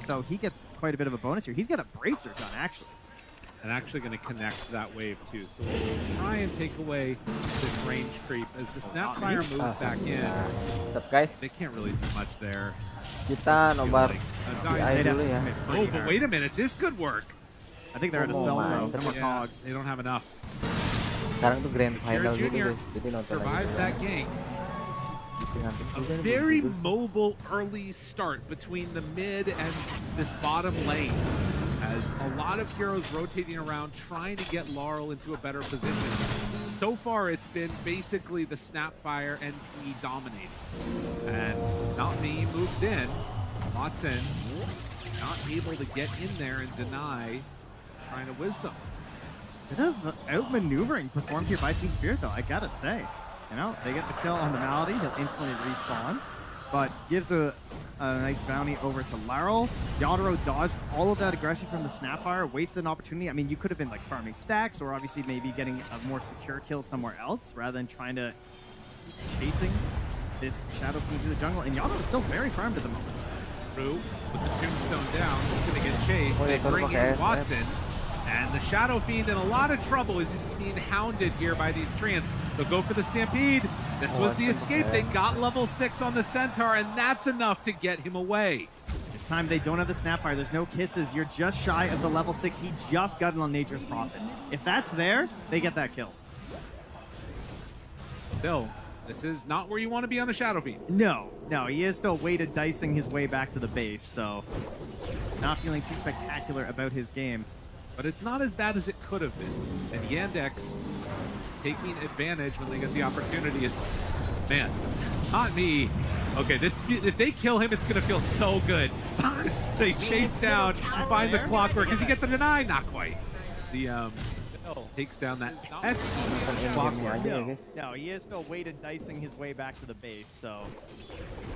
so he gets quite a bit of a bonus here. He's got a bracer gun, actually. And actually going to connect that wave too. So we'll try and take away this range creep as the Snapfire moves back in. Tetap guys, They can't really do much there. kita nobar They'd have dulu to ya. commit Oh, pretty but hard. wait a minute. This could work. I think they're out of Oh spells, my. though. No more Yeah, cogs. they don't have enough. Sekarang tuh grand final gitu Junior guys. Jadi nonton survives aja. that gank. Bisa ngantuk A juga nih, very begitu. mobile early start between the mid and this bottom lane, as a lot of heroes rotating around trying to get Laurel into a better position. So far, it's been basically the Snapfire and he dominating. And Not Me moves in. Watson not able to get in there and deny trying to Wisdom. Bit of outmaneuvering performed here by Team Spirit, though, I gotta say. You know, they get the kill on the Malady, he'll instantly respawn, but gives a nice bounty over to Laurel. Yadro dodged all of that aggression from the Snapfire, wasted an opportunity. I mean, you could have been like farming stacks or obviously maybe getting a more secure kill somewhere else rather than trying to keep chasing this Shadow Fiend through the jungle. And Yadro is still very farmed at the moment. True, with the Tombstone down, he's going to get chased. They bring in Watson. And the Shadow Fiend in a lot of trouble as he's being hounded here by these Treants. They'll go for the Stampede. This was the escape. They got level 6 on the Centaur, and that's enough to get him away. This time they don't have the Snapfire. There's no kisses. You're just shy of the level 6. He just got it on Nature's Prophet. If that's there, they get that kill. Still, this is not where you want to be on the Shadow Fiend. No, he is still weighted dicing his way back to the base, so not feeling too spectacular about his game. But it's not as bad as it could have been. And Yandex taking advantage when they get the opportunity is, man, not me. Okay, if they kill him, it's going to feel so good. They chase down, find the clockwork. Does he get the deny? Not quite. The takes down that ST clockwork. No, he is still weighted dicing his way back to the base, so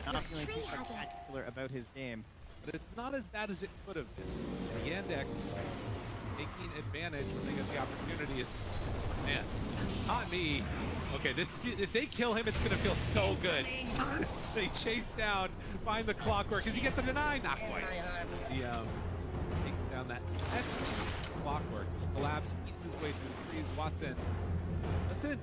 not feeling too spectacular about his game. But it's not as bad as it could have been. And Yandex taking advantage when they get the opportunity is, man, not me. Okay, if they kill him, it's gonna feel so good. They chase down, find the clockwork. Does he get the deny? Not quite. The taking down that clockwork. This collapse eats his way through the trees. Watson. Listen,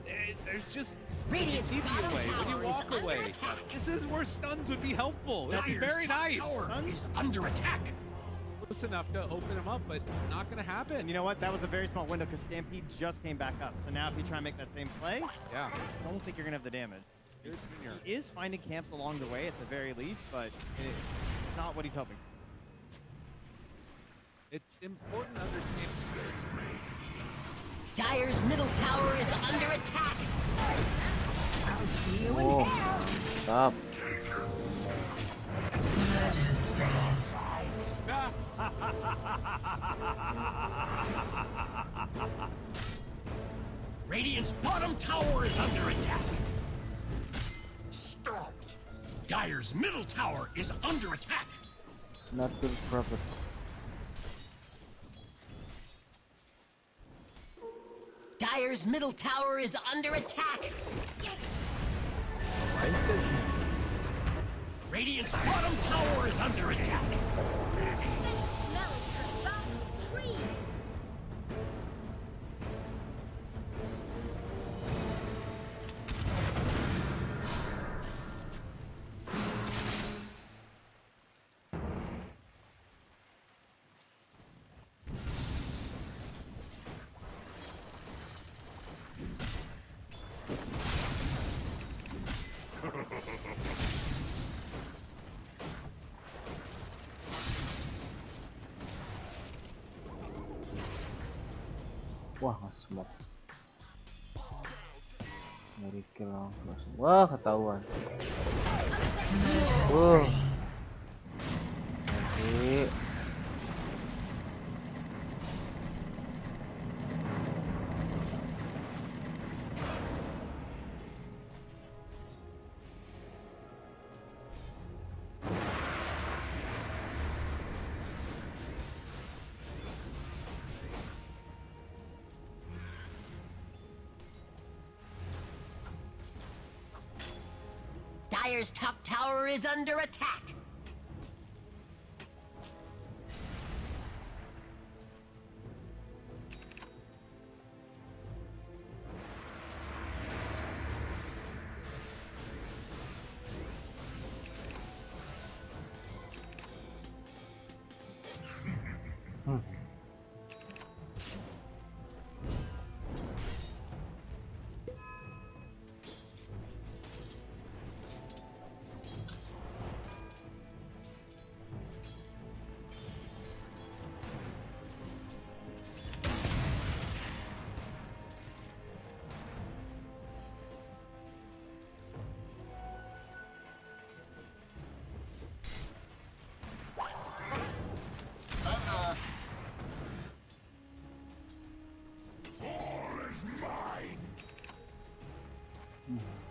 there's just Radiant's bottom away when tower you walk is under away. attack. This is where stuns would be helpful. It'd be very nice. Tower is under attack. Close enough to open him up, but not going to happen. And you know what? That was a very small window because Stampede just came back up. So now if you try and make that same play, Yeah. I don't think you're going to have the damage. He is finding camps along the way at the very least, but it's not what he's hoping. It's important to understand. Dire's middle tower is under attack. I'll see you in Oh, hell. stop. Radiant's bottom tower is under attack. Stopped. Dire's middle tower is under attack. Not good prophet. Dire's middle tower is under attack. Radiant's bottom tower is under attack. Wah, smoke. Ngeri kill langsung. Wah, ketahuan. Nanti. Dire's top tower is under attack.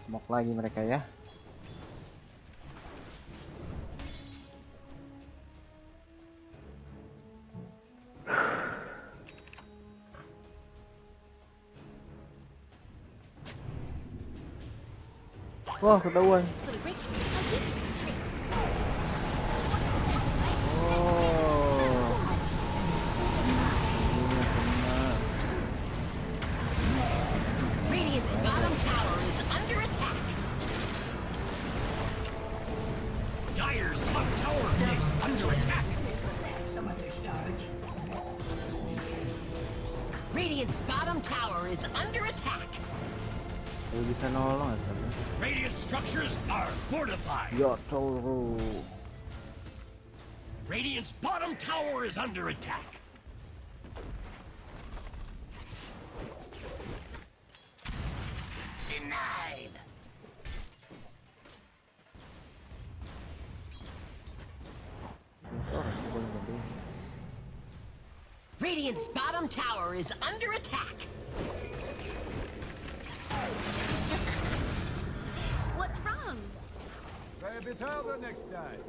Smoke lagi mereka ya. Wah, ketahuan. For the break, I did a trick. Oh. Iya, benar. Radiant's bottom tower is under attack. Dire's top tower is under attack. Radiant's bottom tower is under attack. Kalau bisa nolong ya. Radiant structures are fortified. Ya tolong. Radiant's bottom tower is under attack. Denied. Radiant's bottom tower is under attack. What's wrong? Try a bit harder next time.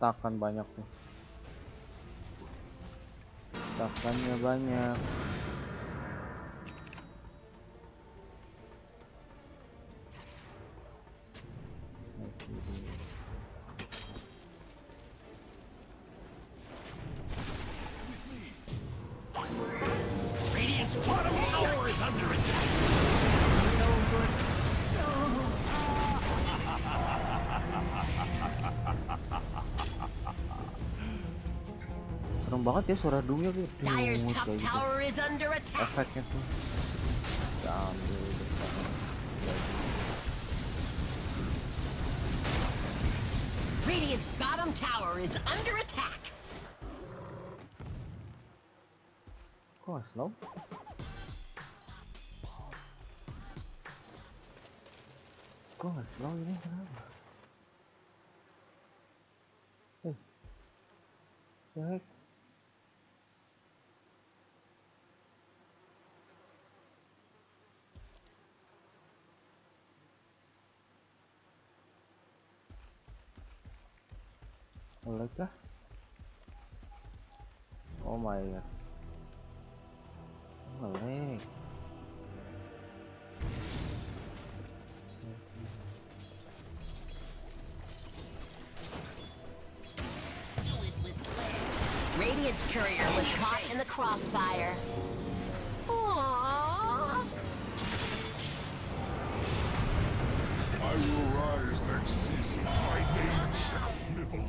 Stakan banyak tuh. Stakannya banyak. Radiant's bottom tower is under attack. Serem banget ya suara dungnya tuh. Dire's top Kayak gitu. tower is under attack. Efeknya tuh. Kita ambil depan. Radiant's bottom tower is under attack. Kok slow? Kok nggak slow ini kenapa? Heck. Lag kah? Oh my god. Lag. Radiant's courier was caught in the crossfire. Aww. I will rise next season. My name shall live on.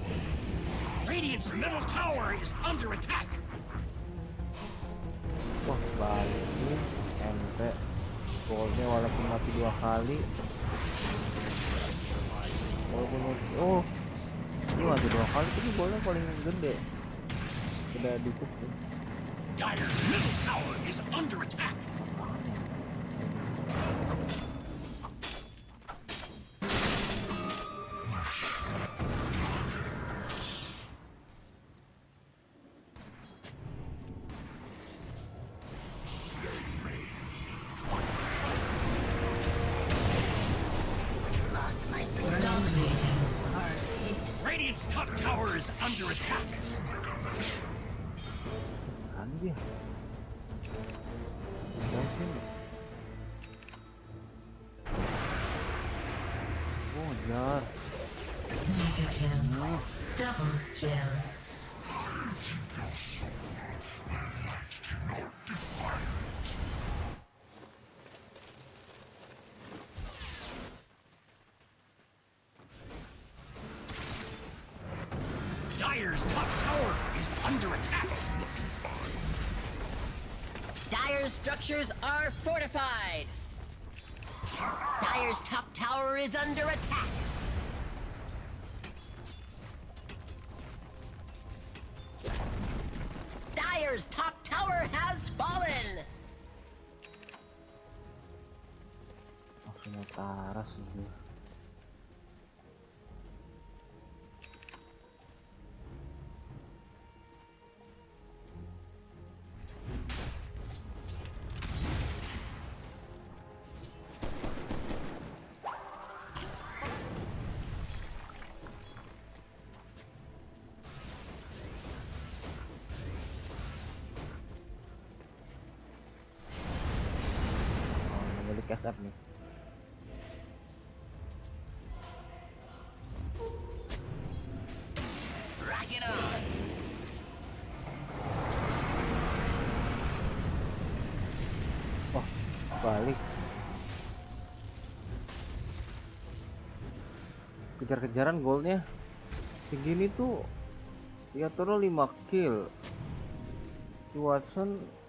Radiant's middle tower is under attack. Wah balik nih. MP golnya walaupun mati 2 kali. Walaupun mati, oh ini mati 2 kali tapi golnya paling gede. Udah dikit tuh. Dire's middle tower is under attack. Radiant's top tower is under attack. Kan dia. Oh jar. Mega kill. Double kill. I can feel so alive. Dire's top tower is under attack. Dire's structures are fortified. Dire's top tower is under attack. Dire's top tower has fallen. Langsung utara sih dia. Beli cash up nih. Rock it on. Wah, balik. Kejar-kejaran goldnya segini tuh ya turun 5 kill. Si Watson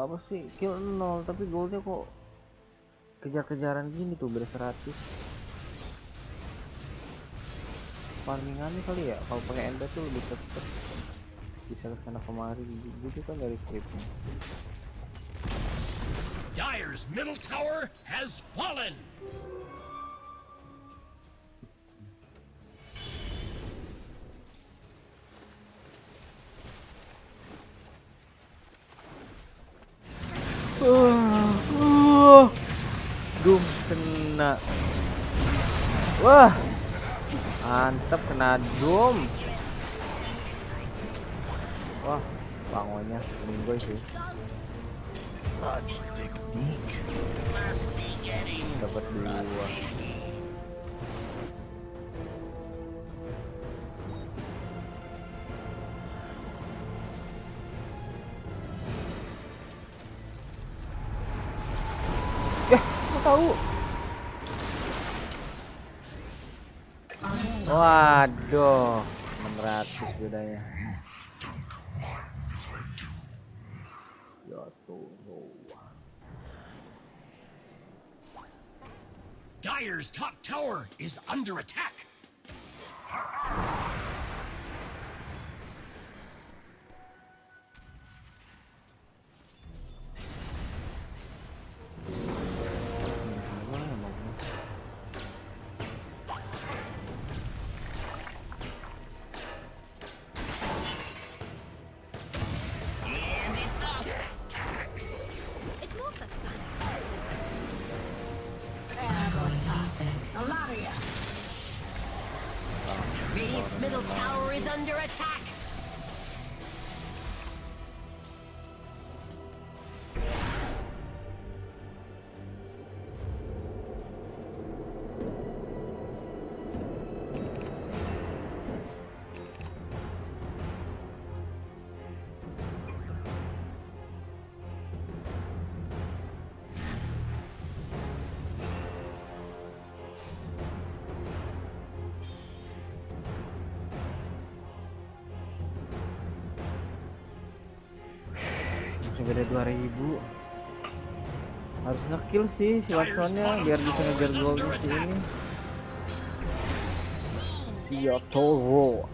apa sih kill 0 tapi goldnya kok kejar-kejaran gini tuh ber 100. Farmingannya kali ya kalau pakai enda tuh lebih cepet, bisa kesana kemari gitu kan dari scriptnya. Dire's middle tower has fallen. Dum kena. Wah, mantap kena dum. Wah, bangunnya minggu sih. Such technique. Dapat 2. Tahu. Waduh, 600 bedanya. Ya tuh. Dire's top tower is under attack. Radiant's middle tower is under attack. Beda 2000. Harus ngekill sih si Watsonnya biar bisa ngejar gold di sini. Dia Toro.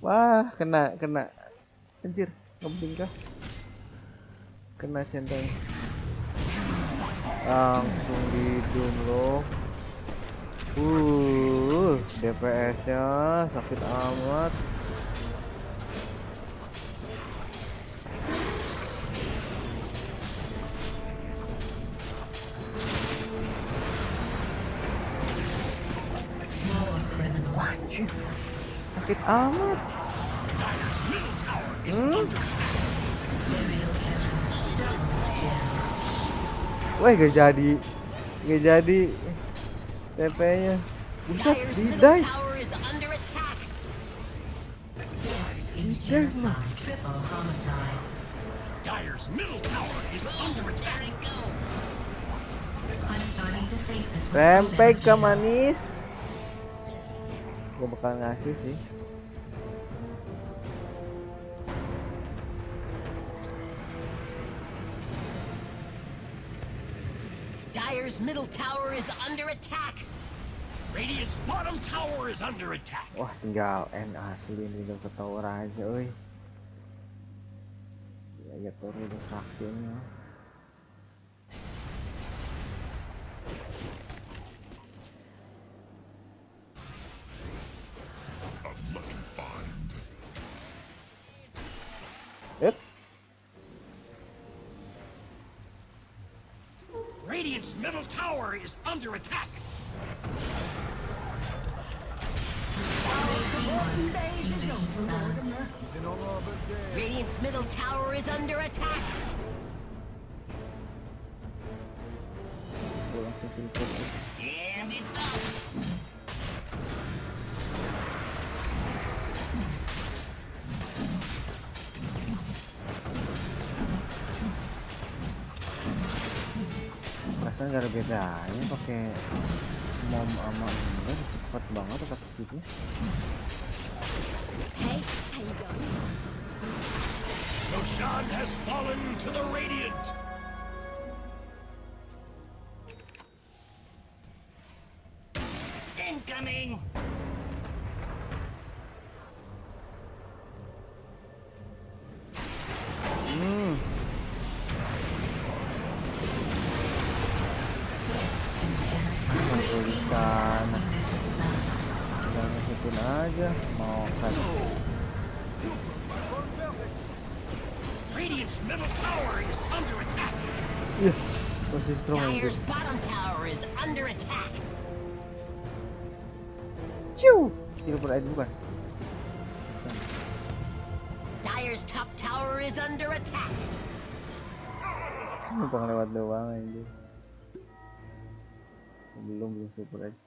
Wah, kena. Anjir, ngebling kah? Kena centeng. Langsung didum loh. DPS-nya sakit amat. Sakit amat. Dire's middle tower is under attack. Wah, gak jadi TP-nya. Buset, Dyer's di middle dive. tower is under attack. This is genocide, triple homicide. Dyer's middle tower is under attack. There it go. I'm starting to think this was Rempek ke premeditated. manis. Gue bakal ngasih sih. Dyer's middle tower is under attack. Radiant's bottom tower is under attack. Wah, tinggal N asli ini udah ke tower aja, oi. Ya turun udah saktinya. A lucky find. Yep. Radiant's middle tower is under attack. He's in orbit there. Radiant's middle tower is under attack. Gue langsung filter. And it's up. Perasaan gak ada bedanya pakai mom sama enggak, cepet banget tetap gitu. Hey, how you going? Roshan has fallen to the Radiant. Incoming. This is genocide. Tulisan Vicious thugs. tinggal ngikutin aja mau kan. Radiant's middle tower is under attack. Yes, posisi strong Dyer's itu. bottom tower is under attack. Ciu, tidak berada bukan. Dyer's top tower is under attack. Numpang lewat doang aja. Belum super aja.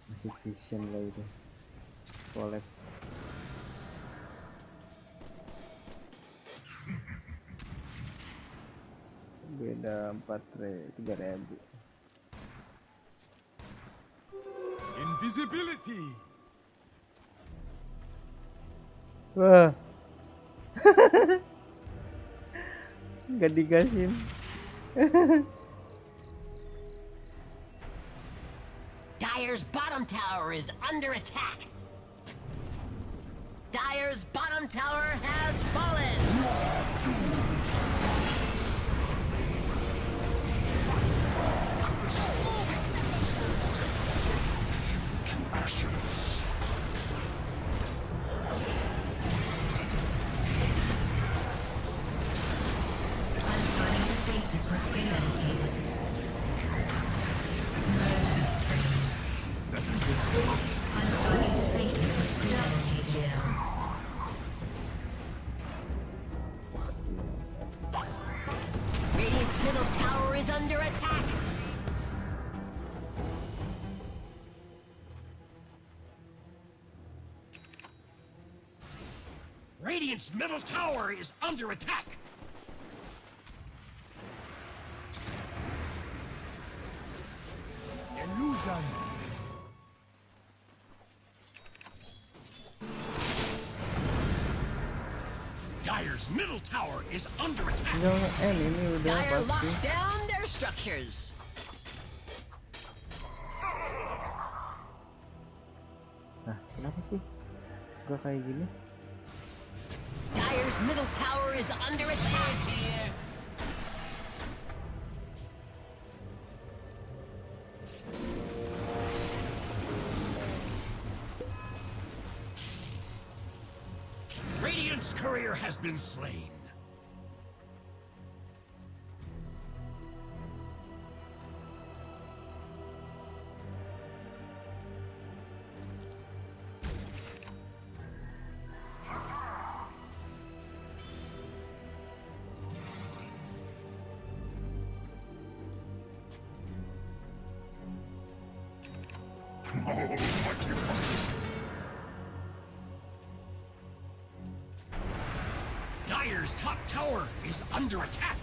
Masih vision lah itu. Collect. Beda 3.000. Invisibility. Wah. Gak digasin. Dyer's bottom tower is under attack. Dyer's bottom tower has fallen. I'm starting to think this was premeditated. Murder spree. I'm starting to think this was premeditated. Radiant's middle tower is under attack. Radiant's middle tower is under attack. Illusion. Dyer's middle tower is under attack. Tinggal N ini udah Dyer pasti. locked down their structures. Nah, kenapa sih gak kayak gini? Dyer's middle tower is under attack. Radiant's courier has been slain. Dire's top tower is under attack.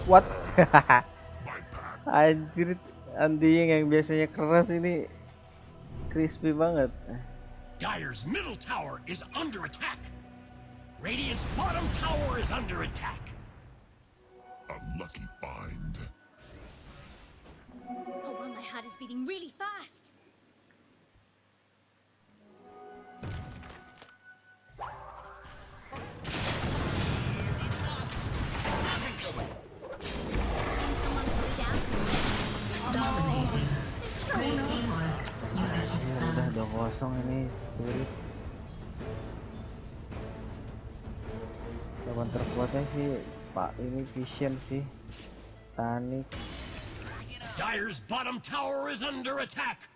What? Anjir, anjing yang biasanya keras ini crispy banget. Dire's middle tower is under attack. Radiant's bottom tower is under attack. A lucky find. Oh wow, my heart is beating really fast. Send someone way down to the left. Dominating. Great teamwork. You vicious Udah thugs. 2-0 ini sulit. Lawan terkuatnya sih Pak ini Vision sih. Tanik Dire's bottom tower is under attack.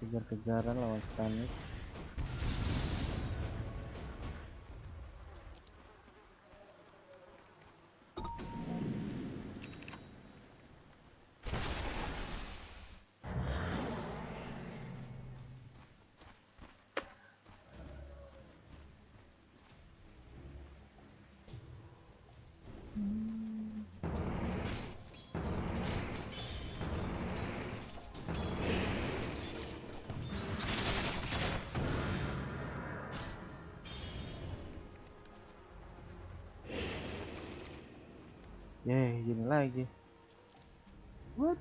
kejar-kejaran lawan Stanik. Gini lagi. What?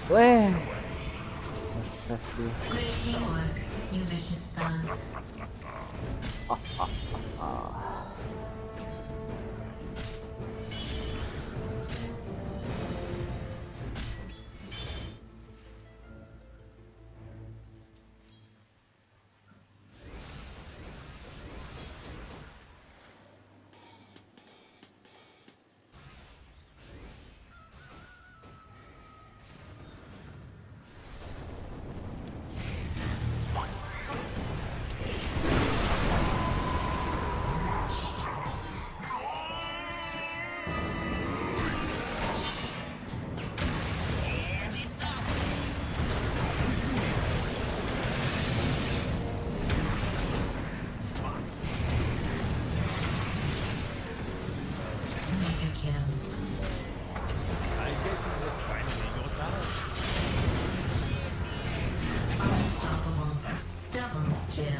Weh. Save dia. Great teamwork. You vicious thugs. Mega kill. I guess it was finally your time. Unstoppable. Double kill.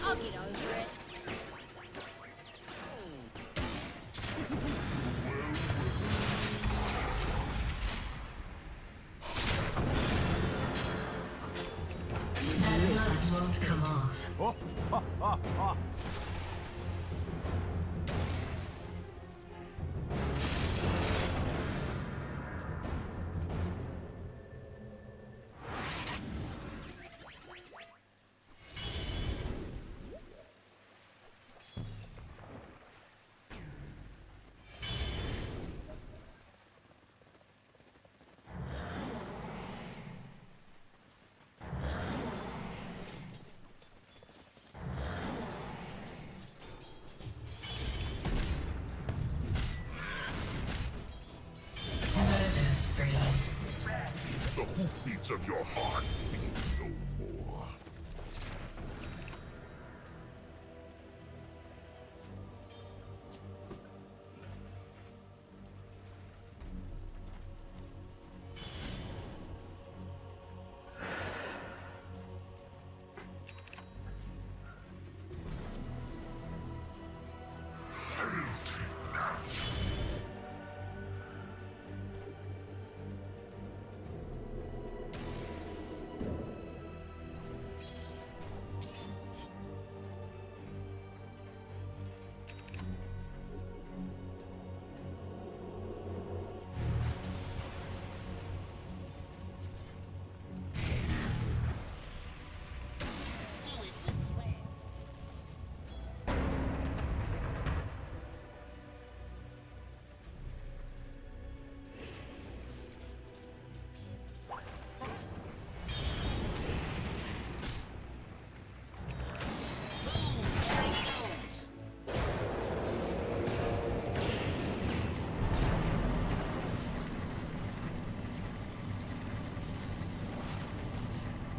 I'll get over it. That blood won't come off. beats of your heart beat no more.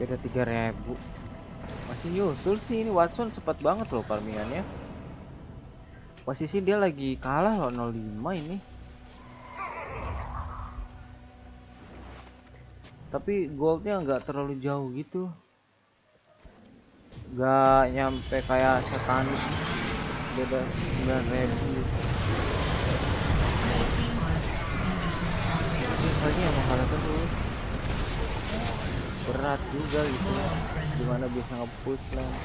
Beda 3000. Masih nyusul sih ini. Watson cepat banget loh farmingannya. Posisi dia lagi kalah loh 05 ini. Tapi goldnya nggak terlalu jauh gitu. Nggak nyampe kayak setanik. Beda 9000. Ini emang kalah terus. Berat juga gitu, dimana bisa nge-push lane.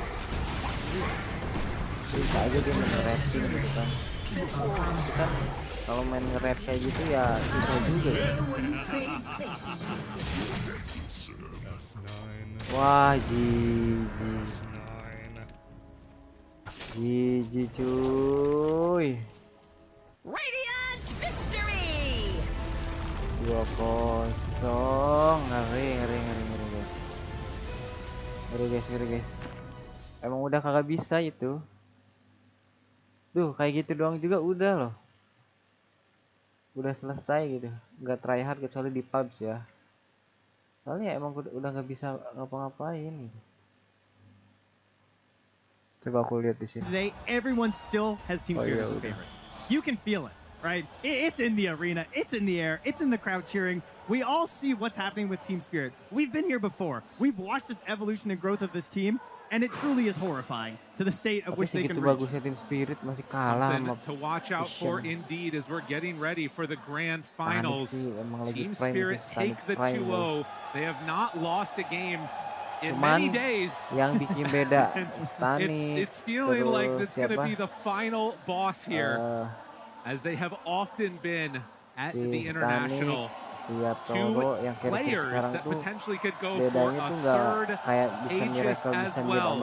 Bisa aja dia main rating gitu kan. Kan kalau main nge-red kayak gitu ya susah juga ya. Wah, GG cuy. Radiant victory! 2-0. Ngeri guys. Emang udah kagak bisa itu. Tuh kayak gitu doang juga udah loh. Udah selesai gitu. Nggak try hard kecuali di pubs ya. Soalnya emang udah nggak bisa ngapa-ngapain gitu. Coba aku lihat di sini. Today, everyone still has Team Spirit as the favorites. You can feel it, right? It's in the arena, it's in the air, it's in the crowd cheering. We all see what's happening with Team Spirit. We've been here before. We've watched this evolution and growth of this team, and it truly is horrifying to the state of which they can reach. Bagusnya Team Spirit masih kalah sama to watch out for indeed as we're getting ready for the grand finals. Team Spirit take the 2-0. They have not lost a game in many days. Yang bikin beda it's feeling like it's going to be the final boss here, as they have often been at the International. Two players that potentially could go for a third Aegis as well.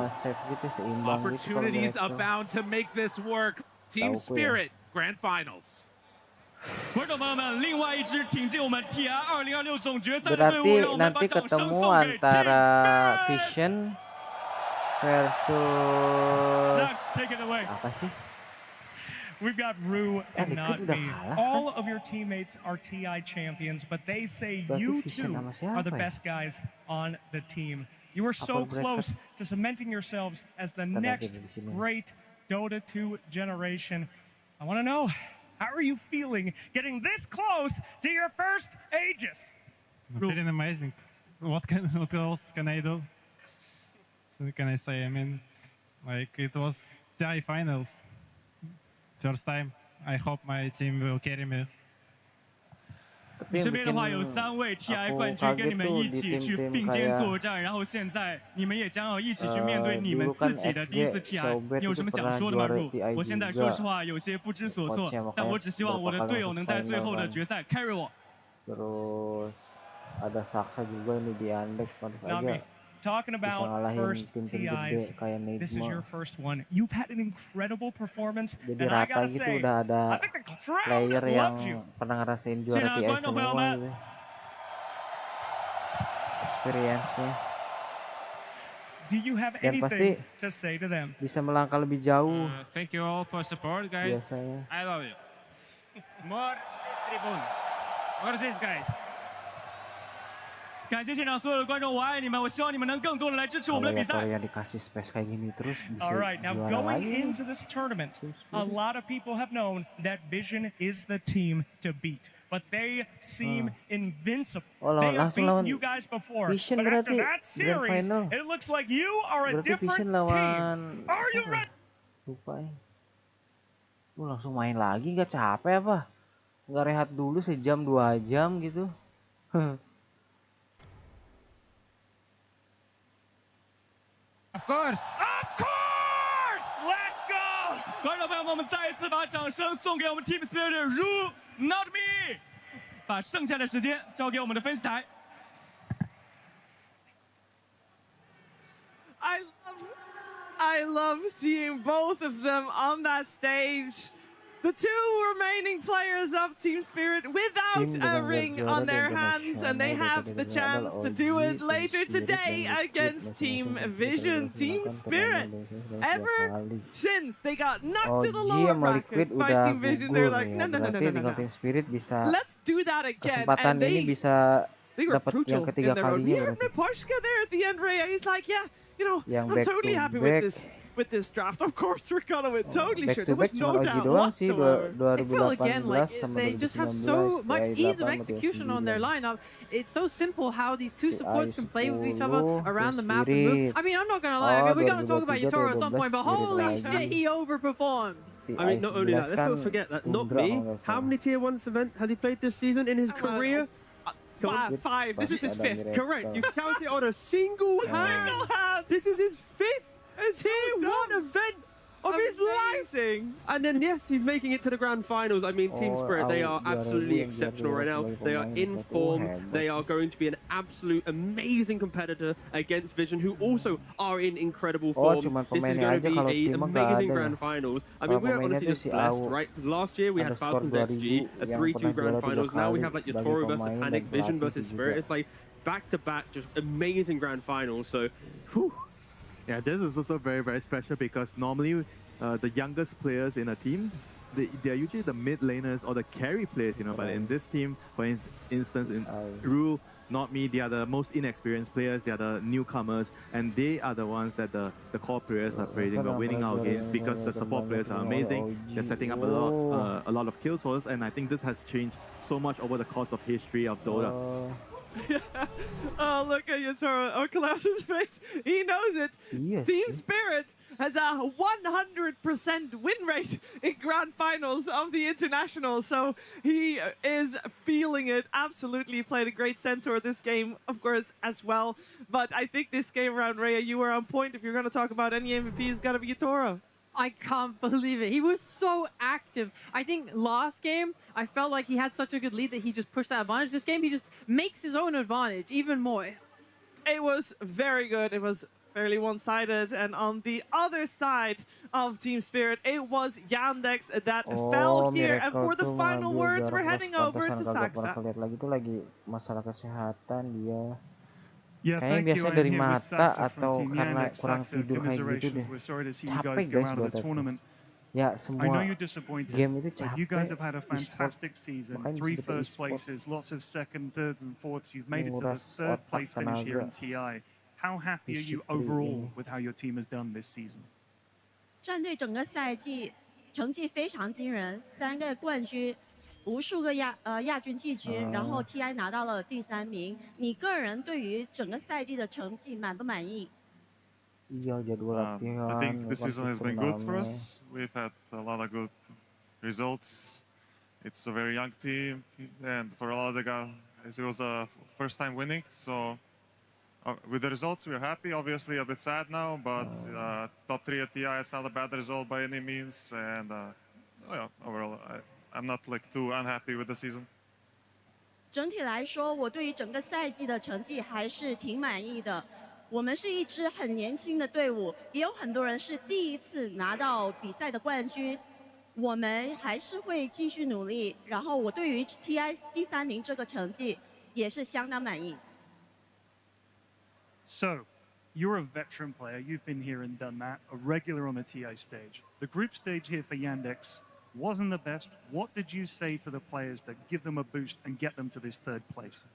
Opportunities abound to make this work. Team Spirit Grand Finals. 观众朋友们，另外一支挺进我们 TI 2026总决赛的队伍， Berarti 让我们把 nanti 掌声 ketemu 送给 antara Team Vision versus Snaps, take it away. apa sih? We've got Rue and not udah me. kalah, All of your teammates are TI champions, but they say Berarti you Vision two sama are the siapa ya? best guys on the team. You are so Apa mereka- close to cementing yourselves as the Kita next lagi di sini. great Dota 2 generation. I want to know, how are you feeling getting this close to your first Aegis? Feeling amazing. What else can I do? So can I say? I mean, like it was TI finals. First time. I hope my team will carry me. 你身边的话有3位 TI 冠军跟你们一起去并肩作战，然后现在你们也将要一起去面对你们自己的第一次 TI， 你有什么想说的吗？入，我现在说实话有些不知所措，但我只希望我的队友能在最后的决赛 carry 我。 Terus ada Saksa juga ini di Andex, pantas aja Talking bisa about ngalahin first tim-tim TIs, gede kayak this is your Nightbot. first one. You've had an incredible performance, Jadi and I rata gotta gitu say, udah ada I think the crowd player yang loves you. pernah ngerasain juara TI semua gitu. Experience-nya. Do you have Dan anything pasti to say to them? bisa melangkah lebih jauh Thank you all for support, guys. biasanya. I love you. More this tribune. More this, guys. 感谢现场所有的观众，我爱你们！我希望你们能更多的来支持我们的比赛。 yang dikasih space kayak gini terus bisa All right, now juara going lagi. into this tournament, a lot of people have known that Vision is the team to beat, but they seem invincible. Oh, They have langsung lawan beaten you guys before, Vision but after berarti that grand series, final. it looks like you are a Berarti different Vision team. lawan Are you siapa? ready? Lupa ya. Langsung main lagi, nggak capek apa? Nggak rehat dulu sejam 2 jam gitu. Of course. Let's go！ 观众朋友们，我们再一次把掌声送给我们 Team Spirit 如 Not Me， 把剩下的时间交给我们的分析台。 I love seeing both of them on that stage. The two remaining players of Team Spirit without a ring on their hands, and they have the chance to do it later today against Team Vision. Team Spirit, ever since they got knocked to the lower bracket by Team Vision, they're like, no. Let's do that again. And they were brutal in their own. We heard Miposhka there at the end, Rhea. He's like, yeah, you know, I'm totally happy with this draft. Of course, we're gonna win. Totally sure. There was no doubt whatsoever. I feel again like they just have so much ease of execution on their lineup. It's so simple how these two supports can play with each other around the map and move. I mean, I'm not gonna lie. I mean, we gotta talk about Yatoro at some point, but holy shit, he overperformed. I mean, not only that, let's not forget that Not Me, how many Tier 1s event has he played this season in his career? Five. This is his fifth. Correct. You count it on a single hand. This is his fifth Tier 1 event of his life. And then, yes, he's making it to the grand finals. I mean, Team Spirit, they are absolutely exceptional right now. They are in form. They are going to be an absolute amazing competitor against Vision, who also are in incredible form. This is going to be an amazing grand finals. I mean, we're honestly just blessed, right? Because last year we had Falcons XG, a 3-2 grand finals. Now we have like Yatoro versus Panic, Vision versus Spirit. It's like back-to-back, just amazing grand finals. So, whew. Yeah, this is also very, very special because normally the youngest players in a team, they're usually the mid laners or the carry players, you know, but in this team, for instance, in Rule, Not Me, they are the most inexperienced players, they are the newcomers, and they are the ones that the core players are praising for winning our games because the support players are amazing, they're setting up a lot of kills for us, and I think this has changed so much over the course of history of Dota. Oh, look at Yatoro. Oh, Collapse's face. He knows it. Yes, Team Spirit has a 100% win rate in grand finals of the International. So he is feeling it. Absolutely played a great centaur this game, of course, as well. But I think this game around, Rhea, you were on point. If you're going to talk about any MVP, it's got to be Yatoro. I can't believe it. He was so active. I think last game, I felt like he had such a good lead that he just pushed that advantage. This game, he just makes his own advantage even more. It was very good. It was fairly one-sided. And on the other side of Team Spirit, it was Yandex that fell here. And for the final words, we're heading over to Saksa. Masalah kesehatan dia. Yeah, Kayaknya biasanya dari mata atau karena kurang tidur kayak gitu deh. Capek guys Dota tuh. Ya semua game itu capek. You guys have had a fantastic season. 3 first places, lots of second, third, and fourths. You've made it to the third place finish here in TI. How happy are you overall with how your team has done this season? 战队整个赛季成绩非常惊人，3个冠军。 无数个亚军季军，然后 TI 拿到了第3名。你个人对于整个赛季的成绩满不满意？ I think this season has been good for us. We've had a lot of good results. It's a very young team, and for a lot of the guys, it was a first time winning. So with the results, we're happy. Obviously, a bit sad now, but top 3 at TI is not a bad result by any means. And yeah, overall, I'm not like too unhappy with the season. 整体来说，我对于整个赛季的成绩还是挺满意的。我们是一支很年轻的队伍，也有很多人是第一次拿到比赛的冠军。我们还是会继续努力。然后我对于 TI 第3名这个成绩也是相当满意。So, you're a veteran player. You've been here and done that. A regular on the TI stage. The group stage here for Yandex wasn't the best. What did you say to the players to give them a boost and get them to this 3rd place?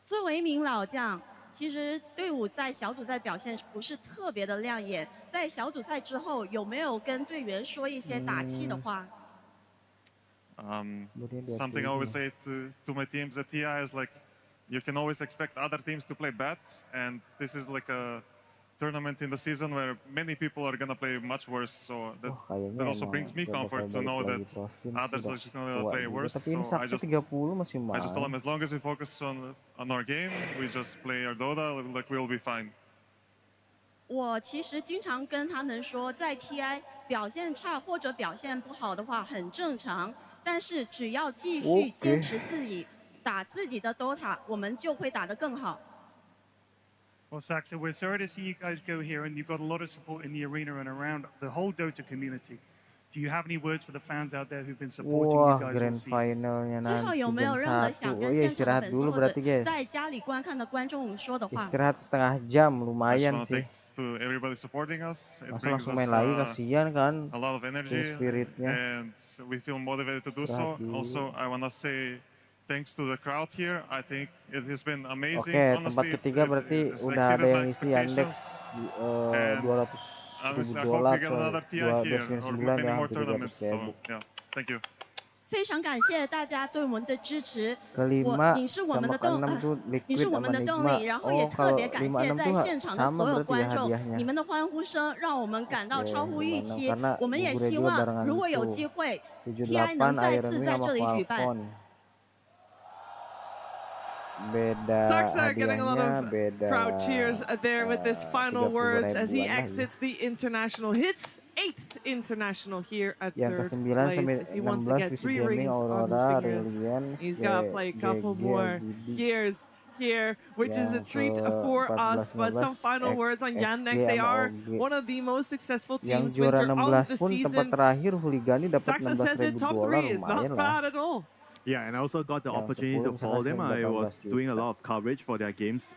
作为一名老将，其实队伍在小组赛表现不是特别的亮眼。在小组赛之后，有没有跟队员说一些打气的话？ Something I always say to my teams at TI is like, you can always expect other teams to play bad, and this is like a tournament in the season where many people are gonna play much worse. So that also brings me comfort to know that others are just gonna play worse. So I just tell them, as long as we focus on our game, we just play our Dota, like we'll be fine. 我其实经常跟他们说，在 TI 表现差或者表现不好的话很正常，但是只要继续坚持自己，打自己的 Dota， 我们就会打得更好。 Well, Saxa, we're sorry to see you guys go here, and you've got a lot of support in the arena and around the whole Dota community. Do you have any words for the fans out there who've been supporting you guys all season? 最后有没有任何想跟现场的粉丝或者在家里观看的观众说的话？ Istirahat setengah jam lumayan sih. Thanks to everybody supporting us. It Masa brings langsung main lagi kasihan kan. a lot of energy, Spiritnya. and we feel motivated to do so. Also, I wanna say thanks to the crowd here. I think it has been amazing. Oke, Honestly, tempat ketiga berarti udah ada yang isi Yandex Honestly, I $200 hope we get another ke TI here or 299 many ya, more tournaments. So, 300.000. yeah, thank you. 非常感谢大家对我们的支持， Kelima 你是我们的 sama keenam tuh 你是 Liquid 我们 sama 的动 Nigma. 力，然后也 Oh, 特 kalau 别感 5, 谢 6在 tuh 现场的 sama 所有 berarti 观 ya 众， hadiahnya. 你们的欢呼声让我们感到 Oke, 超乎预 5, 6, 期。 karena 我们也 gugur 希 juga 望 barengan 如果有 itu. 机会 78 ，TI 能再次 Iron 在 Wing 这里 sama 举办。 Falcon. Beda Saksa getting a lot hadiahnya, of beda crowd cheers there with his final 30 words as he ribuan lah ya. exits the international. Hits 8th international here at Yang third ke-9 place. sampai If he wants to 16 get PC 3 Gaming, rings on his Aurora, fingers, Radeon, he's got to play a couple more years here, which is a treat for us. But some final words on Yandex. They are one of the most successful Yang teams juara winter 16 of the pun tempat season. terakhir Huligani dapat Saksa says it, top $16,000 3 is not lumayan lah. bad at all. Yeah, and I also got the opportunity to follow them. I was doing a lot of coverage for their games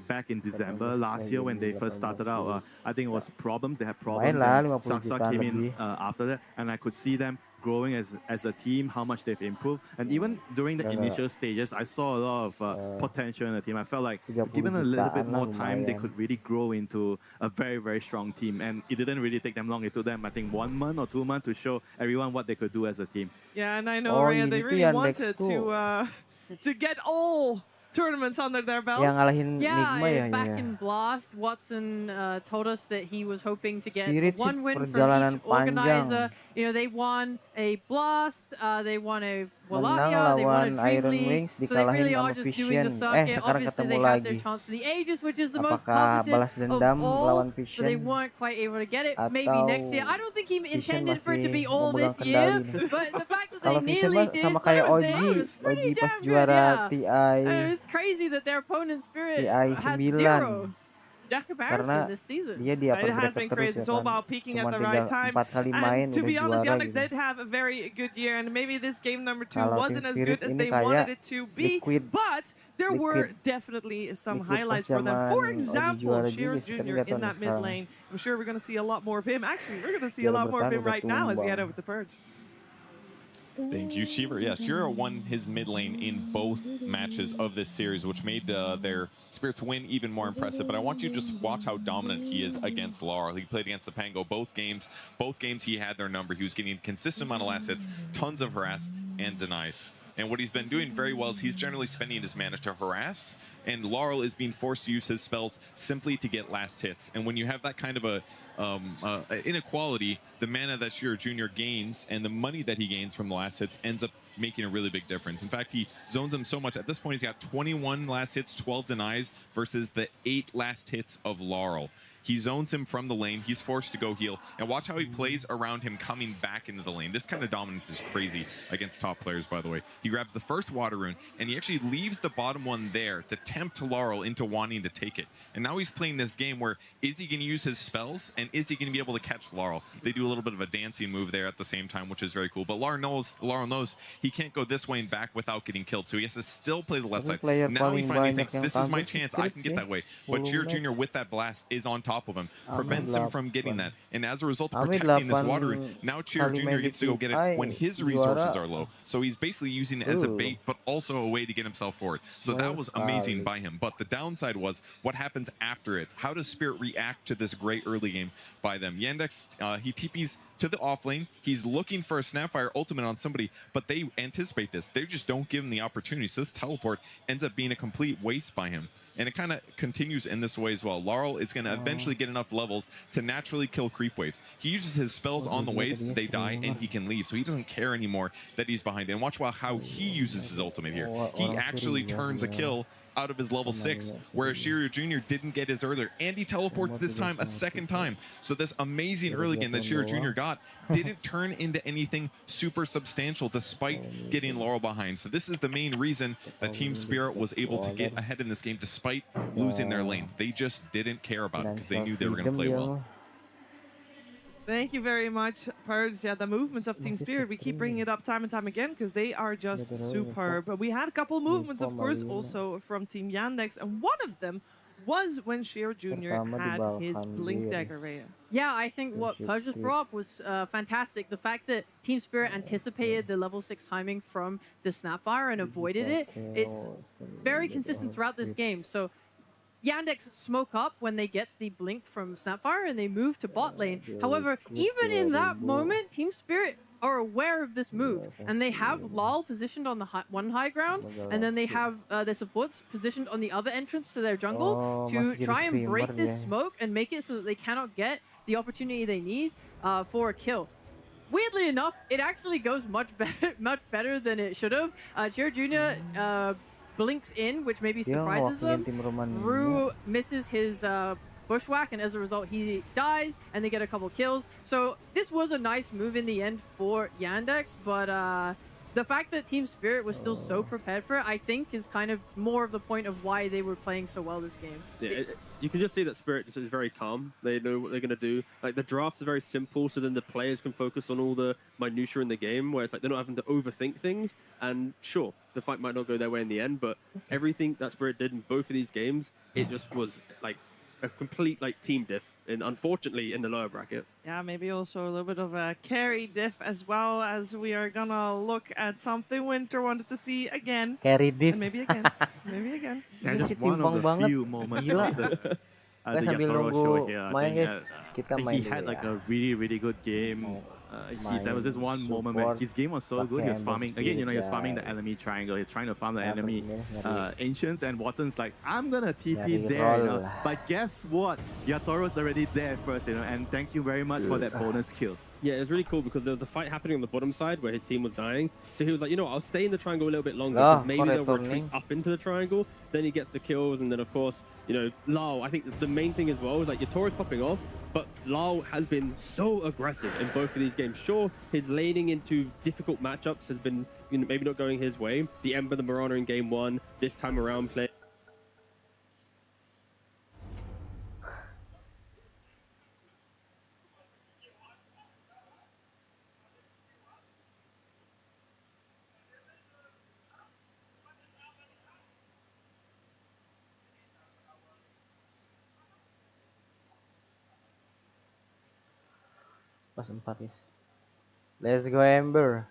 back in December last year when they first started out. I think it was problems. They had problems. Saksa came in after that, and I could see them growing as a team, how much they've improved. And even during the initial stages, I saw a lot of potential in the team. I felt like given a little bit more time, they could really grow into a very, very strong team. And it didn't really take them long. It took them, I think, 1 month or 2 months to show everyone what they could do as a team. Yeah, and I know, Raya, they really wanted to get all tournaments under their belt. Yang ngalahin Nigma ya. Back in Blast, Watson told us that he was hoping to get Spirit one win from perjalanan each organizer. panjang. You know, they won a Blast, they won a Menang Wallachia, they won a lawan Dream Iron League. Wings, So they really dikalahin are sama just doing the Vision. circuit. Sekarang Obviously, ketemu they had their lagi. chance for the Aegis, which is the most Apakah coveted balas of dendam all, lawan but they Vision? weren't quite able to get it. Maybe Atau next year. I don't think he intended for it to be masih all this memegang year, kendali nih. but the fact that they Kalau Vision nearly mah did, sama so kayak was there, Oji. was pretty Oji pas damn good, juara yeah. TI. It's crazy that their opponent Spirit TI had 9. zero comparison Karena this season. dia di upper It has bracket been terus crazy. ya It's all kan. about peaking at Cuma the right tinggal time. 4 kali main And to udah be honest, juara Yandex gitu. did have a very good year, and maybe this game number 2 Kalau wasn't Team as Spirit good as ini they kayak wanted it to be, Liquid. but there were Liquid. definitely some Liquid highlights pas for them. For zaman Oji example, juara Shiro juga sih, tapi Jr. nggak tahu in nih that mid sekarang. lane. I'm sure we're going to see a lot more of him. Actually, we're going to see a Juara lot more of him bertahan right now as we head tumbang. over to Purge. Thank you, Shiro. Yeah, Shiro won his mid lane in both matches of this series, which made their Spirits win even more impressive. But I want you to just watch how dominant he is against Laurel. He played against the Pango both games. Both games he had their number. He was getting a consistent amount of last hits, tons of harass and denies. And what he's been doing very well is he's generally spending his mana to harass, and Laurel is being forced to use his spells simply to get last hits. And when you have that kind of a inequality, the mana that Shiro Jr. gains and the money that he gains from the last hits ends up making a really big difference. In fact, he zones him so much. At this point, he's got 21 last hits, 12 denies versus the 8 last hits of Laurel. He zones him from the lane. He's forced to go heal. And watch how he plays around him coming back into the lane. This kind of dominance is crazy against top players, by the way. He grabs the first water rune, and he actually leaves the bottom one there to tempt Laurel into wanting to take it. And now he's playing this game where, is he going to use his spells, and is he going to be able to catch Laurel? They do a little bit of a dancing move there at the same time, which is very cool. But Laurel knows he can't go this way and back without getting killed, so he has to still play the left side. Now he finally thinks, this is my chance. I can get that way. But Shiro Jr. with that blast is on top top of him, prevents him from getting that. And as a result of protecting this water, now Cheer Jr. gets to go get it when his resources are low. So he's basically using it as a bait, but also a way to get himself forward. So that was amazing by him. But the downside was what happens after it. How does Spirit react to this great early game by them? Yandex, he TPs to the off lane. He's looking for a Snapfire ultimate on somebody, but they anticipate this. They just don't give him the opportunity. So this teleport ends up being a complete waste by him. And it kind of continues in this way as well. Laurel is going to eventually get enough levels to naturally kill creep waves. He uses his spells on the waves, they die, and he can leave. So he doesn't care anymore that he's behind. And watch how he uses his ultimate here. He actually turns a kill out of his level 6, whereas Shiryu Jr. didn't get his earlier, and he teleports this time a second time. So this amazing early game that Shiryu Jr. got didn't turn into anything super substantial despite getting Laurel behind. So this is the main reason that Team Spirit was able to get ahead in this game despite losing their lanes. They just didn't care about it because they knew they were going to play well. Thank you very much, Purge. Yeah, the movements of Team Spirit, we keep bringing it up time and time again because they are just superb. But we had a couple movements, of course, also from Team Yandex, and one of them was when Shiro Jr. had his Blink Dagger Raya. Yeah, I think what Purge just brought up was fantastic. The fact that Team Spirit anticipated the level 6 timing from the Snapfire and avoided it, it's very consistent throughout this game. So Yandex smoke up when they get the blink from Snapfire and they move to bot lane. However, even in that moment, Team Spirit are aware of this move and they have Lal positioned on the one high ground and then they have their supports positioned on the other entrance to their jungle to try and break this smoke and make it so that they cannot get the opportunity they need for a kill. Weirdly enough, it actually goes much better than it should have. Chiro Jr. Blinks in, which maybe surprises them. Rue misses his bushwhack, and as a result, he dies, and they get a couple kills. So this was a nice move in the end for Yandex, but the fact that Team Spirit was still so prepared for it, I think, is kind of more of the point of why they were playing so well this game. Yeah, you can just see that Spirit is very calm. They know what they're going to do. Like, the drafts are very simple, so then the players can focus on all the minutiae in the game, where it's like they're not having to overthink things. And sure, the fight might not go their way in the end, but everything that Spirit did in both of these games, it just was like a complete team diff, and unfortunately in the lower bracket. Yeah, maybe also a little bit of a carry diff as well, as we are gonna look at something Winter wanted to see again. Carry diff. And maybe again. Maybe again. Yeah, just one of the few moments of the Yatoro show here. I think he had like a really good game. There was this one moment where his game was so good, he was farming, again, he was farming the enemy triangle, he's trying to farm the enemy ancients, and Watson's like, I'm gonna TP there, but guess what? Yatoro's already there first, and thank you very much for that bonus kill. Yeah, it was really cool because there was a fight happening on the bottom side where his team was dying. So he was like, I'll stay in the triangle a little bit longer because maybe they'll retreat up into the triangle. Then he gets the kills, and then of course, Lau, I think the main thing as well is Yatoro's popping off, but Lau has been so aggressive in both of these games. Sure, his laning into difficult matchups has been maybe not going his way. The Ember, the Marana in game 1, this time around play. Pas 4 is. Let's go Ember.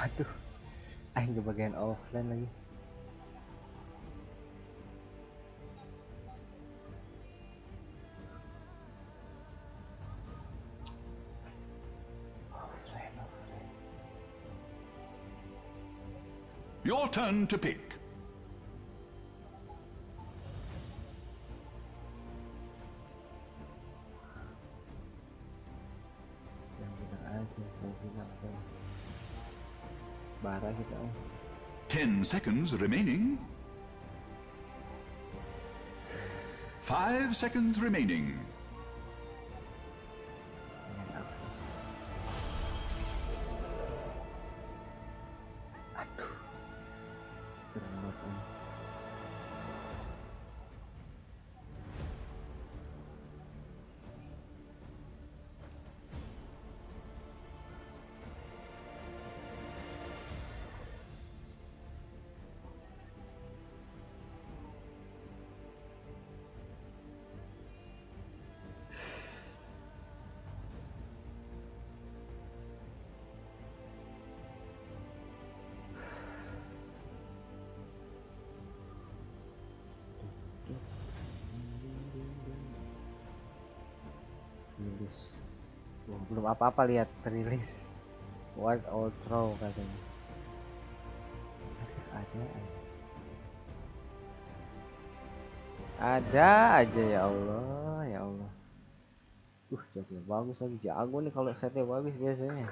Aduh, aing ke bagian offline lagi. Your turn to pick. Yang benar aja, saya bilang kan. Bara kita. 10 seconds remaining. 5 seconds remaining. Rilis. Wah, belum apa-apa lihat rilis. Wild outro katanya. Ada aja ya Allah, ya Allah. Jago bagus lagi, jago nih kalau setnya bagus biasanya.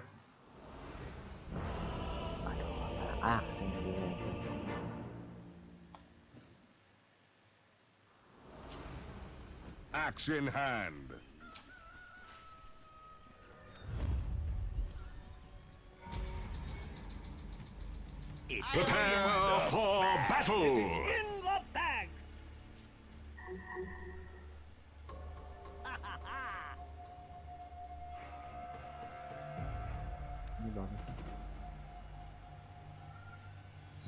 Aduh, aksen dia. Axe in hand. Prepare for battle. In the bag. Ini bagus.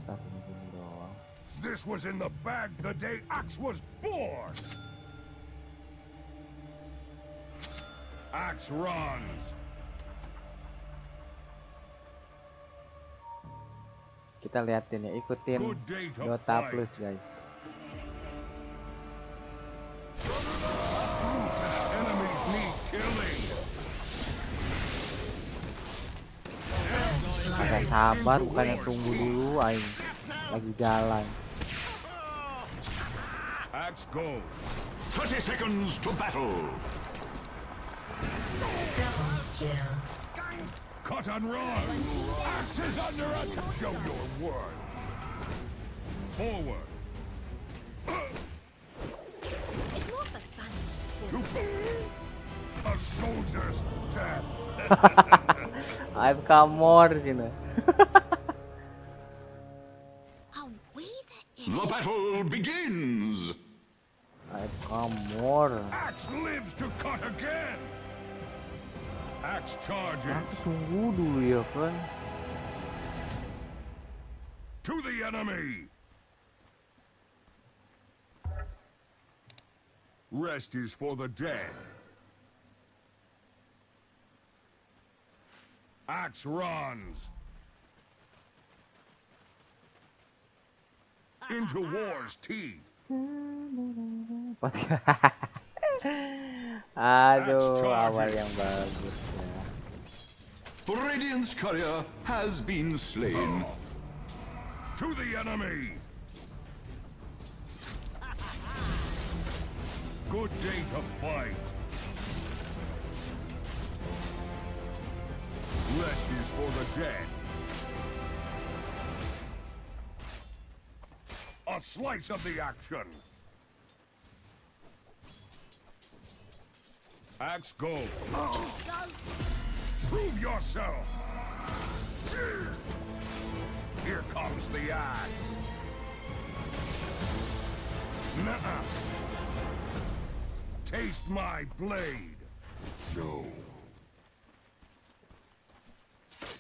Start ini doang. This was in the bag the day Axe was born. Axe runs. Kita liatin ya, ikutin Dota Plus guys. Agak sabar, bukannya tunggu dulu, aing lagi jalan. Axe go. 30 seconds to battle. Cut and run! Axe is under attack! Show your worth! Forward! It's more for fun than sport. A soldier's death! I've come more, you know. The battle begins! I've come more. Axe lives to cut again! Axe charges! Tunggu dulu ya kan. To the enemy! Rest is for the dead. Axe runs. Into war's teeth. Aduh, awal yang bagus ya. Radiant's courier has been slain. To the enemy. Good day to fight. Rest is for the dead. A slice of the action. Axe go. Prove yourself. Here comes the axe. Nuh-uh. Taste my blade. No.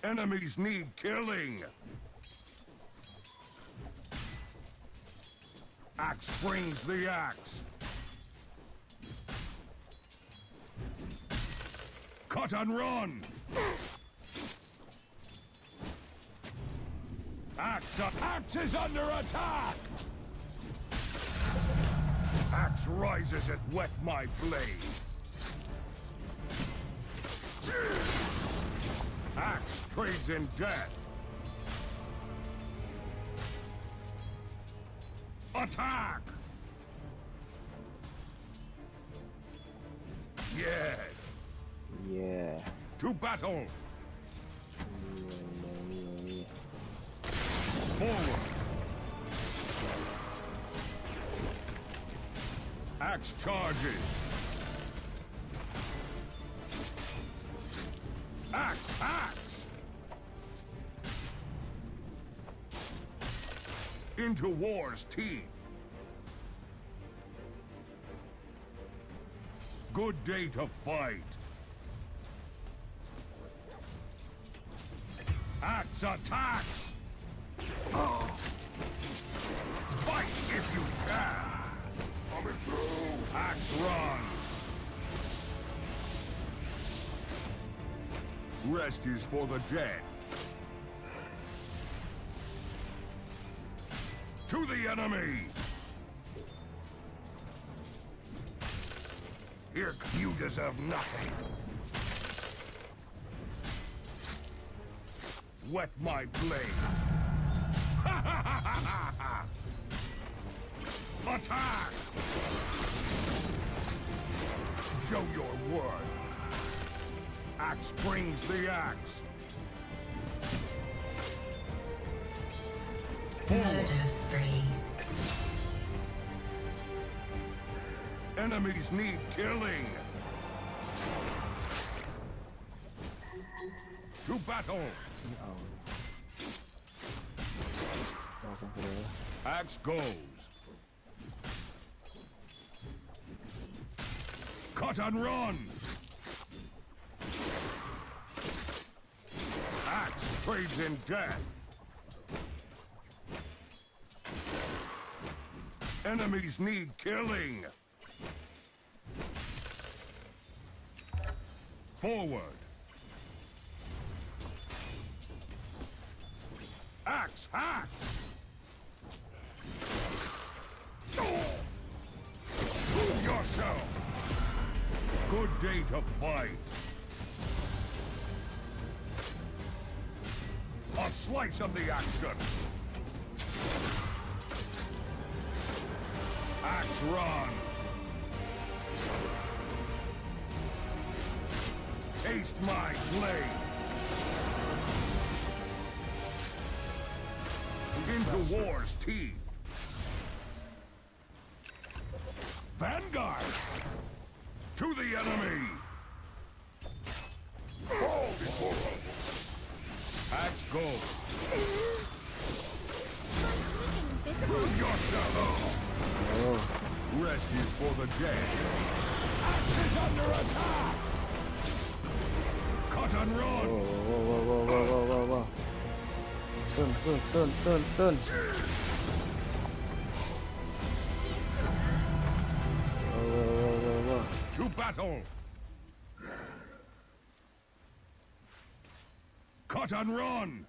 Enemies need killing. Axe brings the axe. Cut and run. Axe is under attack! Axe rises and wet my blade. Axe trades in death. Attack! Yes. Yeah. To battle. Forward. Axe charges. Axe! Into war's teeth. Good day to fight. Axe attacks. Oh. Fight if you can. Coming through. Axe runs. Rest is for the dead. To the enemy. Here, you deserve nothing. Wet my blade. Attack! Show your worth. Axe brings the axe. Murder spree. Enemies need killing. To battle. Axe goes. Cut and run. Axe trades in death. Enemies need killing. Forward. Axe, axe. Prove yourself. Good day to fight. A slice of the action. Axe runs. Taste my blade. Into war's teeth. Vanguard. To the enemy. Fall before us. Axe go. Prove yourself. Rest is for the dead. Axe is under attack. Cut and run. Whoa. Turn. Whoa. To battle. Cut and run.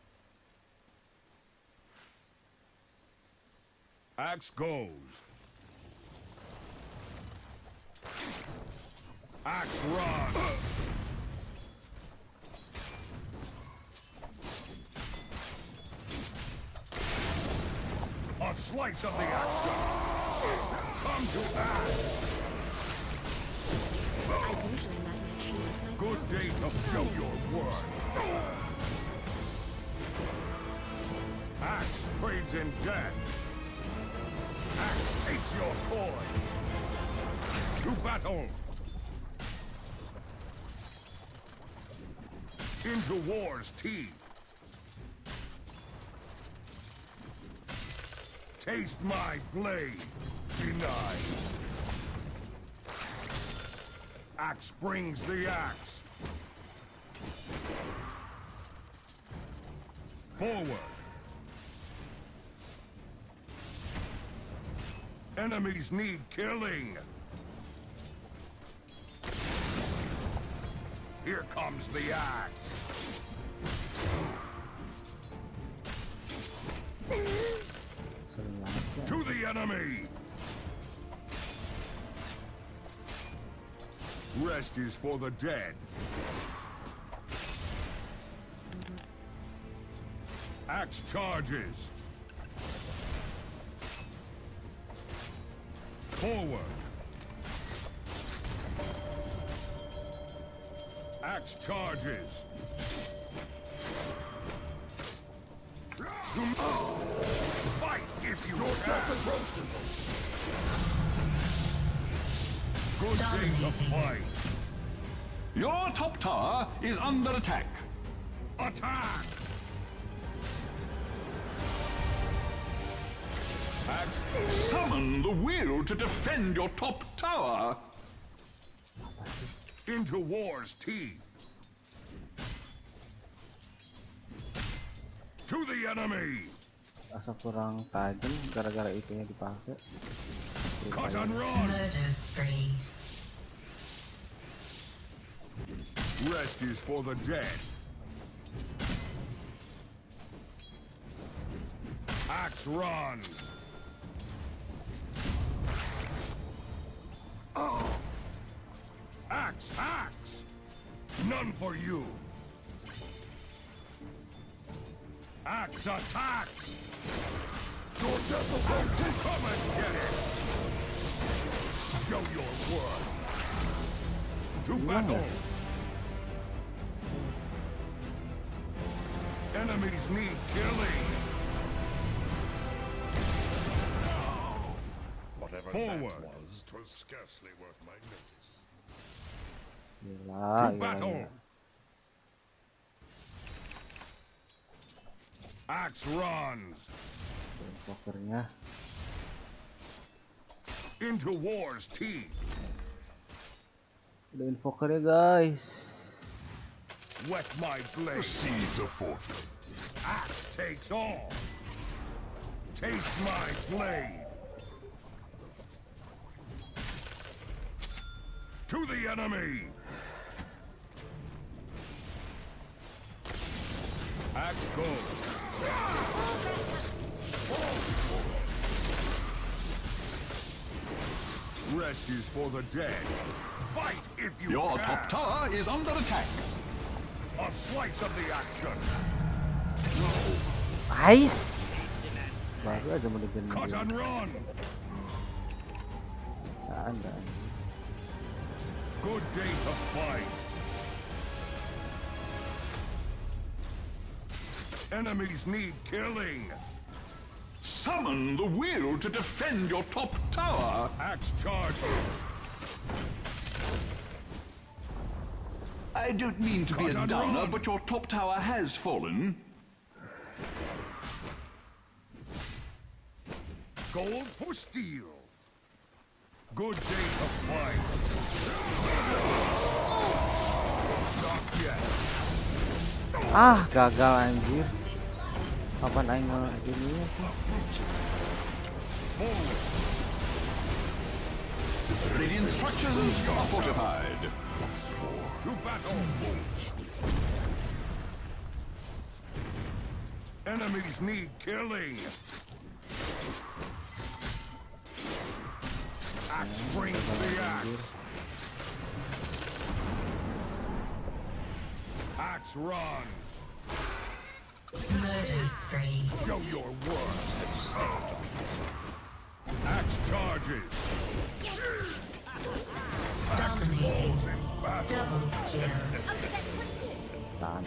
Axe goes. Axe run. A slice of the action. Come to axe. I usually like my cheese to myself. Good day to show your worth. Axe trades in death. Axe takes your coin. To battle. Into war's teeth. Taste my blade. Denied. Axe brings the axe. Forward. Enemies need killing. Here comes the axe. To the enemy! Rest is for the dead. Axe charges. Forward. Axe charges. Fight if you can. Good day to fight. Your top tower is under attack. Attack! Summon the will to defend your top tower. Into war's teeth. To the enemy. Asa kurang tajam gara-gara itunya dipakai. Cut and run. Murder spree. Rest is for the dead. Axe runs. Oh. Axe, axe. None for you. Axe attacks. Your death axe, come and get it. Show your worth. To battle. Enemies need killing. Whatever Forward. that was, 'twas scarcely worth my notice. Gila, To battle. Axe runs. Pokernya. Into war's teeth. Udah invokernya guys. Wet my blade. The seeds of fortune. Axe takes all. Take my blade. To the enemy. Axe goes. Rest is for the dead. Fight if you Your can. top tower is under attack. A slice of the action. Nice. Baru aja mau digendong. Cut and run. Sana. Good day to fight. Enemies need killing. Summon the will to defend your top tower. Axe charge. I don't mean to be a downer, but your top tower has fallen. Gold for steel. Good day to fight. Not yet. Ah, gagal anjir. Kapan aing mau ininya sih? Radiant structures are fortified. To battle. Enemies need killing. Axe brings the axe. Axe runs. Murder spree. Show your worth. Axe charges. Dominating. Double kill. Tahan,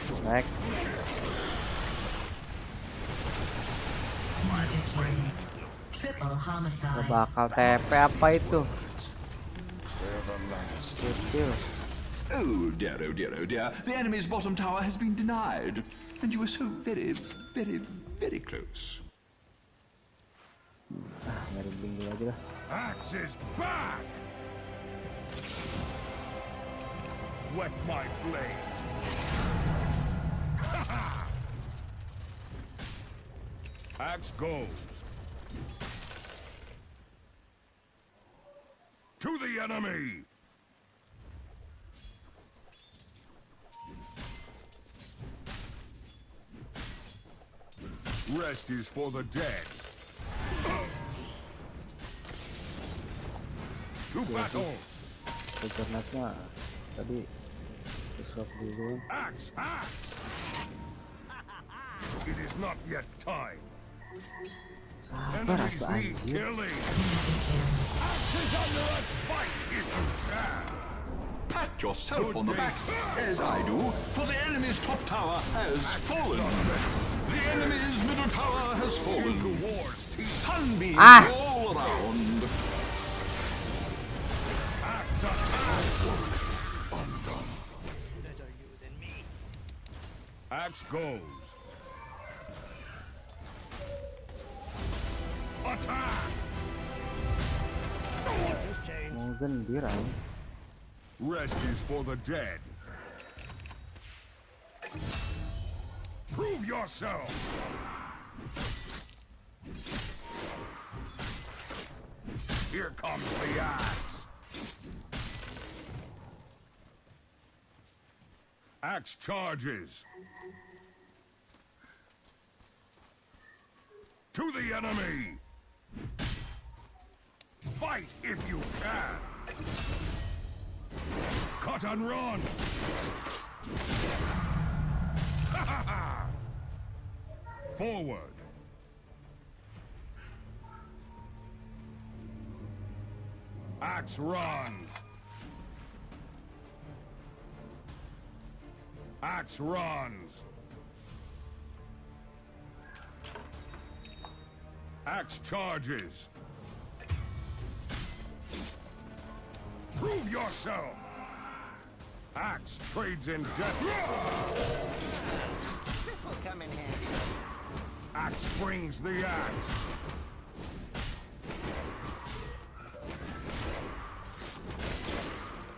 Murder kill. Triple homicide. Gak bakal TP apa itu? Kecil. Oh dear, oh dear, oh dear. The enemy's bottom tower has been denied. And you were so very, very, very close. Ah, nyari bling dulu aja lah. Axe is back. Wet my blade. Axe goes. To the enemy. Rest is for the dead. To battle. Kejernasnya tadi besok dulu. Axe, axe. It is not yet time. Enemies need killing. Axes under us, fight if you can. Pat yourself on the back, as I do, for the enemy's top tower has fallen. The enemy's middle tower has fallen. Sunbeams all around. Axe attack. Undone. Better you than me. Axe goes. Attack. Mungkin dirang. Rest is for the dead. Prove yourself. Here comes the axe. Axe charges. To the enemy. Fight if you can. Cut and run. Forward. Axe runs. Axe runs. Axe charges. Prove yourself. Axe trades in death. This will come in handy. Axe brings the axe.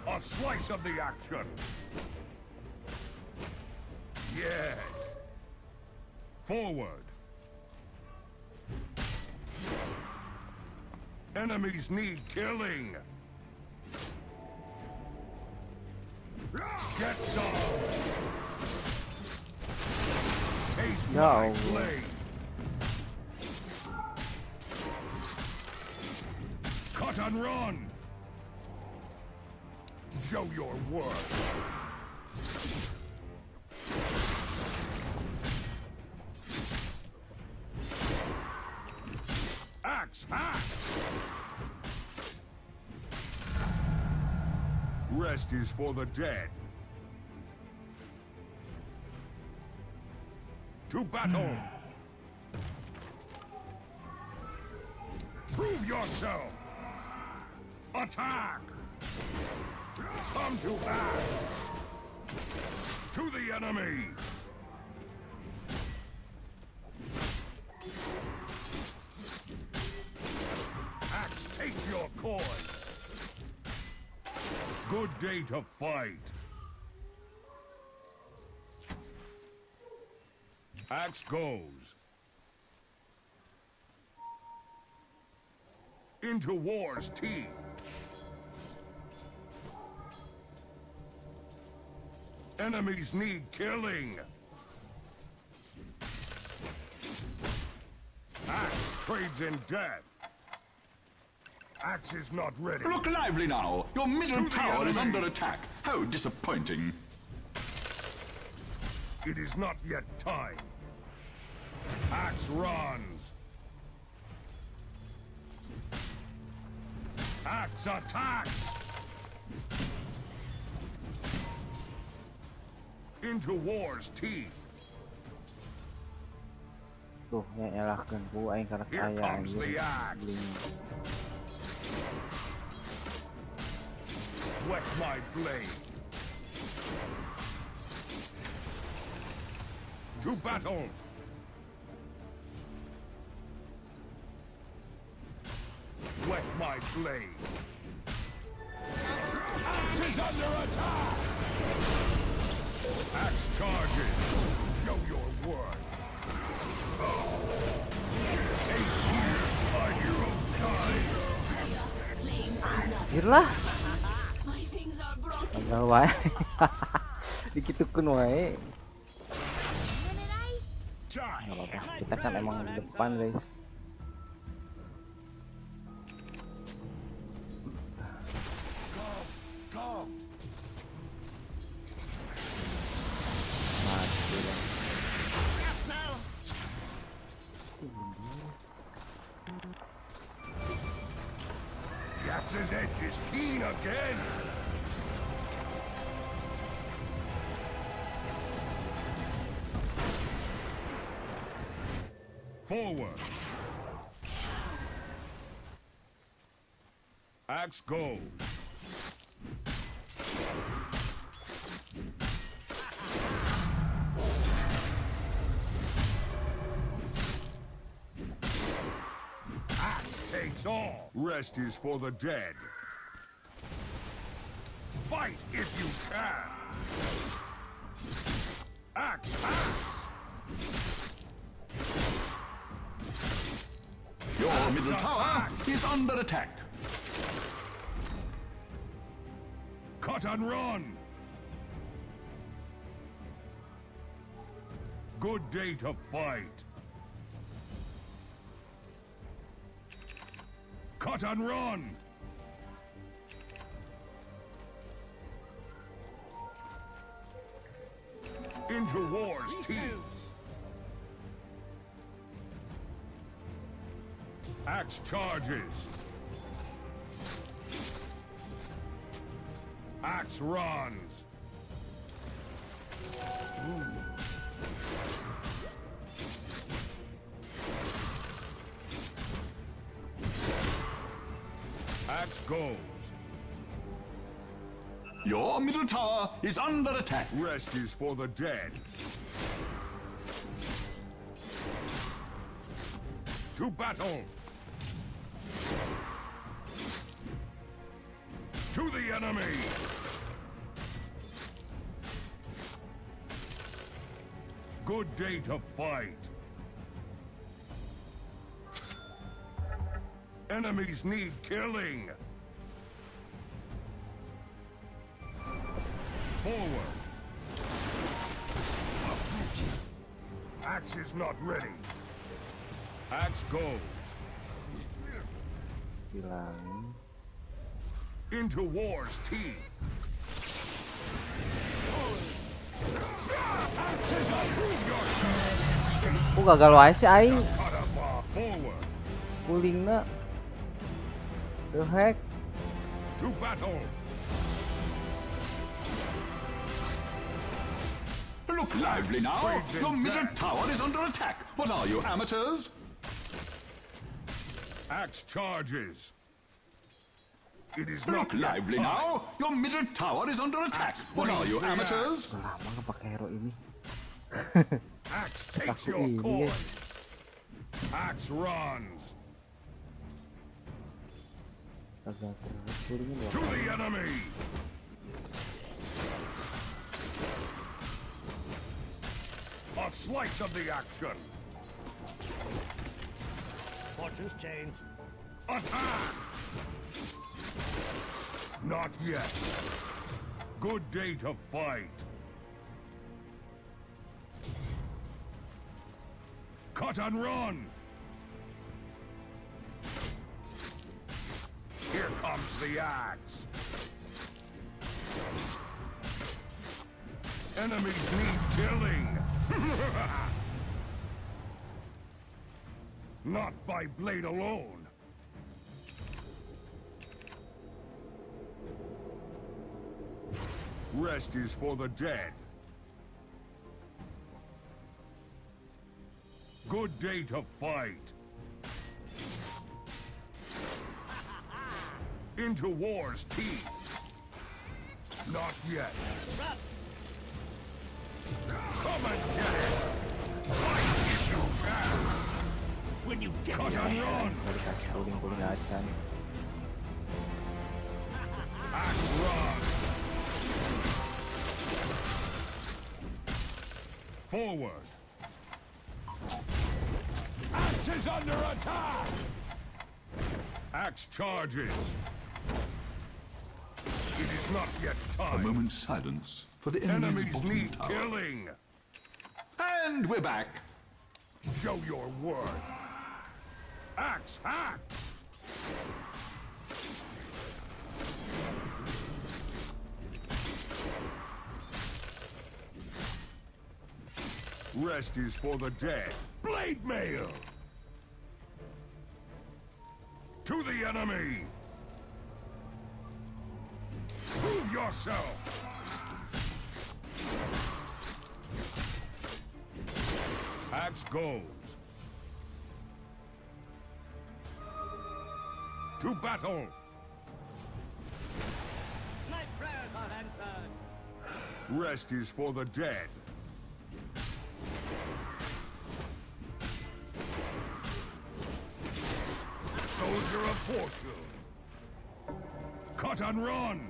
A slice of the action. Yes. Forward. Enemies need killing. Get some. Taste my blade. Cut and run. Show your worth. Axe, axe. Rest is for the dead. To battle. Prove yourself. Attack. Come to axe. To the enemy. Axe, take your coin. Good day to fight. Axe goes. Into war's teeth. Enemies need killing. Axe trades in death. Axe is not ready. Look lively now. Your middle tower is under attack. How disappointing. It is not yet time. Axe runs. Axe attacks. Into war's teeth. Tuh, yang nyalahkan ku aing karena Here kaya comes anjir. the axe. Wet my blade. To battle. Wet my blade. Axe is under attack. Axe charges. Show your worth. Take here by your own time. Akhirlah. Gagal wae. Dikitukeun wae. Nggak apa-apa, kita kan emang depan guys. Mati lah. Yax's edge is keen again. Forward. Axe go. Axe takes all. Rest is for the dead. Fight if you can. Axe, axe. Your middle tower is under attack. Cut and run. Good day to fight. Cut and run. Into war's teeth. Axe charges. Axe runs. Axe goes. Your middle tower is under attack. Rest is for the dead. To battle. To the enemy. Good day to fight. Enemies need killing. Forward. Axe is not ready. Axe goes. Hilang. Into war's teeth. Kok gagal wae sih aing? Forward. Pulingna. The heck? To battle. Look lively now. Your middle tower is under attack. What are you, amateurs? Axe charges. It is Look lively now. Your middle tower is under attack. What are you, amateurs? Lama nggak pakai hero ini. Axe takes your ini coin. guys. Axe runs. Gagal terus pulingnya To the enemy. A slice of the action. Fortune's change. Attack! Not yet. Good day to fight. Cut and run. Here comes the axe. Enemies need killing. Not by blade alone. Rest is for the dead. Good day to fight. Into war's teeth. Not yet. Come and get it. Fight if you can. When you get cut and run. Puling acan. Axe run. Forward. Axe is under attack. Axe charges. It is not yet time. A moment's silence for the enemy's Enemies bottom need tower. killing. And we're back. Show your worth. Axe hack. Rest is for the dead. Blade mail. To the enemy. Prove yourself. Axe goes. To battle. My prayers are answered. Rest is for the dead. Soldier of fortune. Cut and run.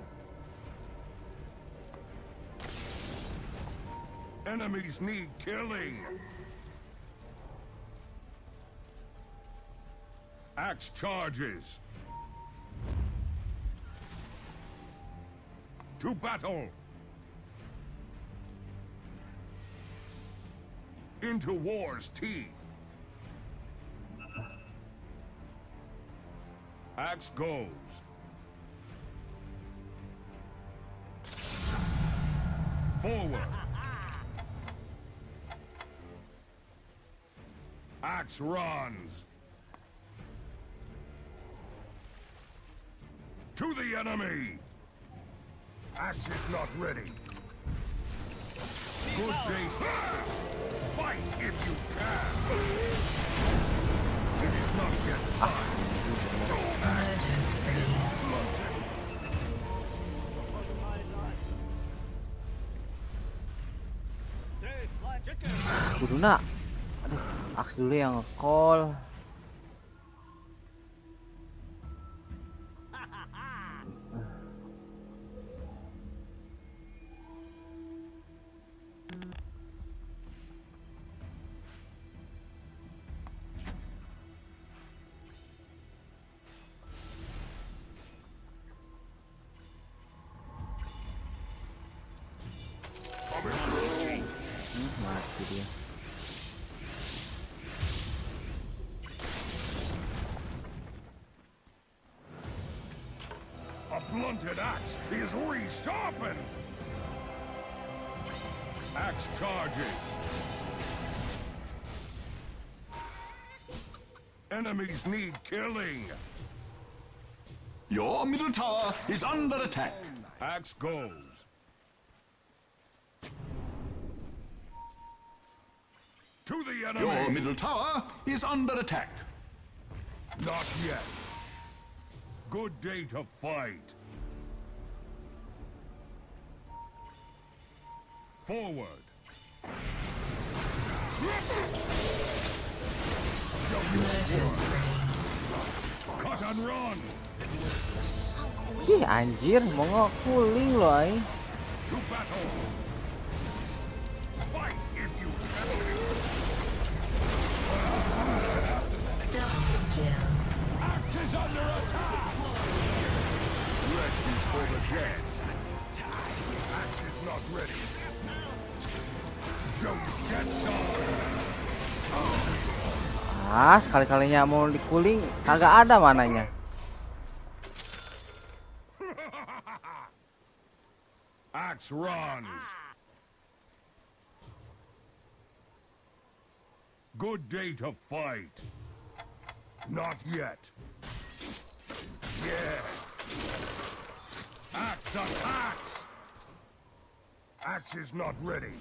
Enemies need killing. Axe charges. To battle. Into war's teeth. Axe goes. Forward. Axe runs. To the enemy. Axe is not ready. Good day. Fight if you can. It is not yet time. Kuduna. Aduh, Aks dulu yang nge-call. Mati dia. A blunted axe is resharpened. Axe charges. Enemies need killing. Your middle tower is under attack. Axe goes. To the enemy. Your middle tower is under attack. Not yet. Good day to fight. Forward. Cut and run. Ih anjir, mau nge-cooling loh ay. To battle. Fight if you can. Axe is under attack. Rest is for the dead. Axe is not ready. Joe, get some. Ah, sekali-kalinya mau di-cooling kagak ada mananya. Axe runs. Good day to fight. Not yet. Yes. Axe attacks. Axe is not ready.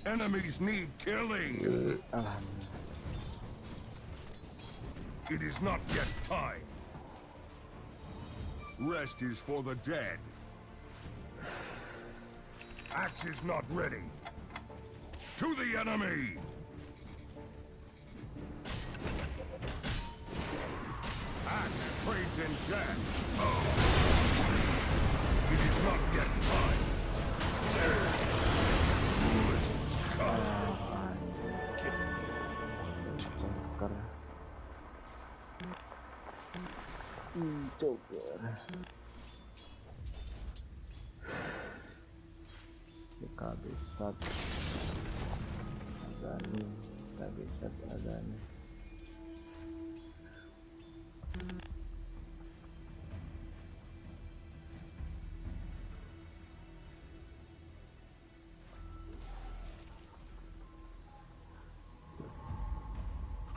Enemies need killing. It is not yet time. Rest is for the dead. Axe is not ready. To the enemy. Axe trades in death. It is not yet time. Joker. PKB 1 Dani Nggak bisa adanya.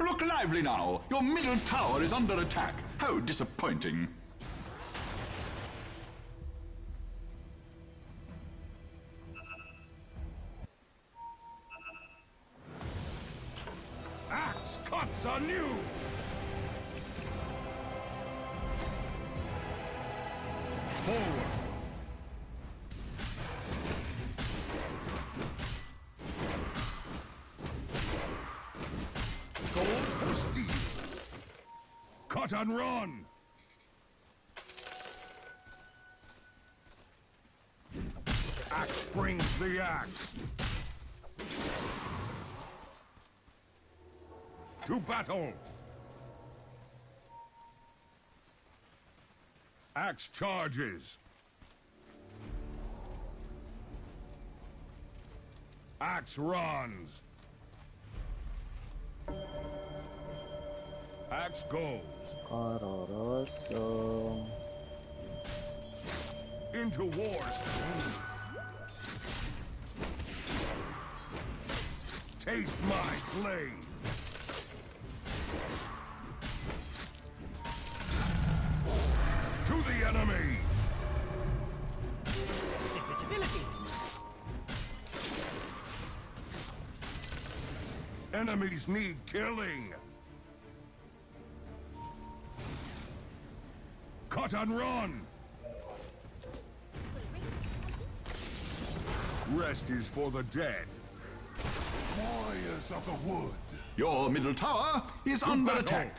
Look lively now! Your middle tower is under attack. How disappointing. Axe cuts on you! Forward! Gold to steel! Cut and run! Axe brings the axe! To battle! Axe charges! Axe runs! Axe goes! Into wars! Taste my blade! To the enemy! Invisibility! Enemies need killing! Cut and run! Rest is for the dead. Warriors of the wood. Your middle tower is under attack.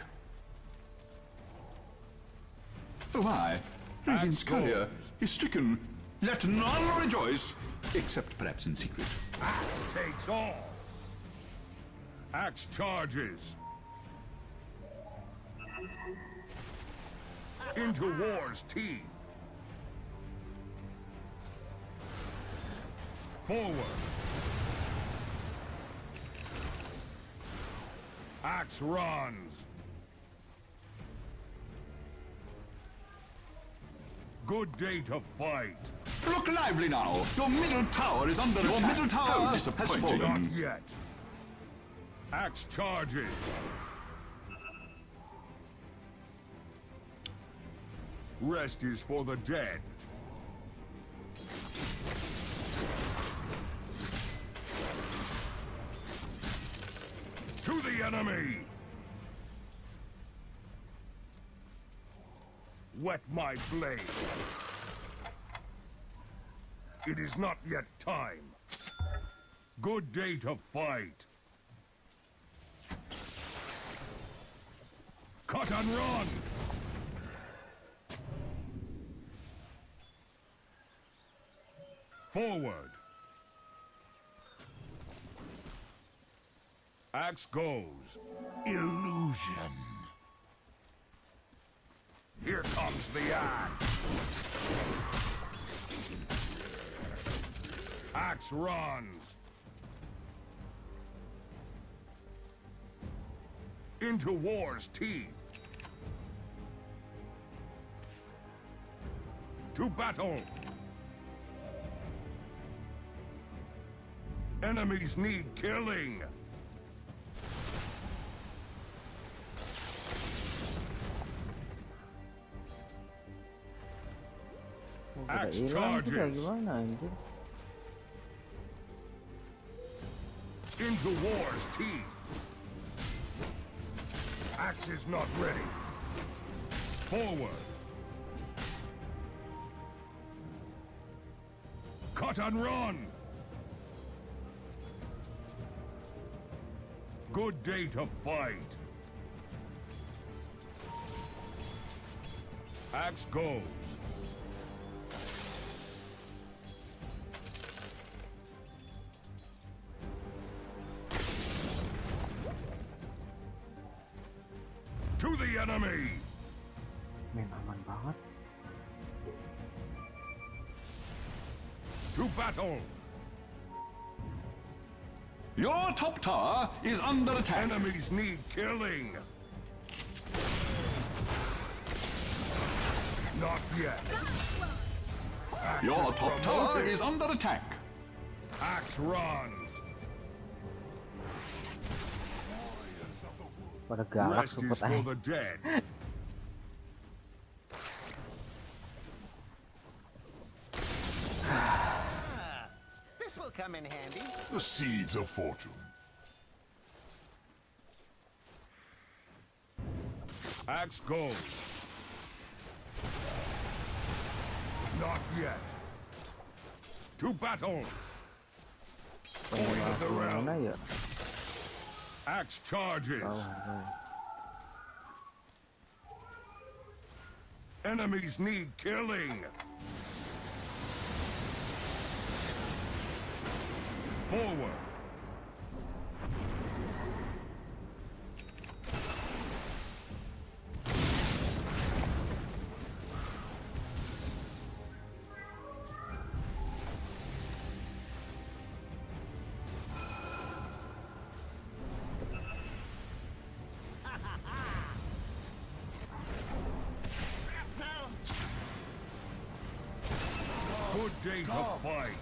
Oh my, Radiant's courier is stricken. Let none rejoice, except perhaps in secret. Axe takes all. Axe charges. Into war's teeth. Forward. Axe runs. Good day to fight. Look lively now. Your middle tower is under attack. Your middle tower has fallen. Not yet. Axe charges. Rest is for the dead. To the enemy! Wet my blade. It is not yet time. Good day to fight. Cut and run! Forward. Axe goes. Illusion. Here comes the axe. Axe runs. Into war's teeth. To battle. Enemies need killing. Axe charges. Into war's teeth. Axe is not ready. Forward. Cut and run. Good day to fight. Axe goes. To the enemy! Aman banget. To battle! Your top tower is under attack. Enemies need killing. Not yet. Your top tower is under attack. Axe runs. Pada galak Rest support is for the dead. This will come in handy. The seeds of fortune. Axe goes. Not yet. To battle. Coin of the realm. Mana ya? Axe charges. Enemies need killing. Forward. Good day to fight.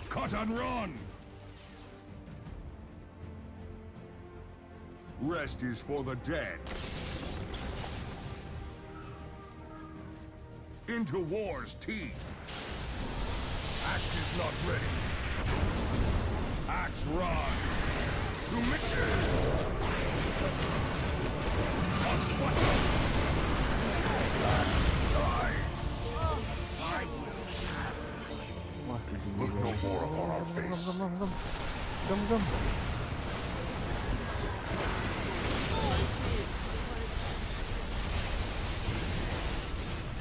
Cut and run. Rest is for the dead. Into war's teeth. Axe is not ready. Axe run. To Mitchell. Look no more upon our face. Gem.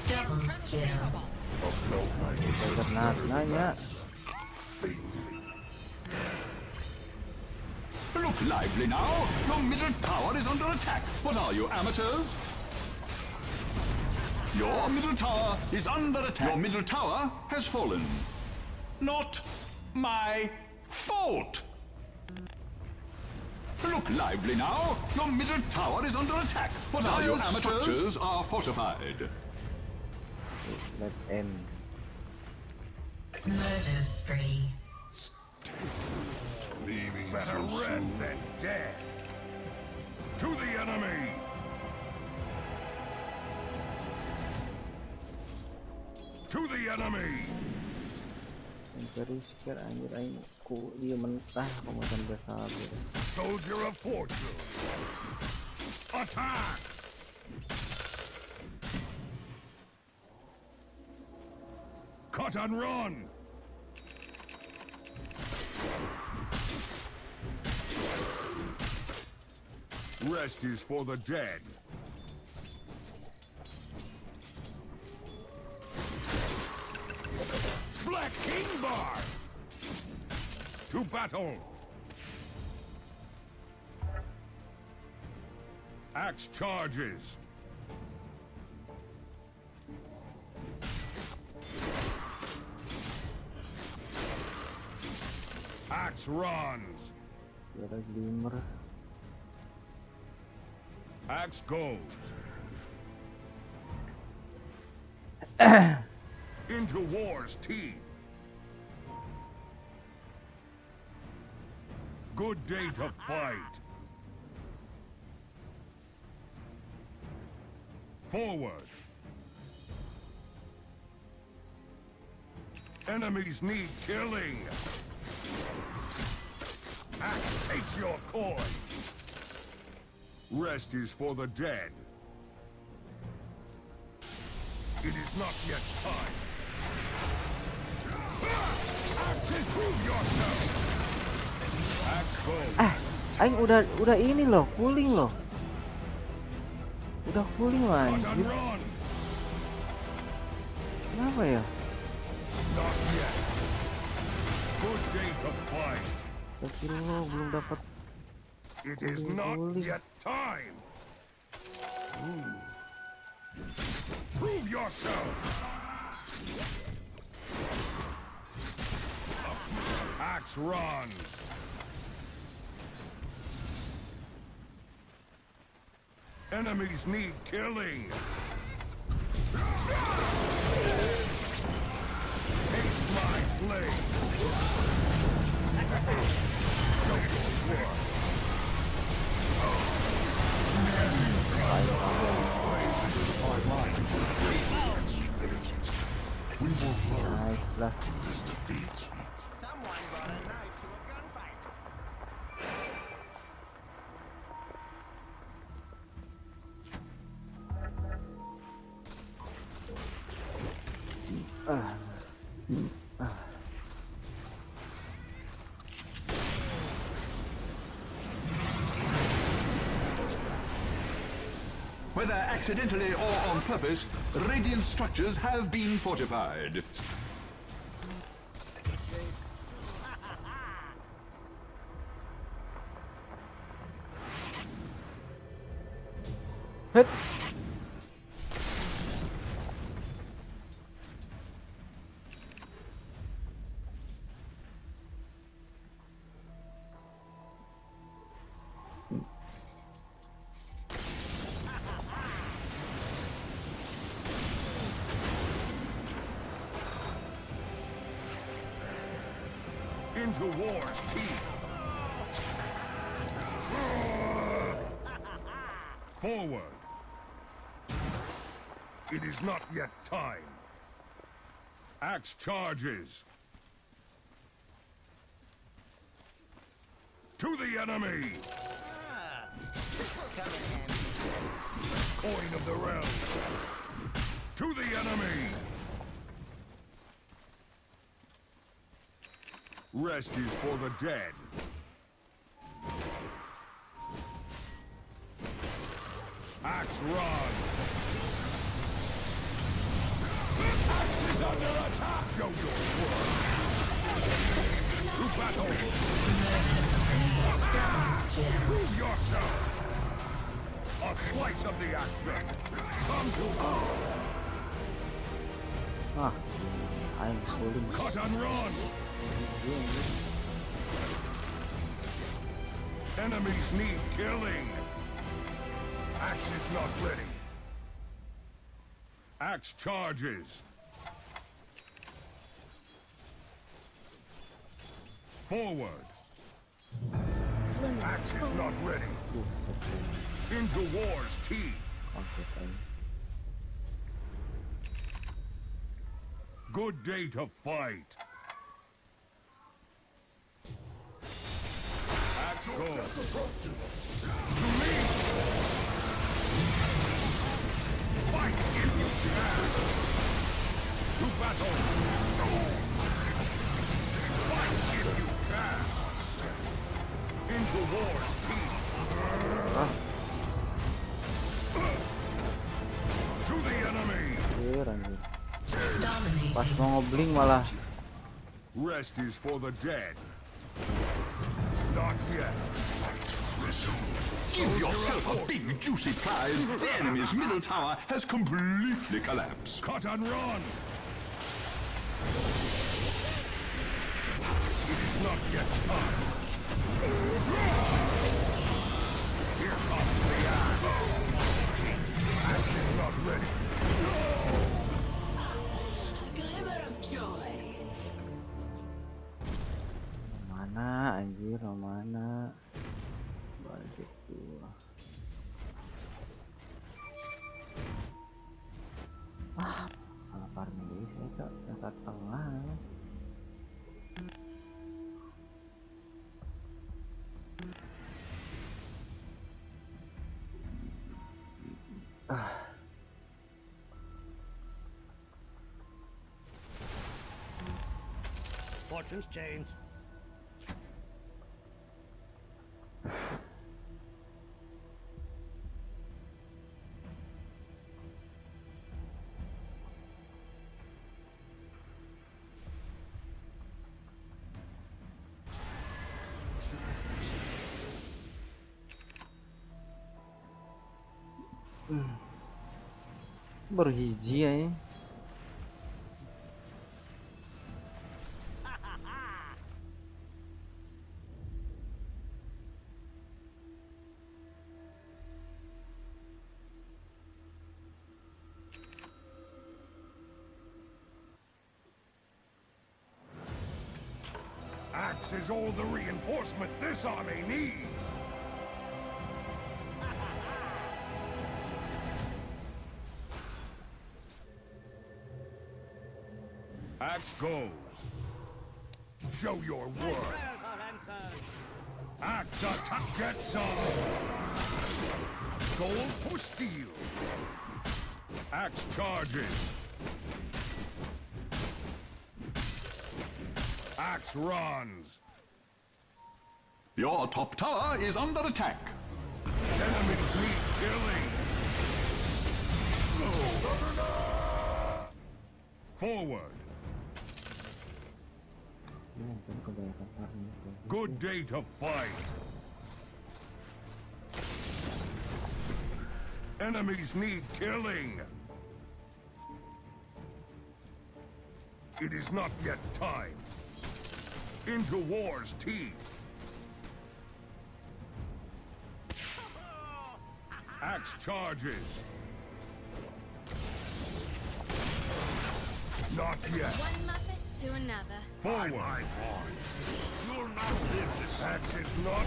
Double kill. Nanya. Look lively now. Your middle tower is under attack. What are you, amateurs? Your middle tower is under attack. Your middle tower has fallen. Not my fault. Look lively now. Your middle tower is under attack. What are you, amateurs? Structures are fortified. Let's end. Murder spree. Leaving better red than dead. To the enemy. To the enemy. Mencari sekian anjir aing ku dia mentah pemasan besar gitu. Soldier of fortune. Attack. Cut and run. Rest is for the dead. Black King Bar! To battle! Axe charges! Axe runs! Axe goes! Into war's teeth. Good day to fight. Forward. Enemies need killing. Axe takes your coin. Rest is for the dead. It is not yet time. Axes, prove yourself. Axe goes. Aing udah ini loh, cooling loh. Udah cooling loh anjir. Kenapa ya? Not yet. Good day to fight. Astagfirullah, belum dapat. It is not yet time. Prove yourself. Axe run! Enemies need killing! Taste my blade! Show your worth! We will learn from this defeat. Someone brought a knife to a gunfight. Whether accidentally or on purpose, Radeon structures have been fortified. Hit. Into war's teeth. Forward. It is not yet time. Axe charges. To the enemy. This will come in handy. Coin of the realm. To the enemy. Rest is for the dead. Axe run. Axe is under attack. Show your worth. To battle. Prove yourself. A slice of the action. Come to I'm holding. cut and run. Enemies need killing. Axe is not ready. Axe charges. Forward. Axe is not ready. Into war's teeth. Good day to fight. Axe go. To me. Fight if you can. To battle. Fight if you can. Into war's teeth. To the enemy. Pas mau ngebling malah. Rest is for the dead. Not yet. Give yourself a big juicy prize. The enemy's middle tower has completely collapsed. Cut and run. It is not yet time. Here comes the axe. Axe is not ready. Mana anjir, mana? Balik gua. Kalau farming ini saya ke tengah. Fortune's changed. Baru hiji ya. Axe is all the reinforcement this army needs. Axe goes. Show your worth. Axe attack, get some. Gold for steel. Axe charges. Axe runs. Your top tower is under attack. Enemies need killing. Forward. Good day to fight. Enemies need killing. It is not yet time. Into war's teeth. Axe charges. Not yet. One muppet to another. Forward. You'll not live this. Axe is not.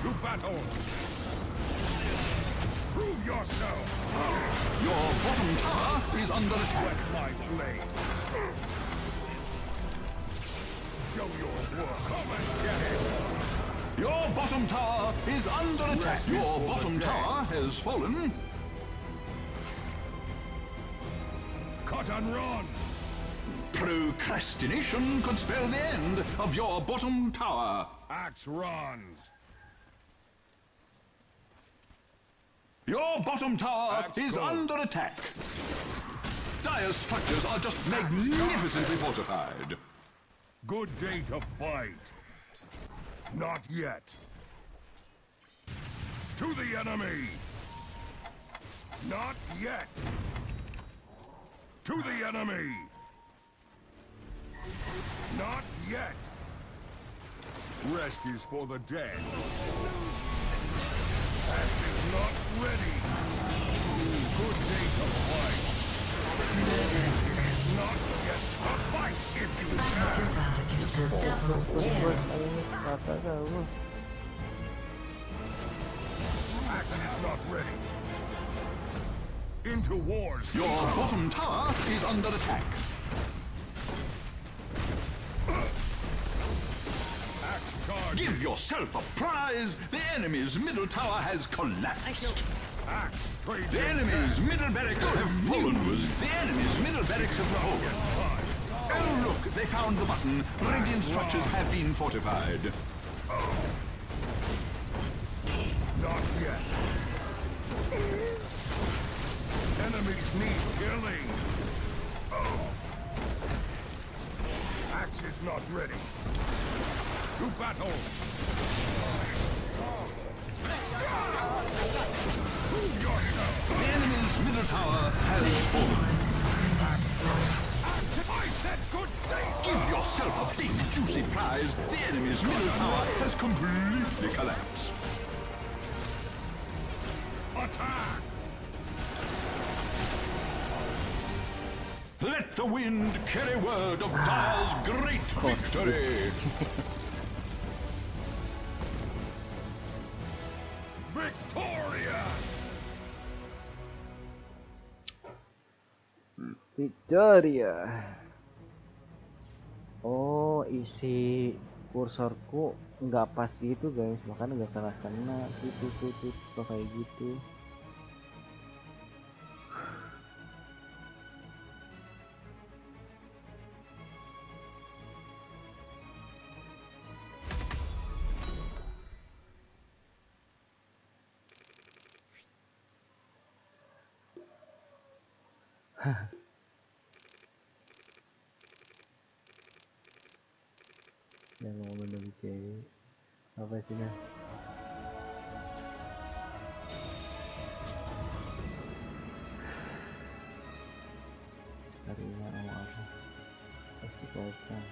To battle. Prove yourself. Your bottom tower is under attack. Wet my blade. Show your work. Come and get it. Your bottom tower is under attack. Your bottom tower has fallen. Cut and run. Procrastination could spell the end of your bottom tower. Axe runs. Your bottom tower is under attack. Dire structures are just magnificently fortified. Good day to fight. Not yet. To the enemy. Not yet. To the enemy. Not yet. Rest is for the dead. Axe is not ready. Good day to fight. Not yet a fight if you can. Axe is not ready. Into wars. Your bottom tower is under attack. Give yourself a prize. The enemy's middle tower has collapsed. The enemy's middle barracks have fallen. The enemy's middle barracks have fallen. Oh, look, they found the button. Radiant structures have been fortified. Not yet. Enemies need killing. Axe is not ready. To battle. Prove yourself. The enemy's middle tower has fallen. I said good day. Give yourself a big juicy prize. The enemy's middle tower has completely collapsed. Attack. Let the wind carry word of Dire's great victory. Victoria. Victoria. Oh, isi kursorku nggak pas gitu guys, makanya nggak kena tuh kayak gitu. Yang mau menunggu cewek apa sih nah? Harinya mau apa? Pasti kosong.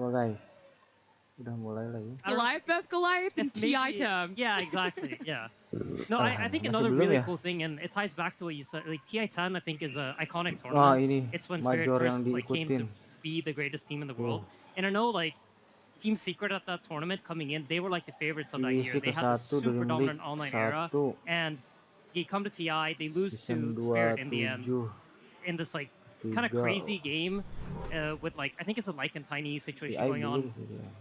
Coba guys. Udah mulai lagi. Goliath vs Goliath in TI terms. Yeah, exactly. Yeah. No, I think Masih another belum really ya? cool thing, and it ties back to what you said. Like TI-10, I think is an iconic Wah, tournament. ini It's when Spirit major yang first like came to diikutin. be the greatest team in the world. And I know like Team Secret at that tournament coming in, they were like the favorites of that year. They had the super dominant online era, and they come to TI, they lose to Spirit in the end in this like kind of crazy game with like I think it's a like and tiny situation going on.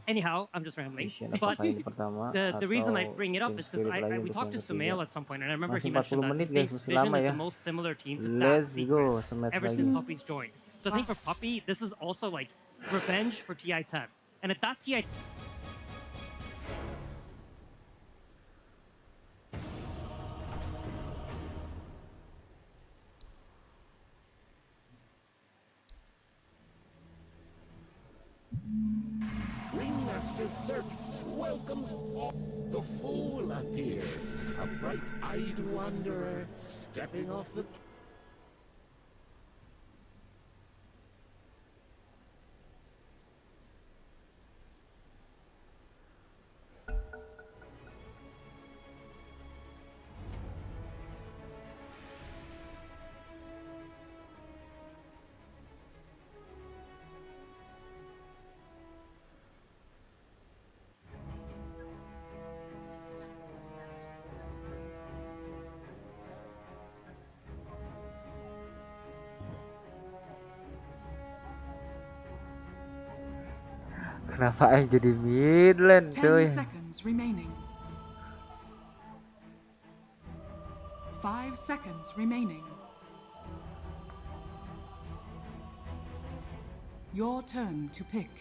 Anyhow, I'm just rambling. But the reason I bring it up is because we talked to Sumail at some point, and I remember he mentioned that he thinks Vision is the most similar team to that Secret ever since Puppy's joined. So I think for Puppy, this is also like revenge for TI-10. And at that TI... Ringmaster Circus welcomes all. The fool appears, a bright-eyed wanderer stepping off the... Kenapa yang jadi mid lane, 10 cuy? seconds remaining. 5 seconds remaining. Your turn to pick.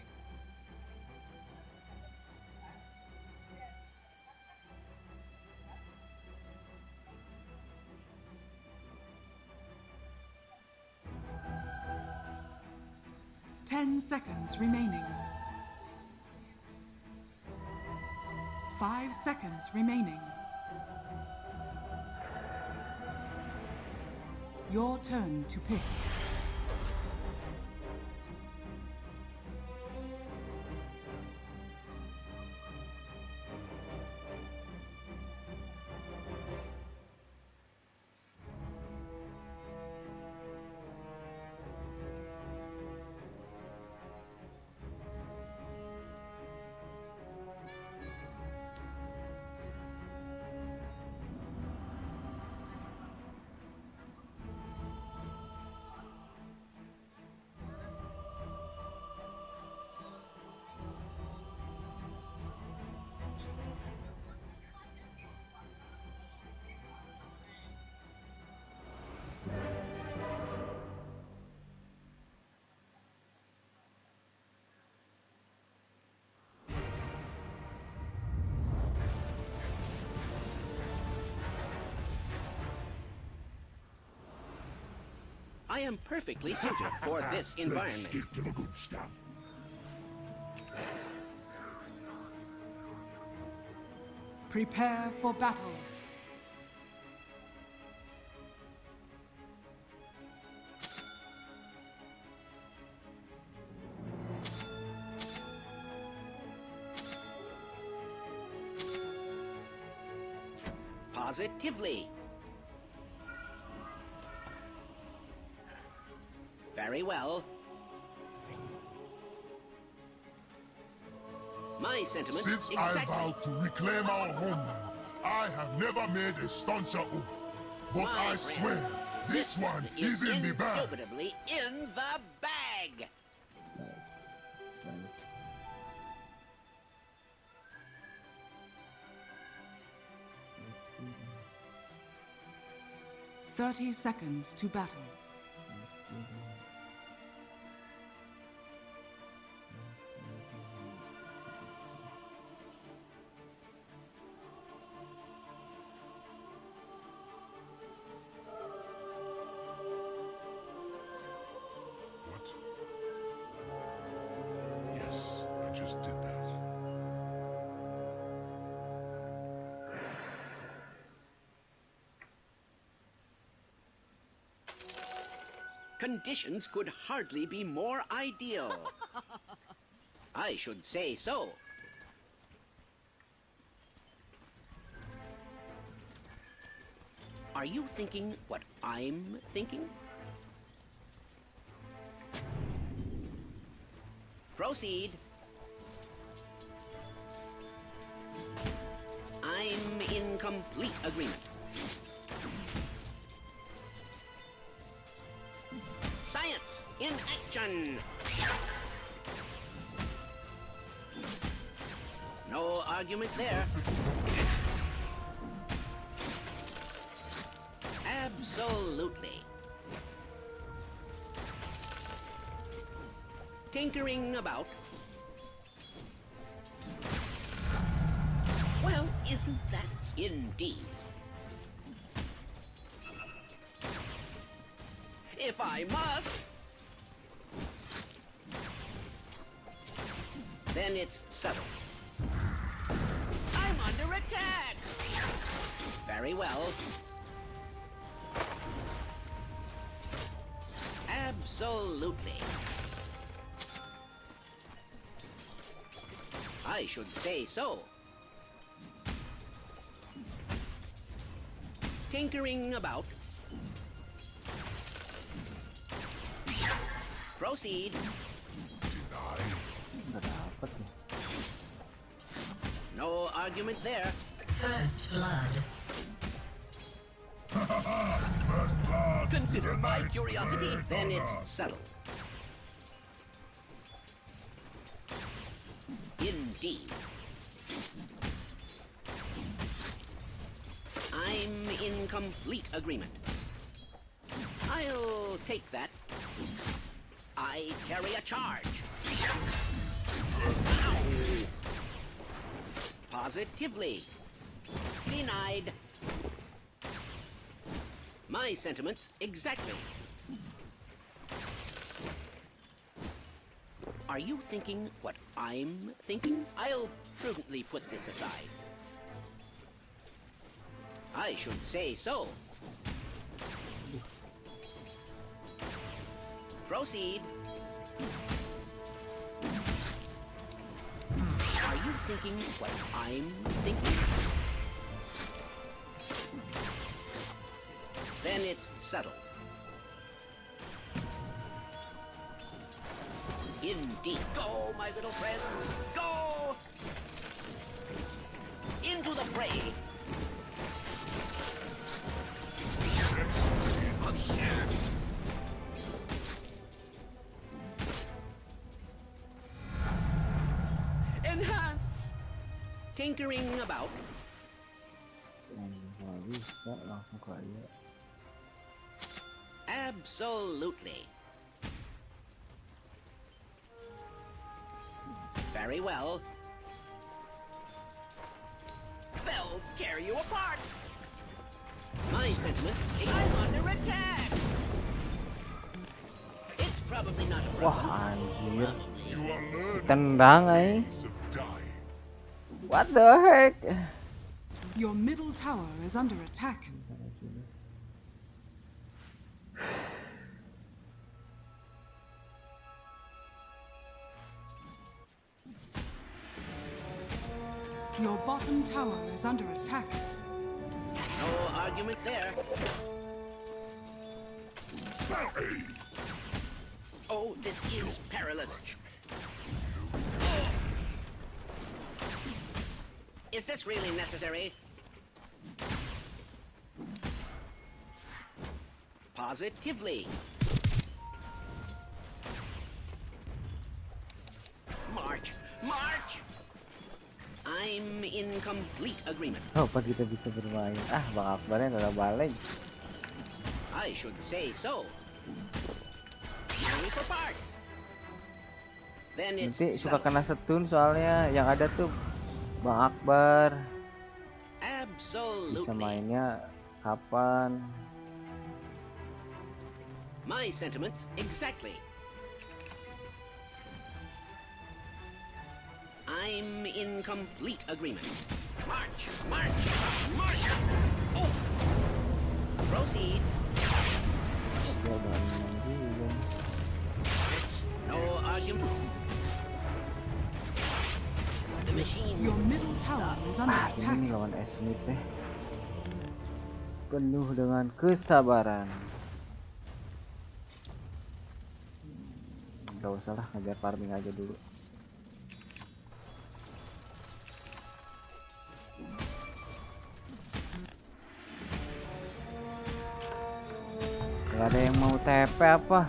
Ten seconds remaining. 5 seconds remaining. Your turn to pick. I am perfectly suited for this environment. Stick to the good stuff. Prepare for battle. Positively. Very well. My sentiments Since exactly. I vowed to reclaim our homeland, I have never made a stauncher oath. But My I swear, friend, this one is in the bag. Indubitably in the bag. "30 seconds to battle. What? Yes, I just did that. Conditions could hardly be more ideal. I should say so. Are you thinking what I'm thinking? Proceed. I'm in complete agreement. Science in action! No argument there. Absolutely. Tinkering about. Well, isn't that indeed? If I must, then it's settled. I'm under attack! Very well. Absolutely. I should say so. Tinkering about. Proceed. No argument there. First blood. Consider my curiosity, then it's settled. Indeed. I'm in complete agreement. I'll take that. I carry a charge. Ow. Positively. Denied. My sentiments exactly. Are you thinking what I'm thinking? I'll prudently put this aside. I should say so. Proceed. Are you thinking what I'm thinking? Then it's settled. Indeed. Go, my little friends. Go! Into the fray. Enhance. Tinkering about. Absolutely. Very well. They'll tear you apart. My sentiments, I'm under attack. It's probably not a problem. Wah, anjir. Tendang, eh. What the heck? Your middle tower is under attack. Your bottom tower is under attack. No argument there. Oh, this is perilous. Oh. Is this really necessary? Positively. March! March! I'm in complete agreement. Oh, pas kita bisa bermain. Ah, Bang Akbarnya nggak balik. I should say so. Only for parts. Then it's Nanti suka kena setun soalnya. Yang ada tuh Bang Akbar. Absolutely. Bisa mainnya kapan? My sentiments exactly. I'm in complete agreement. March! March! March! Oh! Proceed. No argument. Your middle tower is under attack. Ini lawan Smith teh. Penuh dengan kesabaran. Gak usah lah, ngejar farming aja dulu. Gak ada yang mau TP apa?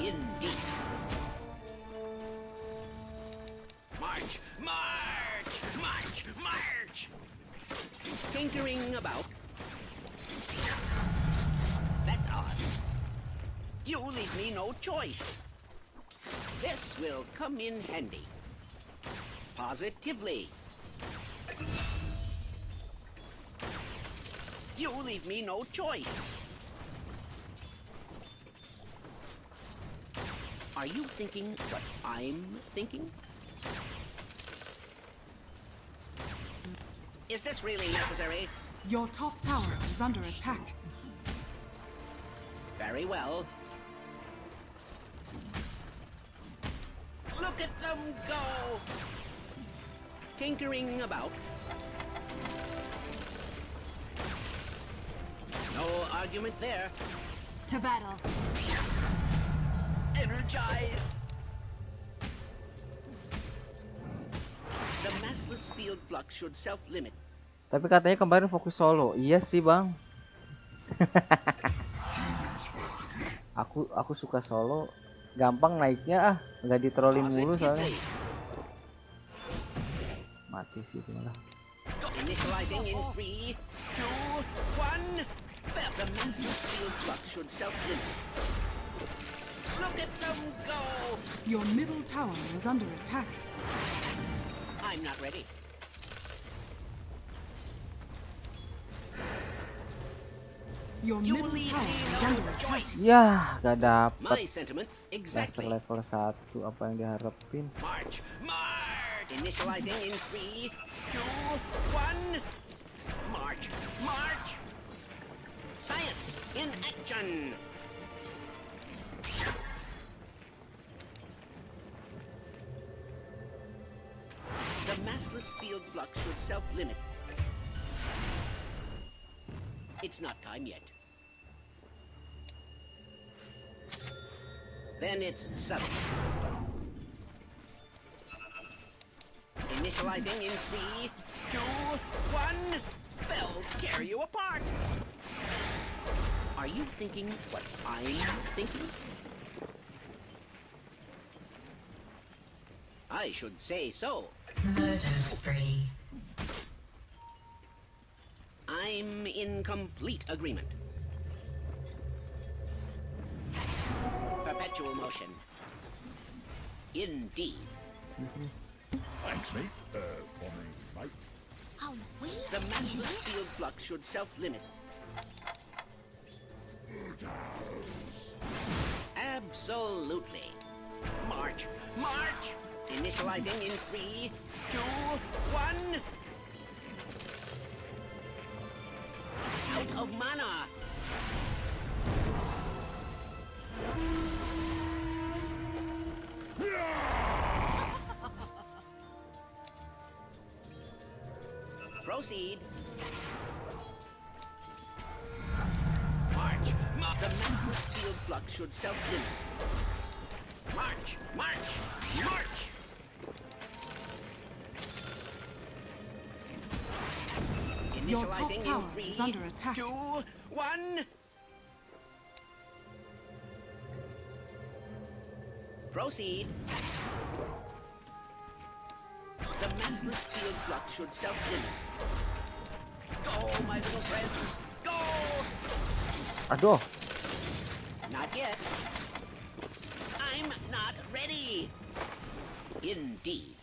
March, march, march, march. Tinkering about. That's odd. You leave me no choice. This will come in handy. Positively. You leave me no choice. Are you thinking what I'm thinking? Is this really necessary? Your top tower is under attack. Very well. Look at them go! Tinkering about. No argument there. To battle. Energize! The massless field flux should self-limit. Tapi katanya kemarin fokus solo. Iya sih bang. Aku suka solo. Gampang naiknya ah. Nggak di-trolling mulu soalnya. Mati sih itu malah. Initializing in 3, 2, 1. The massless field flux should self-limit. Look at them go! Your middle tower is under attack. I'm not ready. Your middle tower is under attack. Yah, gak dapet. My sentiments exactly. Level 1, apa yang diharapin? March, march! Initializing in 3, 2, 1. March, march! Science in action! The massless field flux should self-limit. It's not time yet. Then it's subtle. Initializing in 3, 2, 1. They'll tear you apart. Are you thinking what I'm thinking? I should say so. Murder spree. I'm in complete agreement. Perpetual motion. Indeed. Thanks, mate. Morning, mate. Oh, wait. The massless field flux should self-limit. Absolutely. March, march! Initializing in 3, 2, 1. Out of mana. Proceed. March. The massless field flux should self-limit. March, march, march! Your top tower is under attack. 2, 1. Proceed. The massless field flux should self-limit. Go, my little friends. Go! Aduh. Not yet. I'm not ready. Indeed.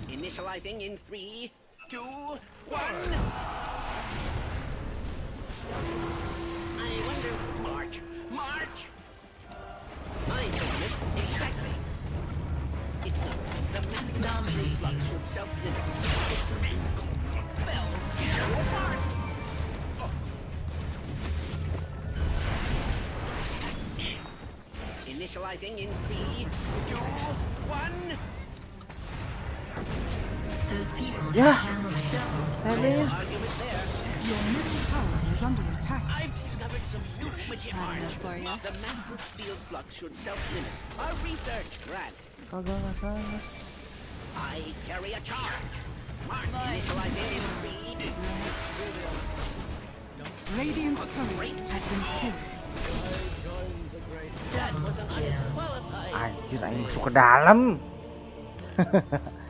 Initializing in 3, 2, 1. I wonder. March, march. My sentiments exactly. It's not the massless flux should self-limit. Fell apart. Initializing in 3, 2, 1. Those people Yeah. have No argument there. Your middle tower is under attack. I've discovered some new magic art. The massless field flux should self-limit. Our research grant. I carry a charge. Mark, initializing in 3. Radiant's turret has been killed. That was an unqualified. Anjir, aing masuk ke dalam.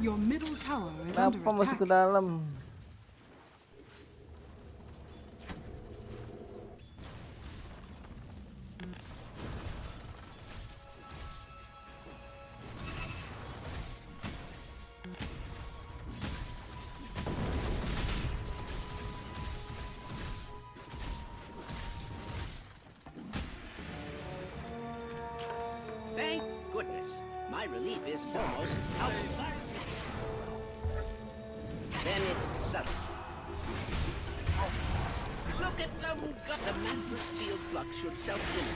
Your middle tower is under Kenapa masuk attack. ke dalam? Thank goodness. My relief is almost out. Then it's subtle. Look at them go. The massless field flux should self-limit.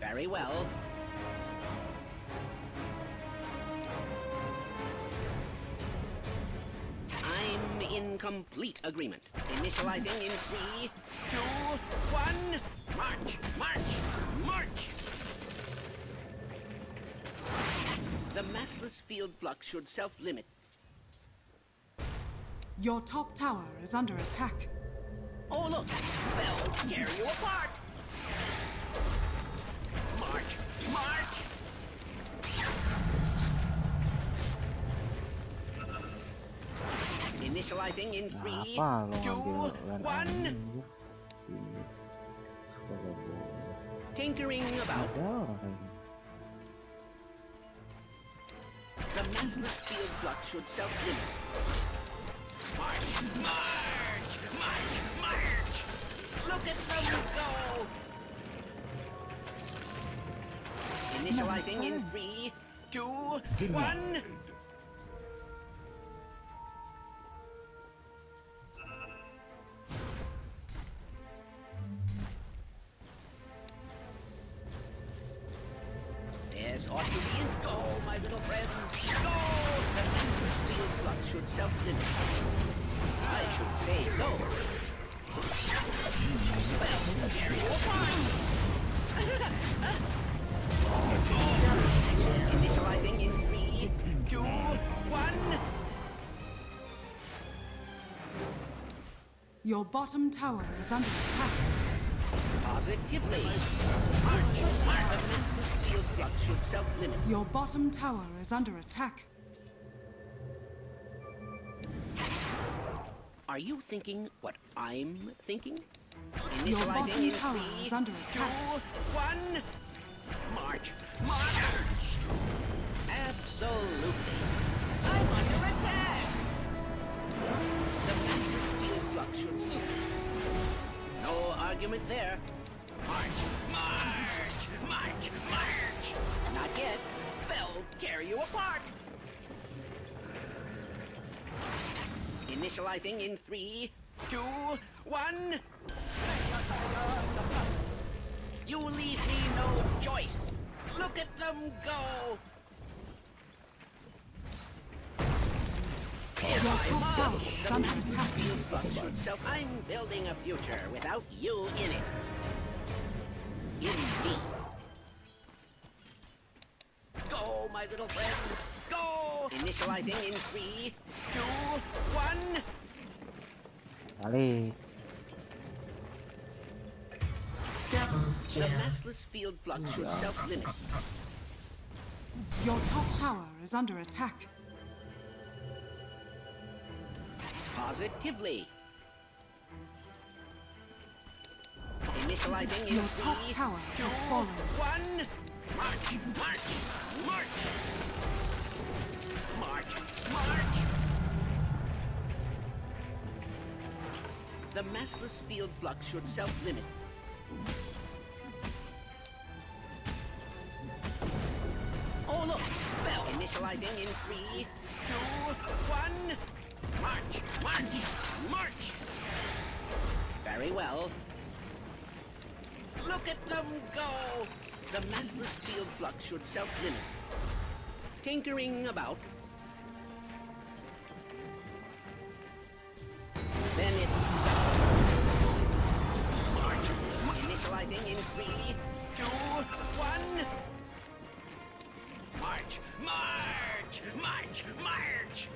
Very well. I'm in complete agreement. Initializing in 3, 2, 1. March! March! March! The massless field flux should self-limit. Your top tower is under attack. Oh, look! They'll tear you apart! March! March! Initializing in 3, 2, 1. Tinkering about. The massless field flux should self-limit. March! March! March! March! Look at them go! Initializing in 3, 2, 1. This ought to be in go, my little friends. Go! The massless field flux should self-limit. I should say so. Well, there you are. Initializing in 3, 2, 1. Your bottom tower is under attack. Positively. March! The massless field flux should self-limit. Your bottom tower is under attack. Are you thinking what I'm thinking? Your Initializing bottom in tower 3, is under 2, attack. 1. March! March! Absolutely. I'm under attack! The massless field flux should stop. No argument there. March! March! March! March! Not yet. They'll tear you apart. Initializing in 3, 2, 1. You leave me no choice. Look at them go. If Your I top tower must, is the under massless attack. field flux should self. I'm building a future without you in it. Indeed. Go, my little friends. Go! Initializing in 3, 2, 1. Balik. The massless field flux should self-limit. Your top tower is under attack. Positively. Initializing in Your top 3, tower 2, has fallen. 1. March! March! March! March! March! The massless field flux should self-limit. Oh, look! Fell. Initializing in 3, 2, 1. March! March! March! Very well. Look at them go! The massless field flux should self-limit. Tinkering about. Then it's March. Initializing in 3, 2, 1. March! March! March! March!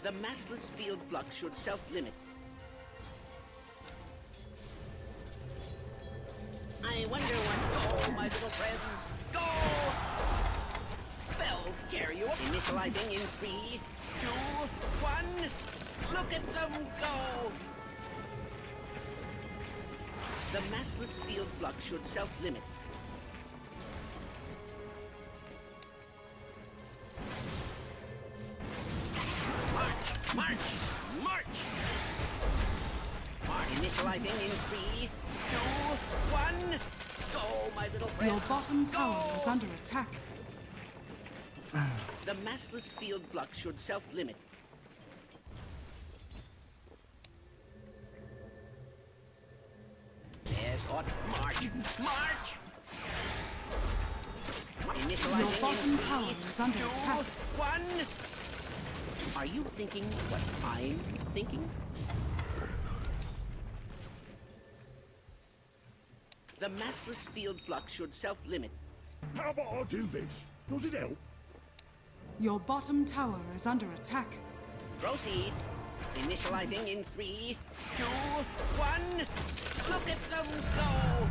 The massless field flux should self-limit. I wonder what... Go, my little friends! Go! They'll tear you up. Initializing in 3, 2, 1. Look at them go! The massless field flux should self-limit. March! March! March! Initializing in 3, 2, 1. Go, my little friends. Your bottom tower is under attack. The massless field flux should self-limit. There's hot. March! March! Initializing Your bottom in tower 3, is under 2, attack. 1. Are you thinking what I'm thinking? The massless field flux should self-limit. How about I do this? Does it help? Your bottom tower is under attack. Proceed. Initializing in 3, 2, 1. Look at them go!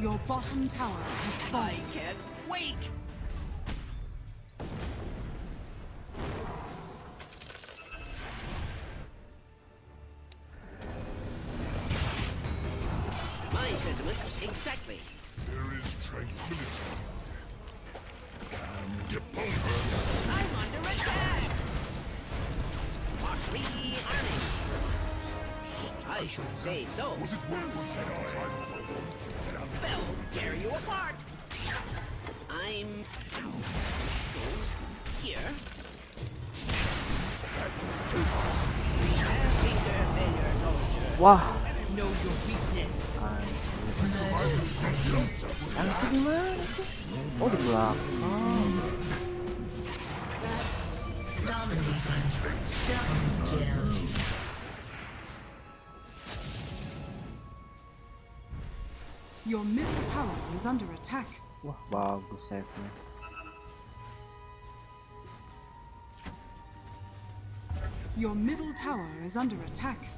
Your bottom tower has I fallen. can't wait! My sentiments exactly. There is tranquility. And diplomacy. I'm under attack! Mark rearming. I should say so. Was it worth it? They'll tear you apart. I'm... Now, this goes here. Finger failure, soldier. Wah. Know your weakness. Langsung gimana tuh? Oh di belakang. Your middle tower is under attack. Wah bagus save-nya. Your middle tower is under attack.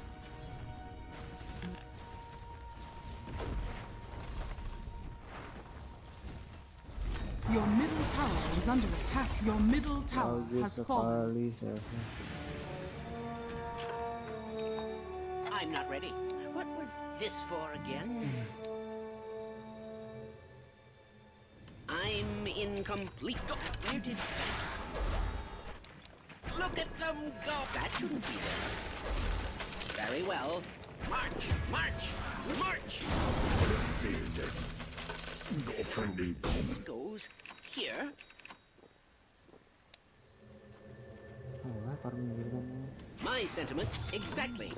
Your middle tower is under attack. Your middle tower has fallen. I'm not ready. What was this for again? I'm incomplete. Go. Where did that come from? Look at them go. That shouldn't be there. Very well. March! March! March! Not a friendly This goes here. My sentiments exactly.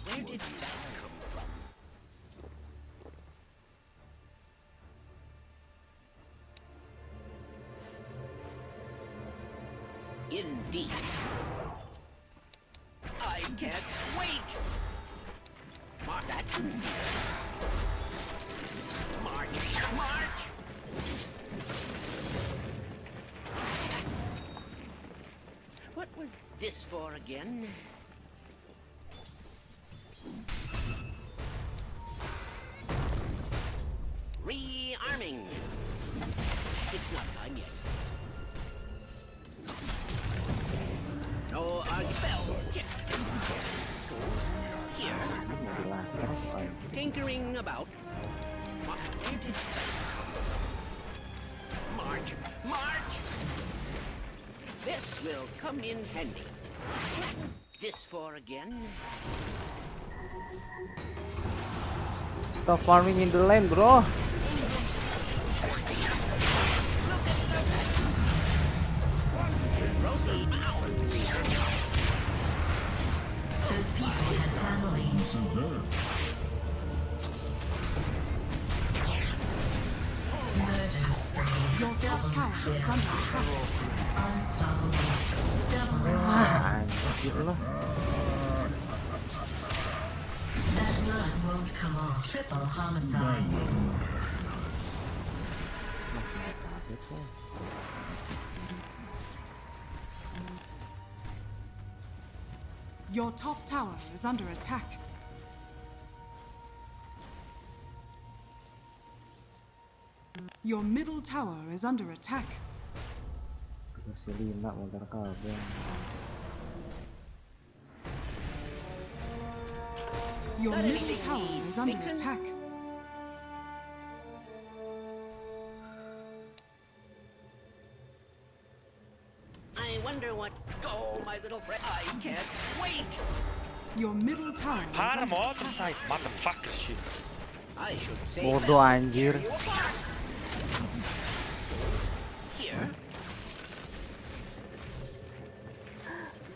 Where did that come from? Indeed. I can't wait! Mark that. March! March! What was this for again? Rearming. It's not time yet. No spell. This goes here. Tinkering about. Where did March! March! This will come in handy. What was this for again? Stop farming in the lane, bro. Those people had families. top tower is under attack. Anjir lah. That blood won't come off. Triple homicide. Your top tower is under attack. Your middle tower is under attack. Masih 5 motor kabel. Your middle tower is under attack. I wonder what. Go, my little friend. I can't wait. Your middle tower is Para under mo attack. side, motherfucker shit. I should say. Bodoh anjir. Here.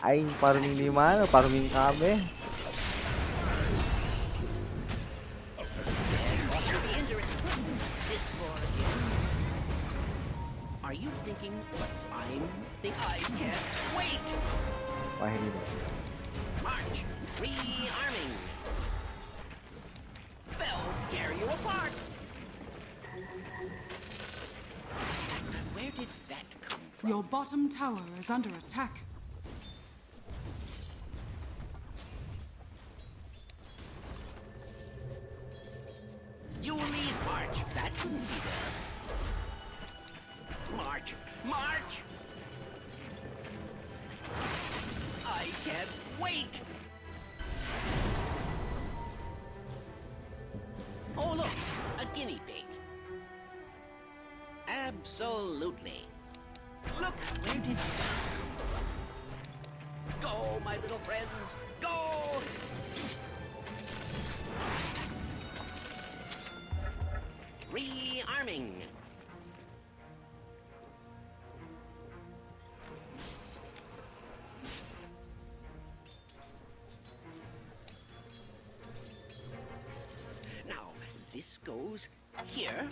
Aing farming di mana? Farming kabeh. Are you thinking what I'm thinking? I can't wait. Wah ini. March. Rearming. They'll tear you apart. Where did that come from? Your bottom tower is under attack. You leave, March. That shouldn't be there. March. March. I can't wait. Oh, look. A guinea pig. Absolutely. Look, where did that come from? Go, my little friends. Go! Rearming. Now, this goes here.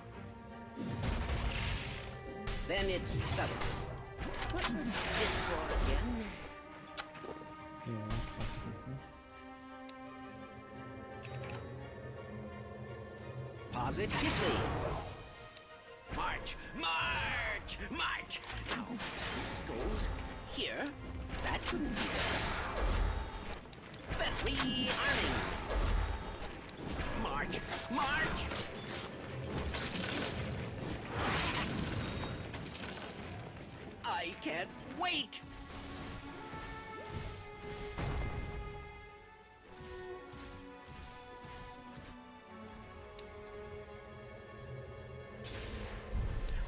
Then it's settled. What was this for again? Positively. March, march, march. Now, this goes here. That shouldn't be there. Then rearming. March, march. I can't wait.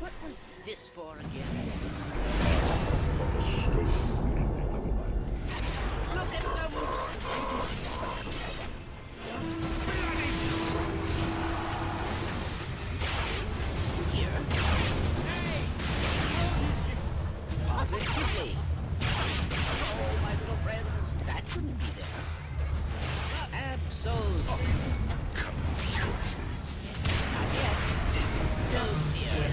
What was this for again? But a stone in the avalanche. Look at them! Here. Positively. Oh, my little friends, that shouldn't be there. Absolutely. Not yet. Oh, dear.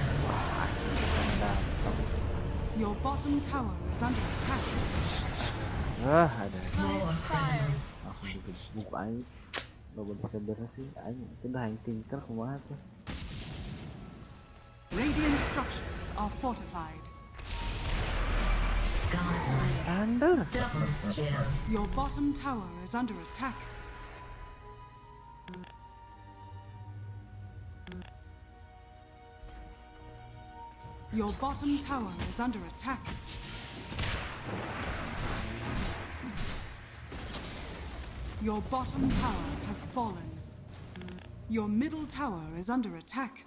Your bottom tower is under attack. Ada. Aku digebuk aing. Gak boleh sebenernya sih aing. Itu dah aing pinter kumaha tuh. Radiant structures are fortified. Thunder. Your bottom tower is under attack. Your bottom tower is under attack. Your bottom tower has fallen. Your middle tower is under attack.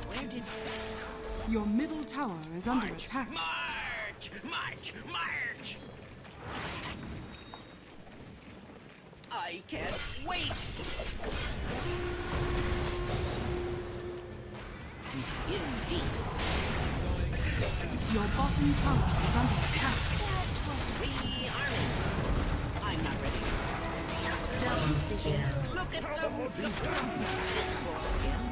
Where did that come from? Your middle tower is under attack. March! March! March! I can't wait! Indeed. Your bottom tower is under attack. Rearming. I'm not ready. Look Look at them go. This for again.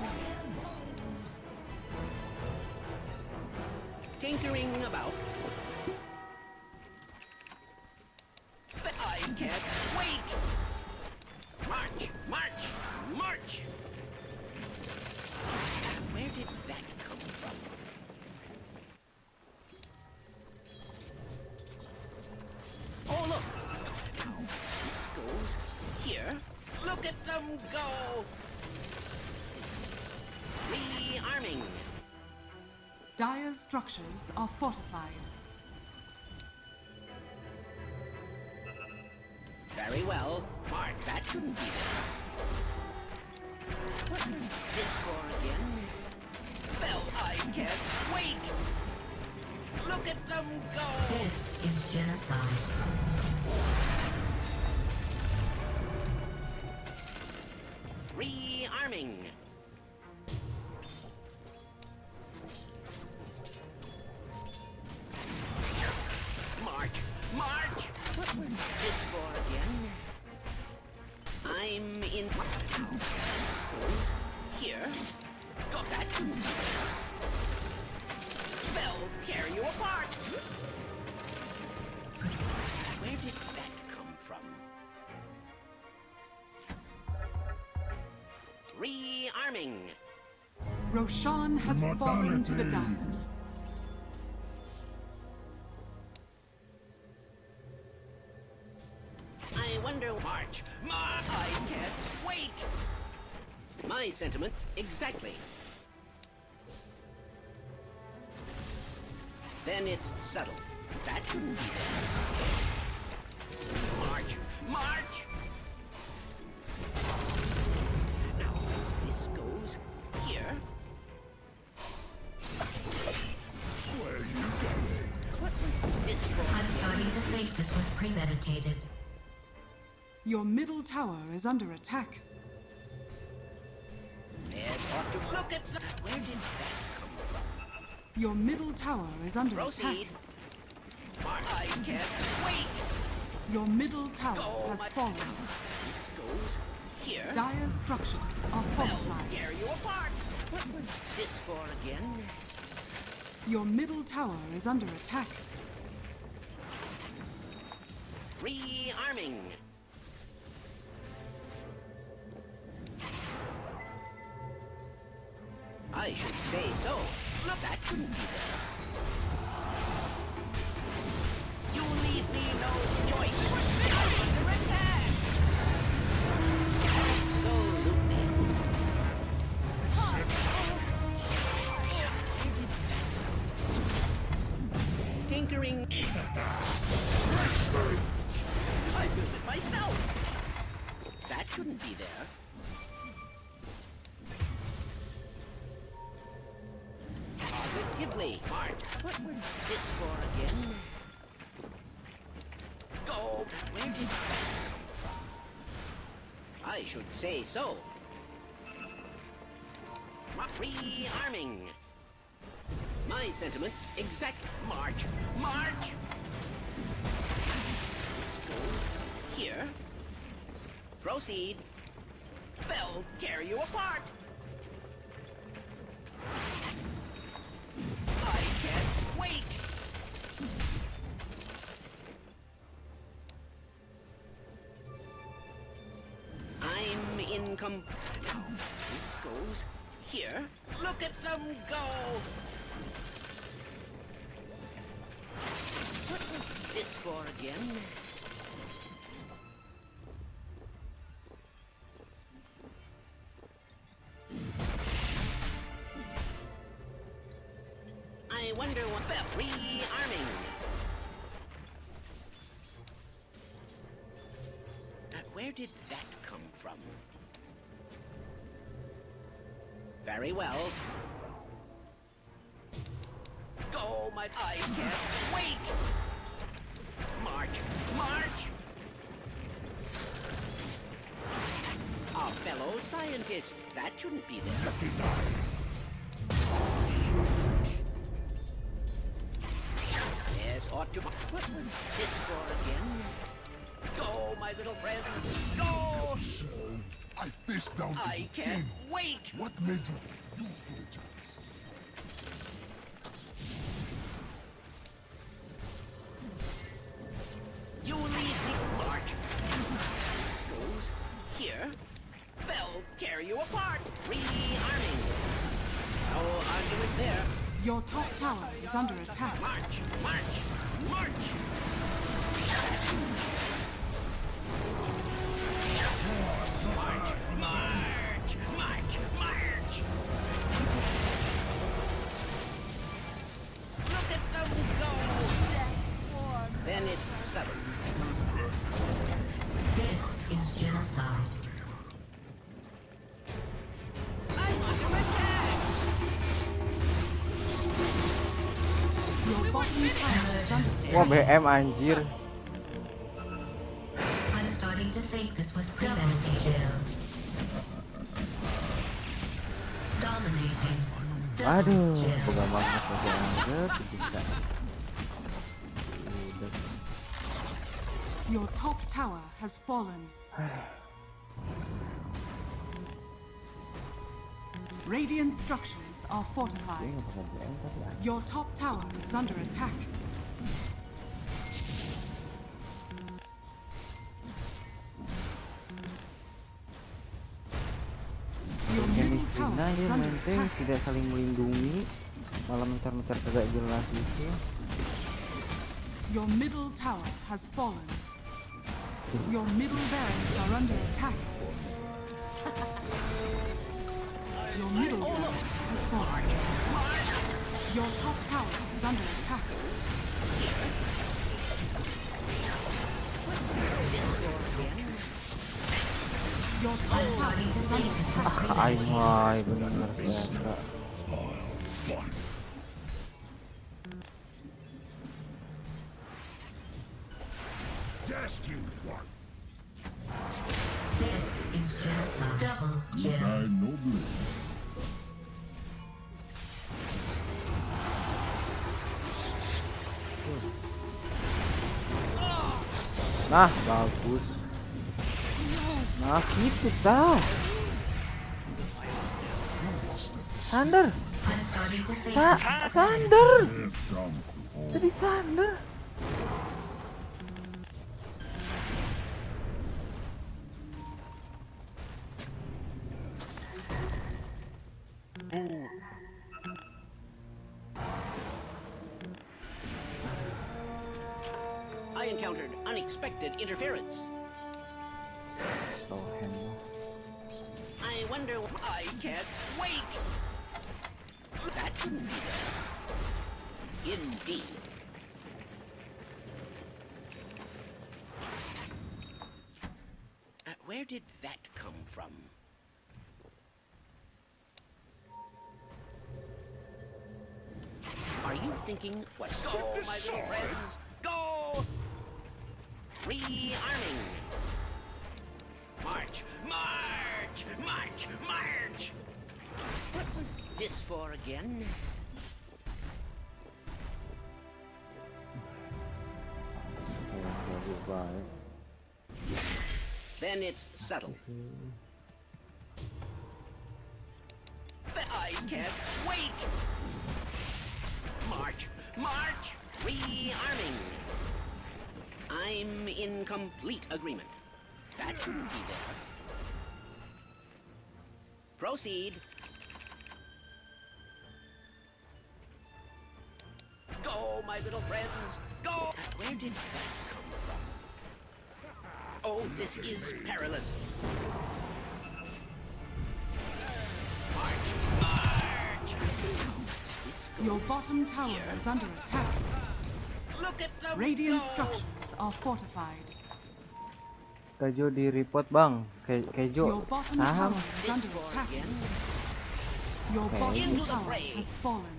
Tinkering about. But I can't wait. March, march, march. Where did that come from? Oh, look. Now, this goes here. Look at them go. Rearming. Dire's structures are fortified. Very well. Mark, that shouldn't be there. What is this for again? Well, I can't wait. Look at them go. This is genocide. Rearming. March, march. What was this for again? I'm in. This goes here. Got that. They'll tear you apart. Where did that come from? Rearming. Roshan has fallen to the Dire. I wonder, March. I can't wait. My sentiments exactly. Then it's subtle. That shouldn't be there. March, march. Now this goes here. Where are you going? What was this for? I'm starting to think this was premeditated. Your middle tower is under attack. Yes, ought to look at the. Where did that come from? Your middle tower is under Proceed. attack. I can't wait. Your middle tower Go, has my- fallen. This goes here. Dire's structures are They'll fortified. tear you apart. What was this for again? Your middle tower is under attack. Rearming. I should say so. Look, that shouldn't be there. You leave me no choice. I'm under attack. Absolutely. Tinkering. I built it myself. That shouldn't be there. Positively. Mark, what was this for again? Go! Where did that come from? I should say so. Rearming. My sentiments exact. March. March! This goes here. Proceed. They'll tear you apart. I can't wait. I'm in Now, this goes here. Look at them go. What was this for again? I wonder what the rearming. Where did that come from? Very well. Go, my... I can't wait! March! March! Our fellow scientist. That shouldn't be there. Yes, ought to... What was this for again? Go, my little friends! Go! I faced down to I can't wait. What made you use the chance? You leave me, March. This goes here. They'll tear you apart. Rearming. No argument there. Your top tower is under attack. March, march, march. March, march, march, march. Look at them go. Then it's 7. This is genocide. I'm under attack. Your bottom tower is under Wah, strike. BM anjir. I'm starting to think this was premeditated. Dominating. Aduh, pegang banget aja bisa. Your top tower has fallen. Radiant structures are fortified. Your top tower is under attack. Your middle tower is under attack. Tidak saling melindungi, malah mencar-mencar kagak jelas itu. Your middle tower has fallen. Your middle barracks are under attack. Your middle barracks has fallen. Your top tower is under attack. Your top tower is under attack. Ay, benar biasa. Just you one. This is genocide. Double kill. Nah, bagus. Nah, gitu dah. Sander. I'm starting to think Sander. Tadi Sander. I encountered unexpected interference. I wonder. I can't wait. That shouldn't be there. Indeed. Where did that come from? Are you thinking, what? Go, my little friends! Go! Rearming! March! March! March! March! What was this for again? Then it's settled. I can't wait! March! March! Rearming! I'm in complete agreement. That shouldn't be there. Proceed. Go, my little friends! Go! Where did that come from? Oh, this is perilous. March! March! Your bottom tower is under attack. Look at them Radiant go. structures are fortified. Kejo di report bang. Kejo. Your bottom Saham. tower is under attack. Your bottom tower has fallen.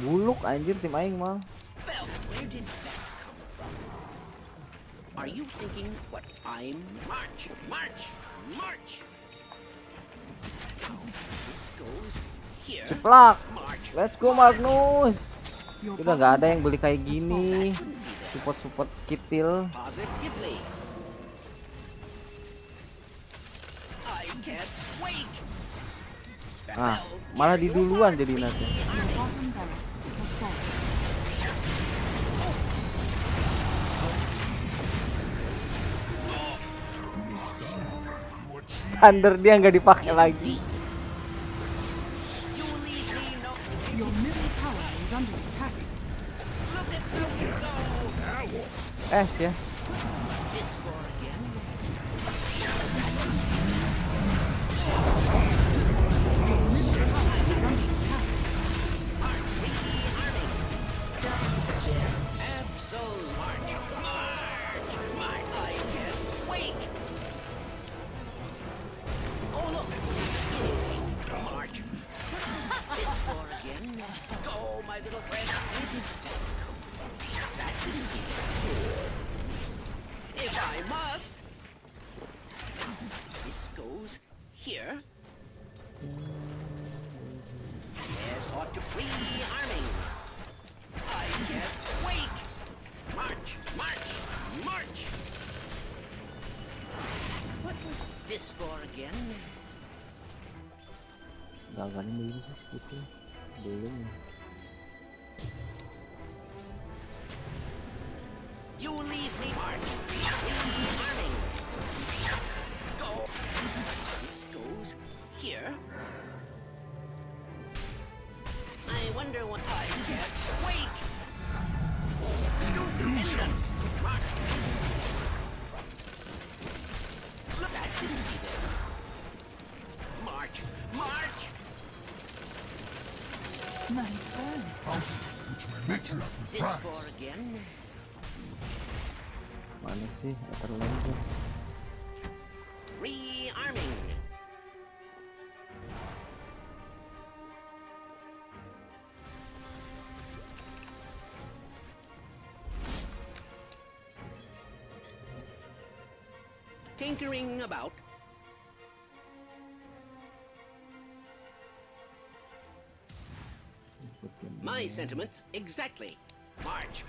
Buluk anjir tim aing mah. Well, where did that come from? Are you thinking what I'm? March! March! March! Now, this goes here. Ceplak. March! Let's go Magnus. Udah nggak ada yang beli kayak gini. Support kitil. Positively. I Ah, malah di duluan jadi nanti. Thunder dia nggak dipakai lagi. Your middle tower is under attack. Ya. If I must, this goes here. Yes, ought to rearming. I can't wait. March, march, march. What was this for again? Gagalin dulu sih gitu. Belum. You leave me, march. Rearming. Go. This goes here. I wonder what I can't wait. Stupendous. March. Look, that didn't be there. March, march. Nice burn. Which may make you have This for again. Mana sih? Terlalu. Rearming. Tinkering about. My sentiments exactly. March.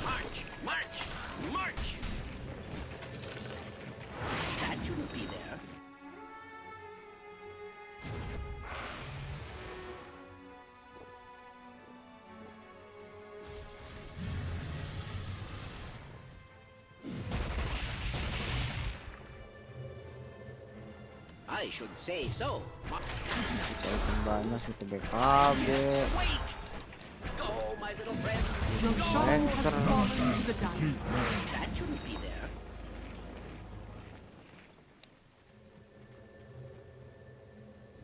March, march, march. That shouldn't be there. I should say so. Banyak itu BKB. Go, my little friend. Your shovel has fallen to the diamond. That shouldn't be there.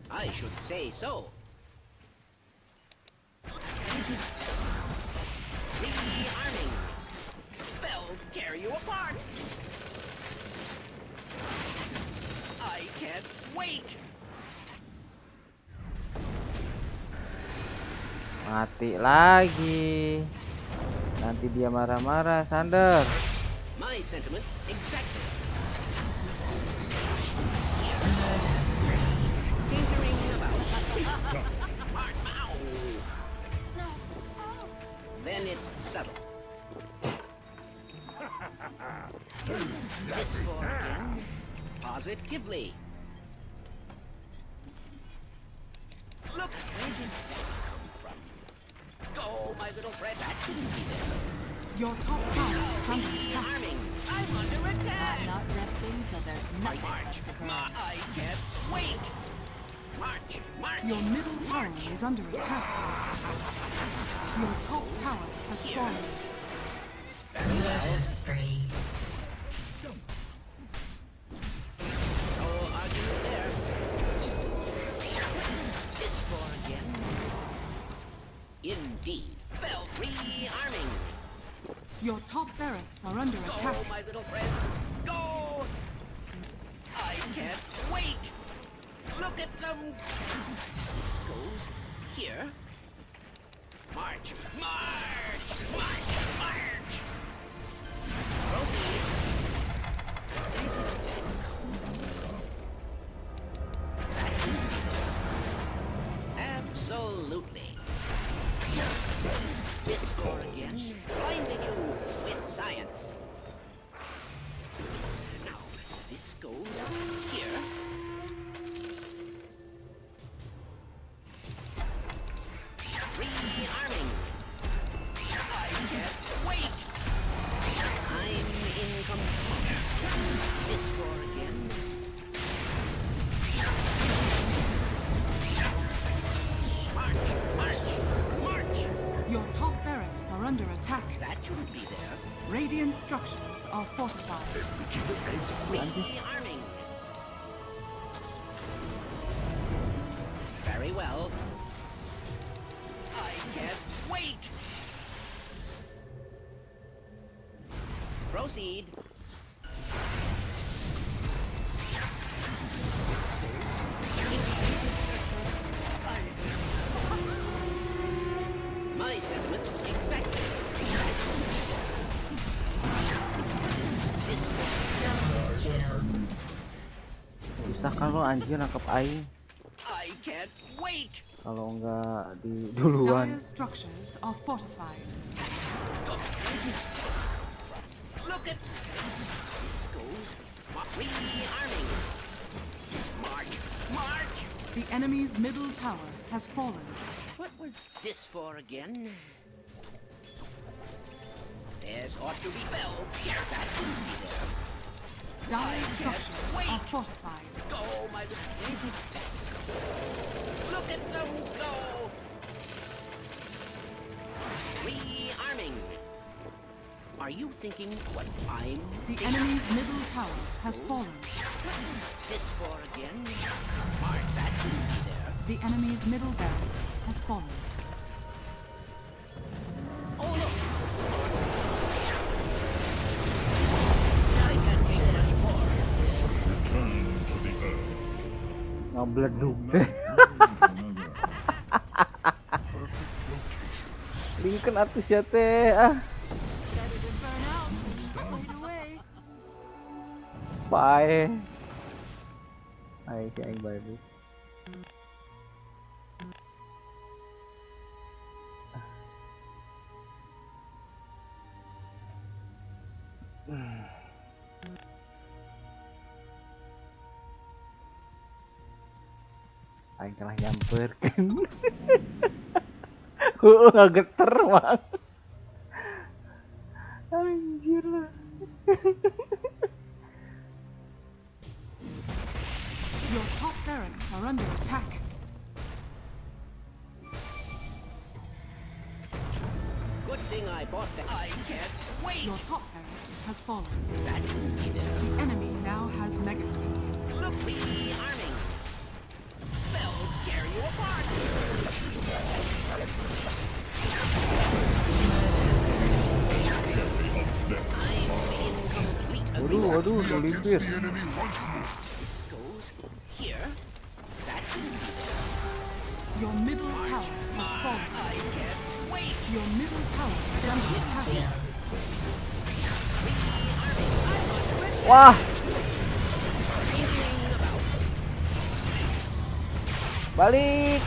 I should say so. Rearming. They'll tear you apart. I can't wait. Mati lagi. Nanti dia marah-marah, Sander. My sentiments exactly. Tinkering about. Then it's subtle. This for again. Positively. Look, where did that come from? Go, my little friend. That shouldn't be there. Your top tower is under attack. Arming. I'm under attack. I'm not resting till there's nothing March. left to burn. I can't wait. March, march. Your middle tower is under attack. Your top tower has fallen. Murder spree. No argument there. This for again. Indeed. Fell rearming. Your top barracks are under attack. Go, my little friends. Go! I can't wait. Look at them. This goes here. March, march, march, march. Proceed. Absolutely. This for again. Blinding you with science. Now, this goes here. Radiant structures are fortified. Rearming. Very well. I can't wait. Proceed. My sentiments exactly. Bisa kalau anjir nangkep aing. I can't wait. Kalau enggak di duluan. Dire structures are fortified. Look at this goes. Rearming. March, march. The enemy's middle tower has fallen. What was this for again? This ought to be felled. That shouldn't be there. Dire structures are fortified. Go, my little. Look at them go. Rearming. Are you thinking what I'm The thinking? enemy's middle tower has fallen. This for again? Mark, that shouldn't be there. The enemy's middle barracks has fallen. Oh look! I can't take much more. Return to the earth. Ngableduk. Lincoln atus ya teh ah. Bye. Hai si aing bae. Aing kalah nyamperkeun. Ngageter banget. Anjir lah. Your top barracks are under attack. Good thing I bought that. I can't wait. Your top barracks has fallen. That shouldn't be there. The enemy now has mega creeps. Look, rearming. They'll tear you apart. Waduh, limpir. This goes here. That shouldn't be there. Your middle tower has fallen. I can't wait. Your middle tower is under attack. Wah. Balik.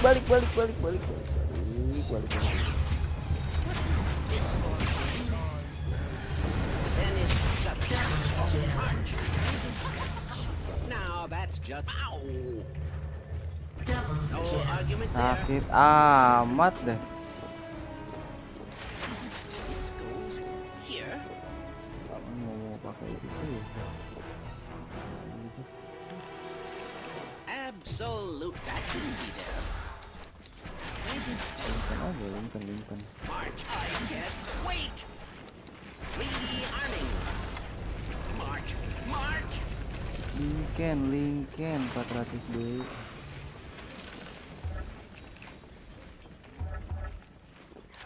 Now that's just ow. No argument there. Sakit amat deh. This goes here. Mau pakai itu. Absolute. That shouldn't be there. Lincoln. March. I can't wait. Rearming. March. Lincoln 400 dulu.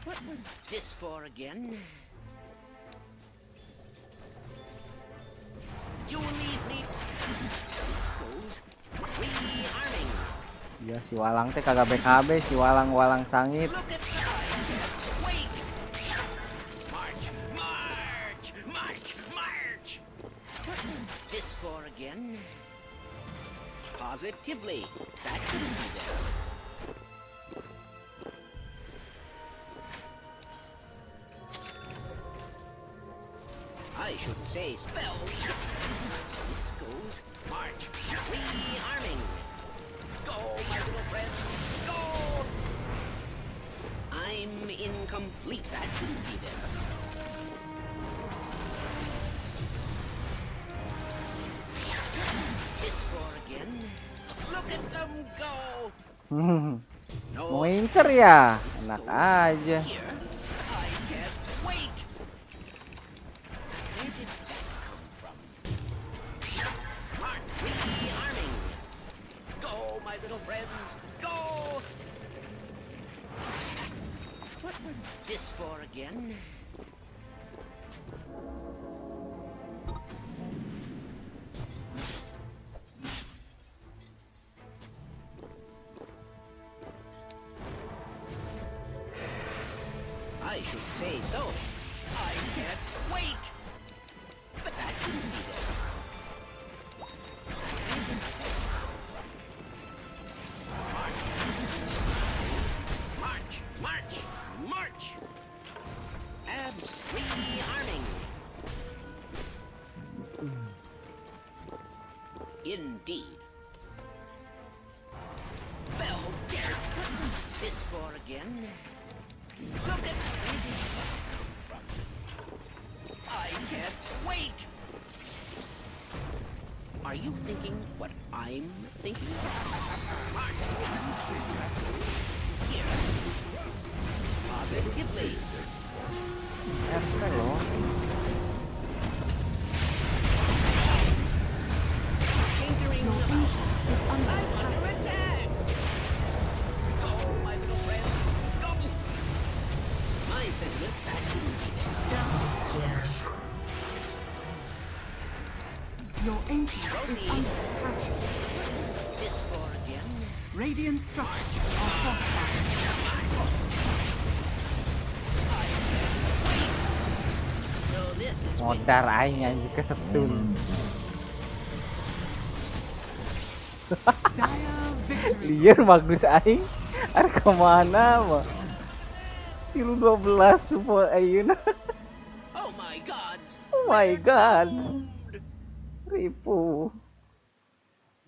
What was this for again? You will leave me. This goes. Rearming. Ya si Walang teh kagak BKB, si Walang sangit. Look at that. Wait. March. What was this for again? Positively. That shouldn't be there. I should say spells. This goes. March. Rearming. Go, my little friends. Go! I'm incomplete. That shouldn't be there. This for again. Look at them go. Mau incer ya? Enak aja. Here. I can't wait. my little friends, go! What was this for again? I should say so. I can't wait! But that shouldn't be there. March! March! March! Abs rearming. Indeed. Well, there. What this for again? Look at where did that come from? I can't wait! Are you thinking what I'm thinking? Here. Positively. Hello. Tinkering is under attack. Go, my little friends. Go! My sentiments Your ancient is under attack. This for again. Radiant structures are fortified. So this is Modar aing anjir kesetun. Liar bagus aing. Are kemana mah? Kilo 12 support ayeuna. Oh my god. Oh my god. Ribu.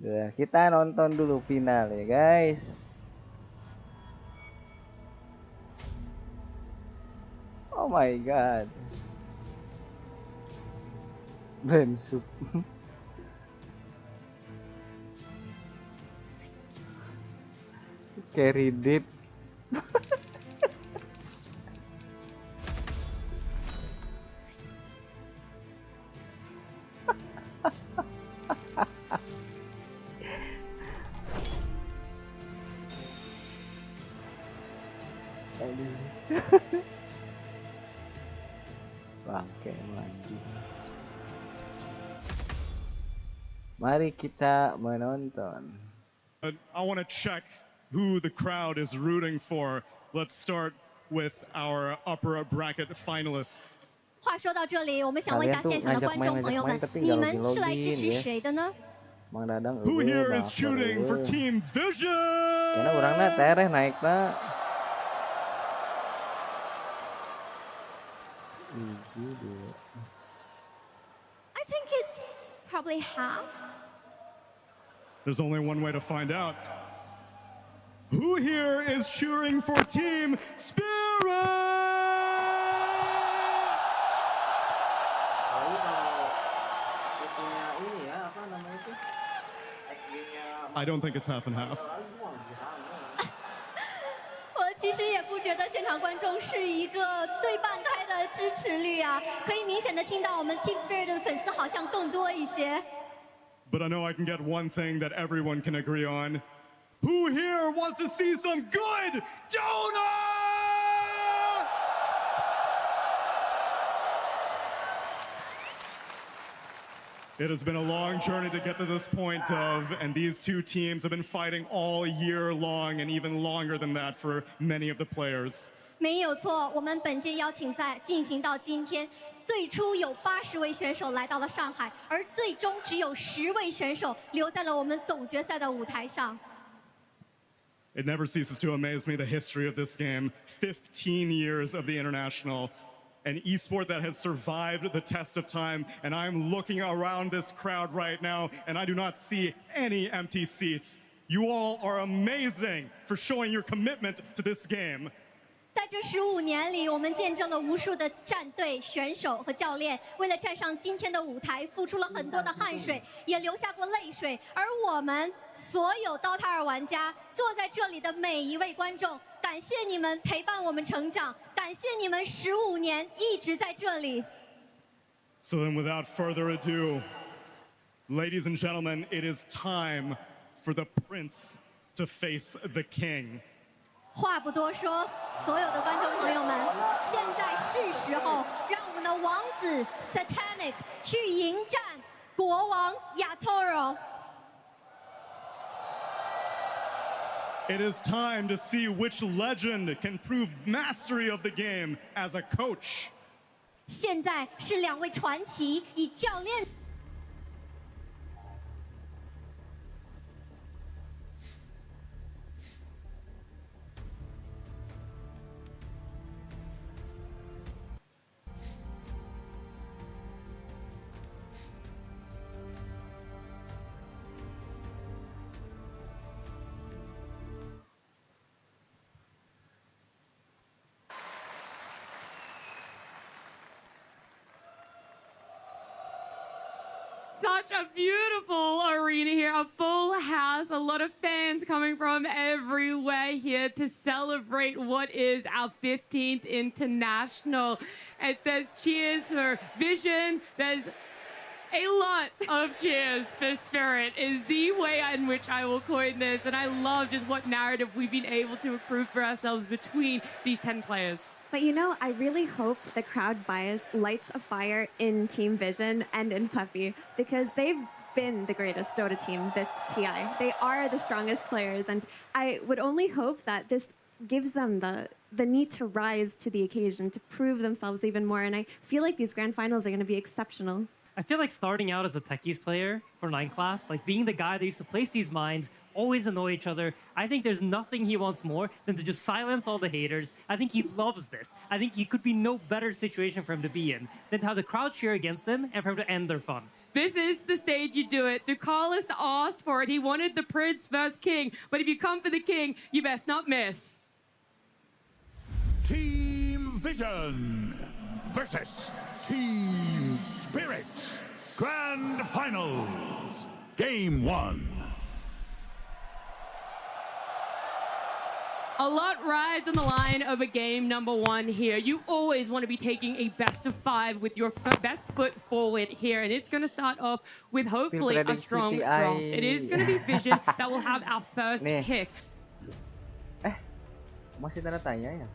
Udah, kita nonton dulu final ya guys. Oh my god. Brain soup. Carry deep. Bangke lagi. Mari kita menonton. I want to check who the crowd is rooting for. Let's start with our upper bracket finalists. 话说到这里，我们想问一下现场的观众朋友们，你们是来支持谁的呢？ Who here is shooting for Team Vision? Karena orangnya tereh naik na. I think it's probably half. There's only one way to find out. Who here is cheering for Team Spirit? I don't think it's half and half. 我其实也不觉得现场观众是一个对半开的支持率啊，可以明显的听到我们 Team Spirit 的粉丝好像更多一些。 But I know I can get one thing that everyone can agree on. Who here wants to see some good Dota? It has been a long journey to get to this point and these two teams have been fighting all year long and even longer than that for many of the players. 没有错，我们本届邀请赛进行到今天，最初有80位选手来到了上海，而最终只有10位选手留在了我们总决赛的舞台上。 It never ceases to amaze me the history of this game. 15 years of the international. An esport that has survived the test of time, and I'm looking around this crowd right now, and I do not see any empty seats. You all are amazing for showing your commitment to this game. 在这15年里，我们见证了无数的战队、选手和教练，为了站上今天的舞台，付出了很多的汗水，也流下过泪水。而我们所有 Dota 2玩家，坐在这里的每一位观众，感谢你们陪伴我们成长，感谢你们15年一直在这里。So then, without further ado, ladies and gentlemen, it is time for the Prince to face the king. 话不多说，所有的观众朋友们，现在是时候让我们的王子 Satanic 去迎战国王 Yatoro。 It is time to see which legend can prove mastery of the game as a coach. 现在是两位传奇以教练。 Such a beautiful arena here, a full house, a lot of fans coming from everywhere here to celebrate what is our 15th international. And there's cheers for Vision, there's a lot of cheers for Spirit is the way in which I will coin this. And I love just what narrative we've been able to accrue for ourselves between these 10 players. But you know, I really hope the crowd bias lights a fire in Team Vision and in Puppy, because they've been the greatest Dota team this TI. They are the strongest players, and I would only hope that this gives them the need to rise to the occasion, to prove themselves even more, and I feel like these grand finals are going to be exceptional. I feel like starting out as a Techies player for 9 class, like being the guy that used to place these mines, always annoy each other. I think there's nothing he wants more than to just silence all the haters. I think he loves this. I think it could be no better situation for him to be in than to have the crowd cheer against them and for him to end their fun. This is the stage you do it. Ducalis asked for it. He wanted the prince versus king. But if you come for the king, you best not miss. Team Vision versus Team Spirit. Grand Finals. Game 1. A lot rides on the line of a game number 1 here. You always want to be taking a best of 5 with your best foot forward here. And it's going to start off with hopefully a strong draft. It is going to be Vision that will have our first pick. Masih tanda tanya ya.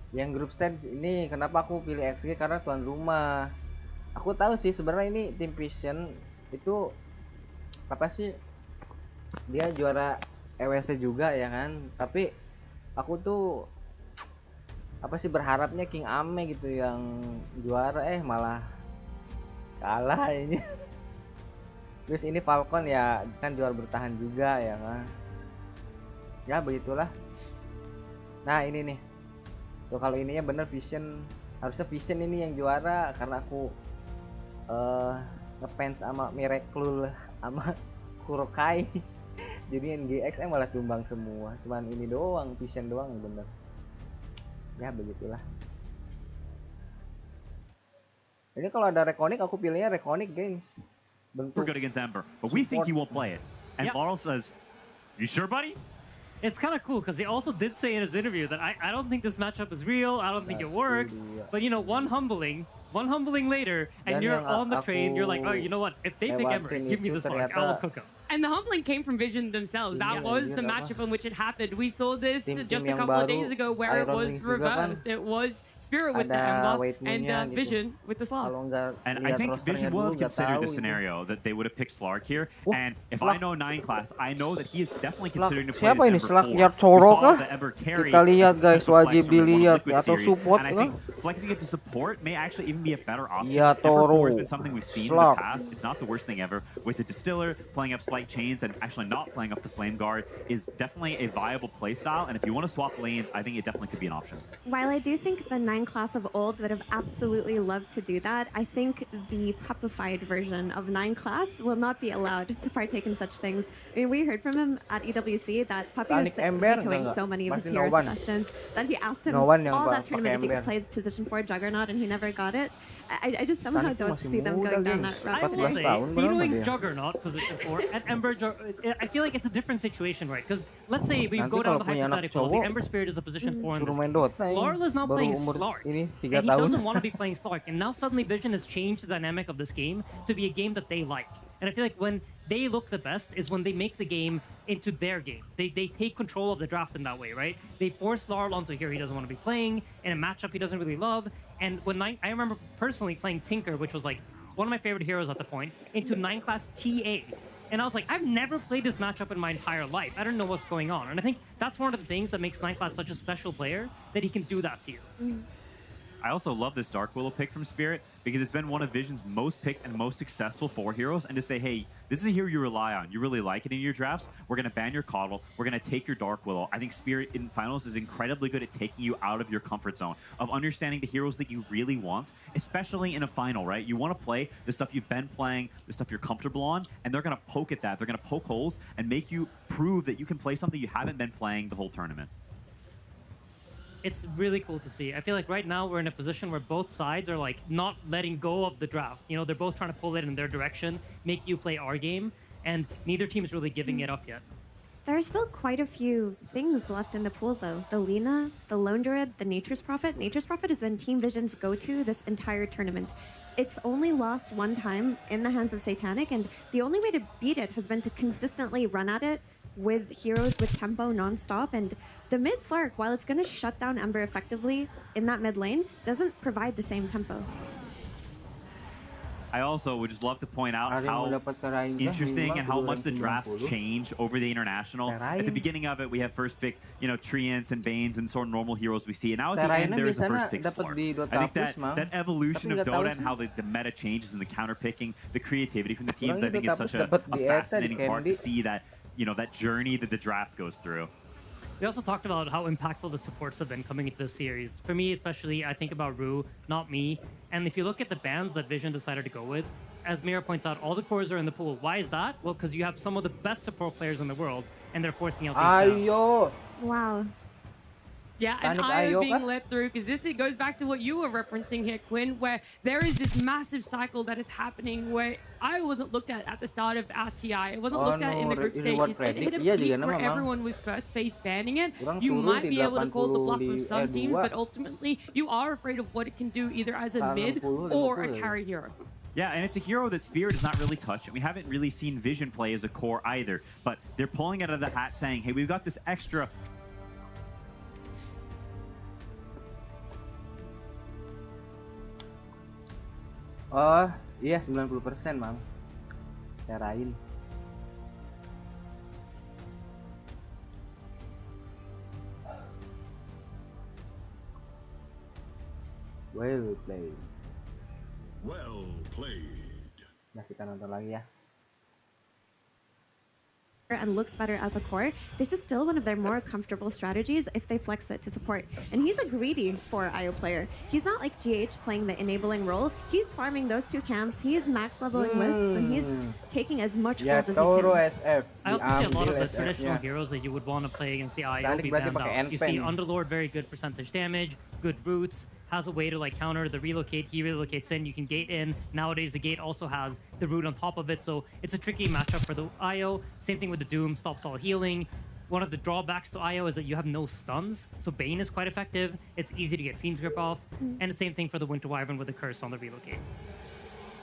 Yang group stage ini kenapa aku pilih XG, karena tuan rumah. Aku tahu sih sebenarnya ini tim Vision itu apa sih, dia juara EWC juga ya kan, tapi aku tuh apa sih berharapnya King Ame gitu yang juara, malah kalah ini. Terus ini Falcon ya kan juara bertahan juga ya kan, ya begitulah. Nah ini nih tuh, kalau ininya bener Vision, harusnya Vision ini yang juara karena aku ngefans sama Miracle sama Kurokai. Jadi NGX malah tumbang semua, cuman ini doang, Vision doang yang bener. Ya begitulah. Ini kalau ada Reconic aku pilihnya Reconic Games. We're good against Ember, but we think he won't play it. And Laurel says, "You sure, buddy?" It's kind of cool because he also did say in his interview that I don't think this matchup is real. I don't think it works. But you know, one humbling later, and you're on the train. You're like, oh, you know what? If they pick Ember, give me the Slark. I will cook them. And the humbling came from Vision themselves. That was the matchup in which it happened. We saw this just a couple of days ago where it was reversed. It was Spirit with the Ember and Vision with the Slark. And I think Vision will have considered the scenario that they would have picked Slark here. And if I know 9 class, I know that he is definitely considering to play siapa ini this Slark Ember 4. Yatoro We saw kah? the Ember carry. Kita lihat guys, wajib dilihat atau support and I kah? think flexing it to support may actually even be a better option. Yatoro, Ember 4 has been something we've seen in the past. It's not the worst thing ever. With the Distiller playing up slight chains and actually not playing up the Flame Guard is definitely a viable playstyle. And if you want to swap lanes, I think it definitely could be an option. While I do think the 9 class of old would have absolutely loved to do that, I think the puppified version of 9 class will not be allowed to partake in such things. I mean, we heard from him at EWC that Puppy was vetoing so many of his hero suggestions that he asked him all that tournament if he could play his position 4 Juggernaut, and he never got it. I just somehow don't see them going down that route. I will say, vetoing Juggernaut position 4 and Ember, I feel like it's a different situation, right? Because let's say we go down the hypothetical, the Ember Spirit is a position 4 in this game. Laurel is now playing Slark, and he doesn't want to be playing Slark. And now suddenly Vision has changed the dynamic of this game to be a game that they like. And I feel like when they look the best is when they make the game into their game. They take control of the draft in that way, right? They force Larl onto a hero he doesn't want to be playing, in a matchup he doesn't really love. And when I remember personally playing Tinker, which was like one of my favorite heroes at the point, into 9 class TA. And I was like, I've never played this matchup in my entire life. I don't know what's going on. And I think that's one of the things that makes 9 class such a special player, that he can do that to you. I also love this Dark Willow pick from Spirit because it's been one of Vision's most picked and most successful 4 heroes. And to say, hey, this is a hero you rely on. You really like it in your drafts. We're going to ban your Coddle. We're going to take your Dark Willow. I think Spirit in finals is incredibly good at taking you out of your comfort zone, of understanding the heroes that you really want, especially in a final, right? You want to play the stuff you've been playing, the stuff you're comfortable on, and they're going to poke at that. They're going to poke holes and make you prove that you can play something you haven't been playing the whole tournament. It's really cool to see. I feel like right now we're in a position where both sides are like not letting go of the draft. You know, they're both trying to pull it in their direction, make you play our game, and neither team is really giving it up yet. There are still quite a few things left in the pool, though. The Lina, the Lone Druid, the Nature's Prophet. Nature's Prophet has been Team Vision's go-to this entire tournament. It's only lost one time in the hands of Satanic, and the only way to beat it has been to consistently run at it with heroes with tempo non-stop. And the mid Slark, while it's going to shut down Ember effectively in that mid lane, doesn't provide the same tempo. I also would just love to point out how interesting and how much the drafts change over the international. At the beginning of it, we have first pick, you know, Treants and Banes and sort of normal heroes we see. And now at the end, there's a first pick Slark. I think that evolution of Dota and how the meta changes and the counter picking, the creativity from the teams, I think is such a fascinating part to see that, you know, that journey that the draft goes through. We also talked about how impactful the supports have been coming into the series. For me, especially, I think about Rue, not me. And if you look at the bans that Vision decided to go with, as Mira points out, all the cores are in the pool. Why is that? Well, because you have some of the best support players in the world, and they're forcing out these bans. Wow. Yeah, and IO being let through, because it goes back to what you were referencing here, Quinn, where there is this massive cycle that is happening where IO wasn't looked at the start of our TI. It wasn't looked at in the group stages. It hit a peak where everyone was first face banning it. You might be able to call the bluff of some teams, but ultimately you are afraid of what it can do either as a mid or a carry hero. Yeah, and it's a hero that Spirit does not really touch, and we haven't really seen Vision play as a core either. But they're pulling it out of the hat saying, hey, we've got this extra... Oh, iya 90%, Mang. Carain. Well played. Well played. Nah, kita nonton lagi ya. And looks better as a core, this is still one of their more comfortable strategies if they flex it to support. And he's a greedy 4 IO player. He's not like GH playing the enabling role. He's farming those 2 camps, he's max leveling wisps, and he's taking as much gold as he can. SF. I also see a lot of the traditional heroes that you would want to play against the IO be banned out. You see Underlord, very good percentage damage, good roots, has a way to like counter the relocate. He relocates in, you can gate in. Nowadays the gate also has the root on top of it, so it's a tricky matchup for the IO. Same thing with the Doom, stops all healing. One of the drawbacks to IO is that you have no stuns, so Bane is quite effective. It's easy to get Fiend's Grip off, and the same thing for the Winter Wyvern with the curse on the relocate.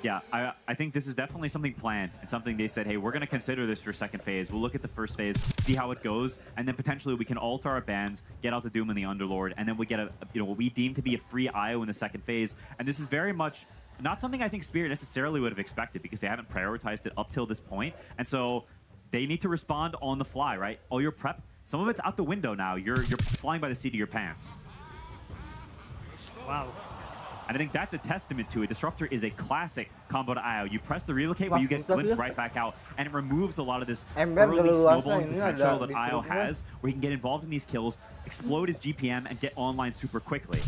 Yeah, I think this is definitely something planned and something they said, hey, we're going to consider this for second phase. We'll look at the first phase, see how it goes, and then potentially we can alter our bans, get out the Doom and the Underlord, and then we get what we deem to be a free IO in the second phase. And this is very much not something I think Spirit necessarily would have expected because they haven't prioritized it up till this point. And so they need to respond on the fly, right? All your prep, some of it's out the window now. You're flying by the seat of your pants. Wow. And I think that's a testament to it. Disruptor is a classic combo to IO. You press the relocate, but you get glimpsed right back out, and it removes a lot of this early snowballing potential that IO has, where he can get involved in these kills, explode his GPM, and get online super quickly.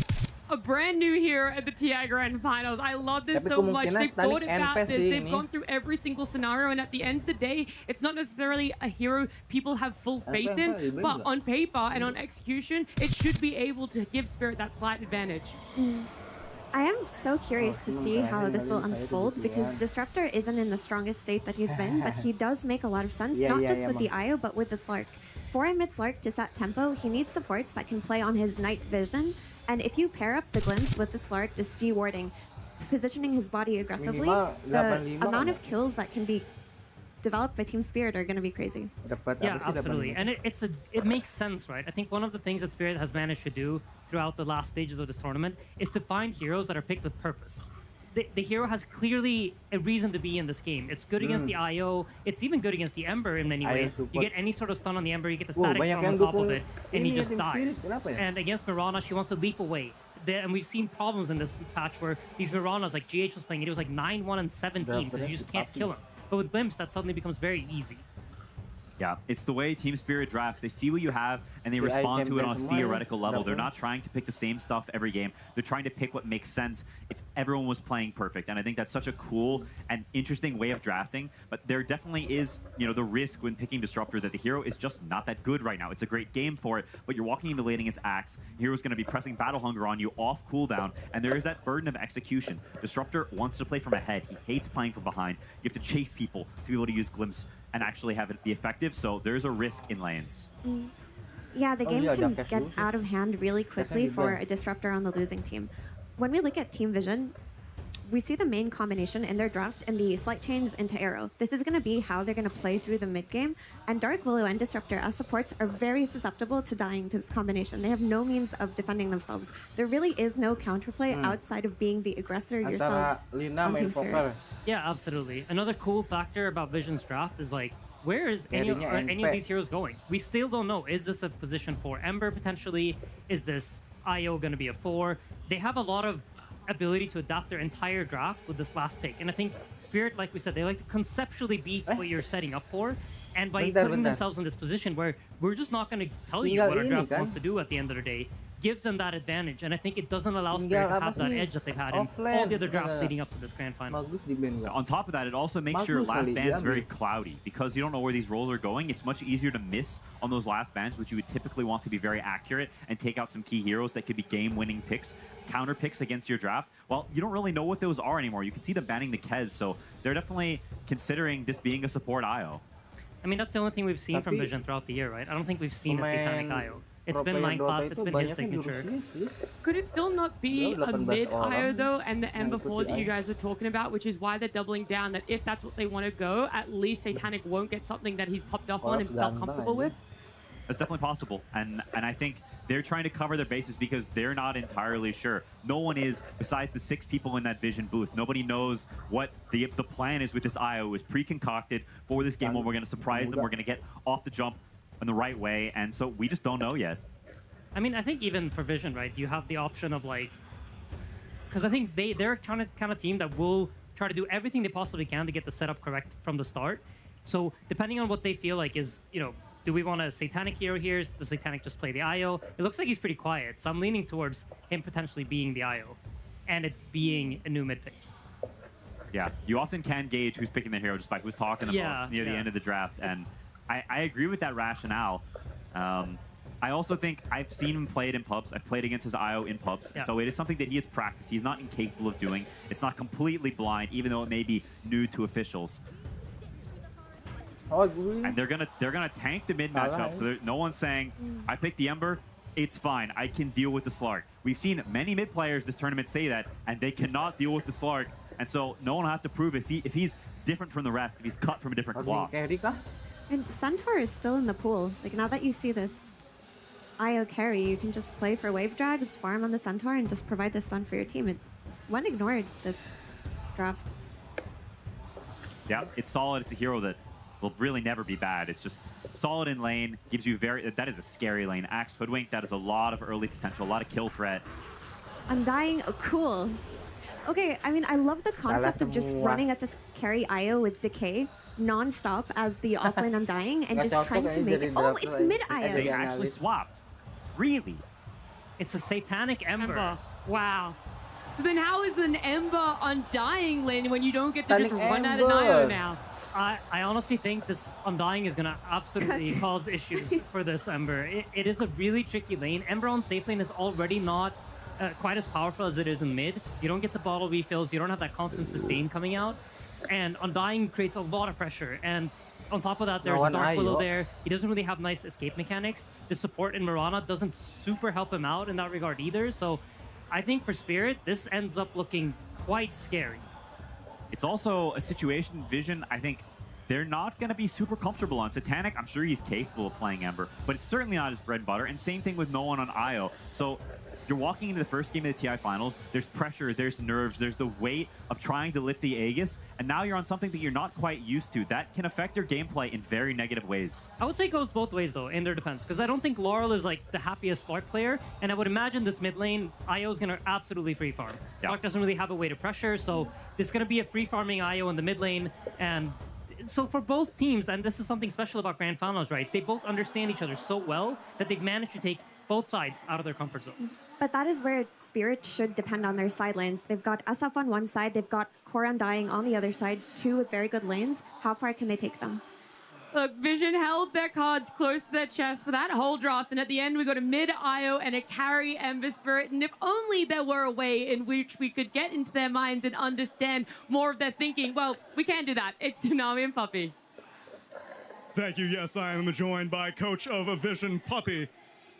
A brand new hero at the TI Grand Finals. I love this so much. They've thought about this. They've gone through every single scenario, and at the end of the day, it's not necessarily a hero people have full faith in, but on paper and on execution, it should be able to give Spirit that slight advantage. I am so curious to see how this will unfold because Disruptor isn't in the strongest state that he's been, but he does make a lot of sense, not just with the IO, but with the Slark. For a mid Slark to set tempo, he needs supports that can play on his night vision, and if you pair up the glimpse with the Slark just de-warding, positioning his body aggressively, the amount of kills that can be developed by Team Spirit are going to be crazy. Yeah, absolutely. And it makes sense, right? I think one of the things that Spirit has managed to do throughout the last stages of this tournament is to find heroes that are picked with purpose. The hero has clearly a reason to be in this game. It's good against the IO. It's even good against the Ember in many ways. You get any sort of stun on the Ember, you get the static stun on top of it, and he just dies. And against Mirana, she wants to leap away. And we've seen problems in this patch where these Miranas, like GH was playing it, was like 9-1 and 17 because you just can't kill him. But with Glimpse, that suddenly becomes very easy. Yeah, it's the way Team Spirit drafts. They see what you have, and they respond to it on a theoretical level. They're not trying to pick the same stuff every game. They're trying to pick what makes sense if everyone was playing perfect. And I think that's such a cool and interesting way of drafting. But there definitely is, you know, the risk when picking Disruptor that the hero is just not that good right now. It's a great game for it, but you're walking into lane against Axe. The hero's going to be pressing Battle Hunger on you off cooldown, and there is that burden of execution. Disruptor wants to play from ahead. He hates playing from behind. You have to chase people to be able to use Glimpse and actually have it be effective, so there's a risk in lanes. Yeah, the game can get out of hand really quickly for a Disruptor on the losing team. When we look at Team Vision, we see the main combination in their draft in the slight change into Arrow. This is going to be how they're going to play through the mid game, and Dark Willow and Disruptor as supports are very susceptible to dying to this combination. They have no means of defending themselves. There really is no counterplay outside of being the aggressor yourselves on Team Spirit. Yeah, absolutely. Another cool factor about Vision's draft is like, where is any of these heroes going? We still don't know. Is this a position for Ember potentially? Is this IO going to be a 4? They have a lot of ability to adapt their entire draft with this last pick. And I think Spirit, like we said, they like to conceptually beat what you're setting up for. And by putting themselves in this position where we're just not going to tell you what our draft wants to do at the end of the day, gives them that advantage. And I think it doesn't allow Spirit to have that edge that they've had in all the other drafts leading up to this grand final. On top of that, it also makes your last bans very cloudy. Because you don't know where these roles are going, it's much easier to miss on those last bans, which you would typically want to be very accurate and take out some key heroes that could be game-winning picks, counter picks against your draft. Well, you don't really know what those are anymore. You can see them banning the Kez, so they're definitely considering this being a support IO. I mean, that's the only thing we've seen from Vision throughout the year, right? I don't think we've seen a Satanic IO. It's been 9 class, it's been his signature. Could it still not be a mid IO though, and the Ember 4 that you guys were talking about, which is why they're doubling down that if that's what they want to go, at least Satanic won't get something that he's popped off on and felt comfortable with? That's definitely possible, and I think they're trying to cover their bases because they're not entirely sure. No one is, besides the 6 people in that Vision booth. Nobody knows what the plan is with this IO. It was pre-concocted for this game when we're going to surprise them. We're going to get off the jump in the right way, and so we just don't know yet. I mean, I think even for Vision, right, you have the option of like, because I think they're kind of team that will try to do everything they possibly can to get the setup correct from the start. So depending on what they feel like is, you know, do we want a Satanic hero here? Does Satanic just play the IO? It looks like he's pretty quiet, so I'm leaning towards him potentially being the IO and it being a new mid pick. Yeah, you often can gauge who's picking the hero just by who's talking the most near the end of the draft, and I agree with that rationale. I also think I've seen him play it in pubs. I've played against his IO in pubs, and so it is something that he has practiced. He's not incapable of doing. It's not completely blind, even though it may be new to officials. And they're gonna tank the mid matchup. So no one's saying, I picked the Ember, it's fine. I can deal with the Slark. We've seen many mid players this tournament say that, and they cannot deal with the Slark. And so no one will have to prove it. If he's different from the rest, if he's cut from a different cloth. And Centaur is still in the pool. Like, now that you see this IO carry, you can just play for wave drags, farm on the Centaur, and just provide the stun for your team. It went ignored this draft. Yeah, it's solid. It's a hero that will really never be bad. It's just solid in lane, gives you that is a scary lane. Axe Hoodwink, that is a lot of early potential, a lot of kill threat. Undying, oh, cool. Okay, I mean, I love the concept of just running at this carry IO with Decay non-stop as the offlane Undying and just trying to make it. Oh, it's mid IO. They actually swapped. Really? It's a Satanic Ember. Wow. So then how is an Ember Undying lane when you don't get to just run at an IO now? I honestly think this Undying is going to absolutely cause issues for this Ember. It is a really tricky lane. Ember on safe lane is already not quite as powerful as it is in mid. You don't get the bottle refills. You don't have that constant sustain coming out. And Undying creates a lot of pressure. And on top of that, there's a Dark Willow there. He doesn't really have nice escape mechanics. The support in Mirana doesn't super help him out in that regard either. So I think for Spirit, this ends up looking quite scary. It's also a situation, Vision, I think, they're not going to be super comfortable on. Satanic, I'm sure he's capable of playing Ember, but it's certainly not his bread and butter. And same thing with no one on IO. So you're walking into the first game of the TI Finals. There's pressure, there's nerves, there's the weight of trying to lift the Aegis, and now you're on something that you're not quite used to. That can affect your gameplay in very negative ways. I would say it goes both ways, though, in their defense, because I don't think Laurel is like the happiest Slark player, and I would imagine this mid lane, IO is going to absolutely free farm. Slark doesn't really have a way to pressure, so there's going to be a free farming IO in the mid lane, and so for both teams, and this is something special about Grand Finals, right? They both understand each other so well that they've managed to take both sides out of their comfort zone. But that is where Spirit should depend on their side lanes. They've got SF on one side, they've got Core Undying on the other side, two with very good lanes. How far can they take them? Look, Vision held their cards close to their chest for that whole draft, and at the end we got a mid IO and a carry Ember Spirit, and if only there were a way in which we could get into their minds and understand more of their thinking. Well, we can't do that. It's Tsunami and Puppy. Thank you. Yes, I am joined by coach of a Vision, Puppy.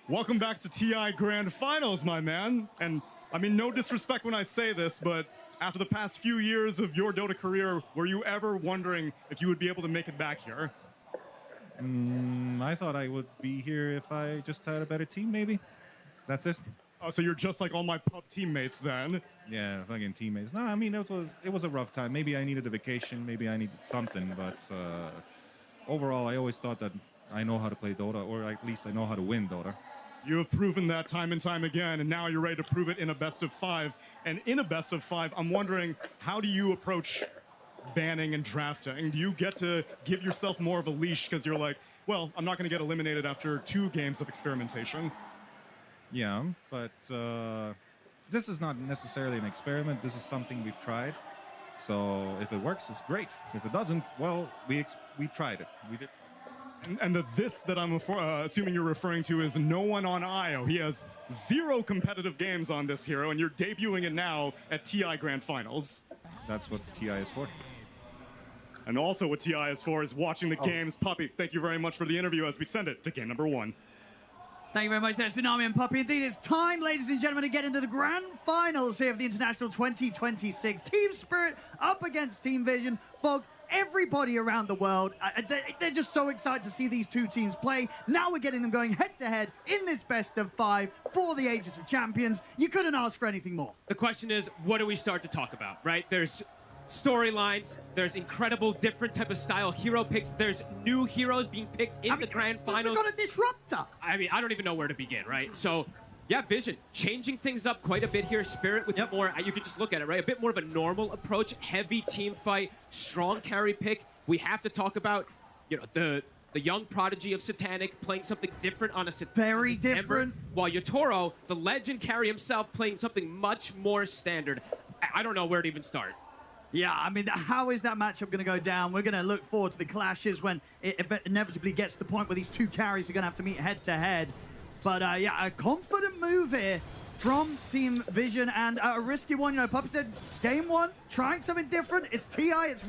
Welcome back to TI Grand Finals, my man. And I mean, no disrespect when I say this, but after the past few years of your Dota career, were you ever wondering if you would be able to make it back here? I thought I would be here if I just had a better team, maybe. That's it. Oh, so you're just like all my pub teammates then? Yeah, fucking teammates. No, I mean, it was a rough time. Maybe I needed a vacation. Maybe I needed something. But overall, I always thought that I know how to play Dota, or at least I know how to win Dota. You have proven that time and time again, and now you're ready to prove it in a best of 5. And in a best of 5, I'm wondering, how do you approach banning and drafting? Do you get to give yourself more of a leash because you're like, well, I'm not going to get eliminated after 2 games of experimentation? Yeah, but this is not necessarily an experiment. This is something we've tried. So if it works, it's great. If it doesn't, well, we tried it. We did. And the this that I'm assuming you're referring to is no one on IO. He has 0 competitive games on this hero, and you're debuting it now at TI Grand Finals. That's what TI is for. And also what TI is for is watching the games. Puppy, thank you very much for the interview as we send it to game number 1. Thank you very much there, Tsunami and Puppy. Indeed, it's time, ladies and gentlemen, to get into the grand finals here of the International 2026. Team Spirit up against Team Vision. Folks, everybody around the world, they're just so excited to see these two teams play. Now we're getting them going head-to-head in this best of 5 for the Ages of Champions. You couldn't ask for anything more. The question is, what do we start to talk about, right? There's storylines, there's incredible different type of style hero picks, there's new heroes being picked in the grand finals. We've got a disruptor. I mean, I don't even know where to begin, right? So, yeah, Vision changing things up quite a bit here. Spirit with more, you could just look at it, right? A bit more of a normal approach, heavy team fight, strong carry pick. We have to talk about, you know, the young prodigy of Satanic playing something different on a very different. While Yotoro, the legend carry himself, playing something much more standard. I don't know where to even start. Yeah, I mean, how is that matchup going to go down? We're going to look forward to the clashes when it inevitably gets to the point where these two carries are going to have to meet head-to-head. But, yeah, a confident move here from Team Vision, and a risky one. You know, Puppy said, game 1, trying something different. It's TI. It's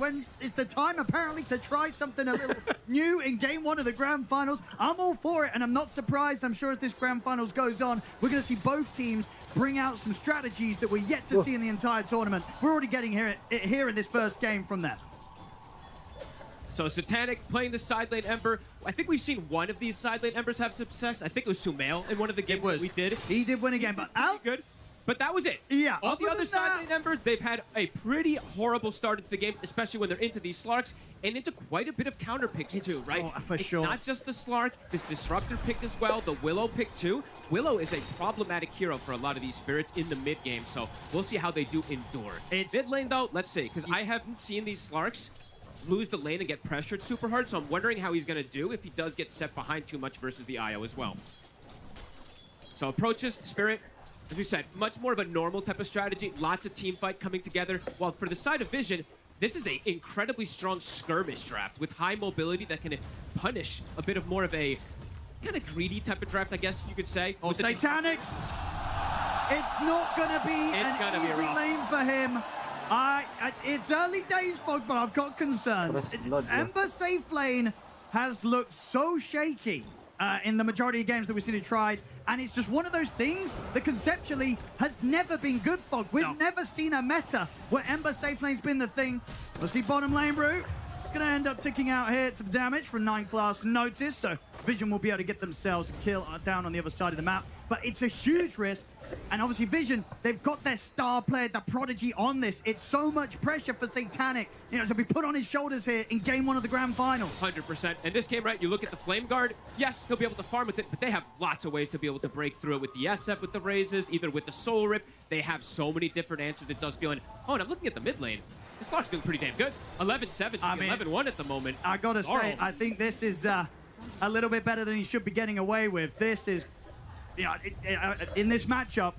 the time, apparently, to try something a little new in game 1 of the Grand Finals. I'm all for it, and I'm not surprised. I'm sure as this Grand Finals goes on, we're going to see both teams bring out some strategies that we're yet to see in the entire tournament. We're already getting here in this first game from them. So Satanic playing the side lane Ember. I think we've seen one of these side lane Embers have success. I think it was Sumail in one of the games that we did. He did win again, but out. Good. But that was it. Yeah. All the other side lane Embers, they've had a pretty horrible start into the games, especially when they're into these Slarks and into quite a bit of counter picks too, right? Oh, for it's sure. Not just the Slark, this Disruptor pick as well, the Willow pick too. Willow is a problematic hero for a lot of these Spirits in the mid game, so we'll see how they do endure. Mid lane though, let's see, because I haven't seen these Slarks lose the lane and get pressured super hard, so I'm wondering how he's going to do if he does get set behind too much versus the IO as well. So approaches, Spirit, as we said, much more of a normal type of strategy, lots of team fight coming together, while for the side of Vision, this is an incredibly strong skirmish draft with high mobility that can punish a bit of more of a kind of greedy type of draft, I guess you could say. Oh, Satanic! It's not going to be an easy lane for him. It's early days, folks, but I've got concerns. Ember safe lane has looked so shaky in the majority of games that we've seen it tried, and it's just one of those things that conceptually has never been good, folks. We've never seen a meta where Ember safe lane's been the thing. We'll see bottom lane route. It's going to end up ticking out here to the damage from 9 class notice, so Vision will be able to get themselves a kill down on the other side of the map. But it's a huge risk. And obviously Vision, they've got their star player, the prodigy on this. It's so much pressure for Satanic, you know, to be put on his shoulders here in game 1 of the grand finals. 100%. And this game, right, you look at the Flame Guard, yes, he'll be able to farm with it, but they have lots of ways to be able to break through it with the SF, with the raises, either with the Soul Rip. They have so many different answers, it does feel. And, oh, and I'm looking at the mid lane. This Lark's doing pretty damn good. 11-7 to 11-1 at the moment. I gotta say, I think this is a little bit better than he should be getting away with. This is, you know, in this matchup,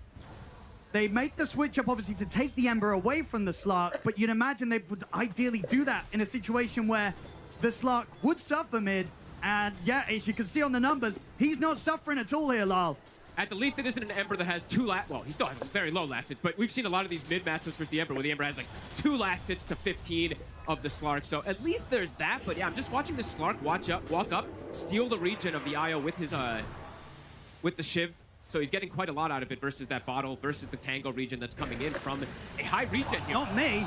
they make the switch up, obviously, to take the Ember away from the Slark, but you'd imagine they would ideally do that in a situation where the Slark would suffer mid, and yeah, as you can see on the numbers, he's not suffering at all here, Lal. At the least, it isn't an Ember that has 2 well, he still has very low last hits, but we've seen a lot of these mid matchups versus the Ember where the Ember has like 2 last hits to 15 of the Slark, so at least there's that. But yeah, I'm just watching the Slark walk up, steal the regen of the IO with his with the Shiv. So he's getting quite a lot out of it versus that bottle, versus the Tango regen that's coming in from a high regen here. Not me.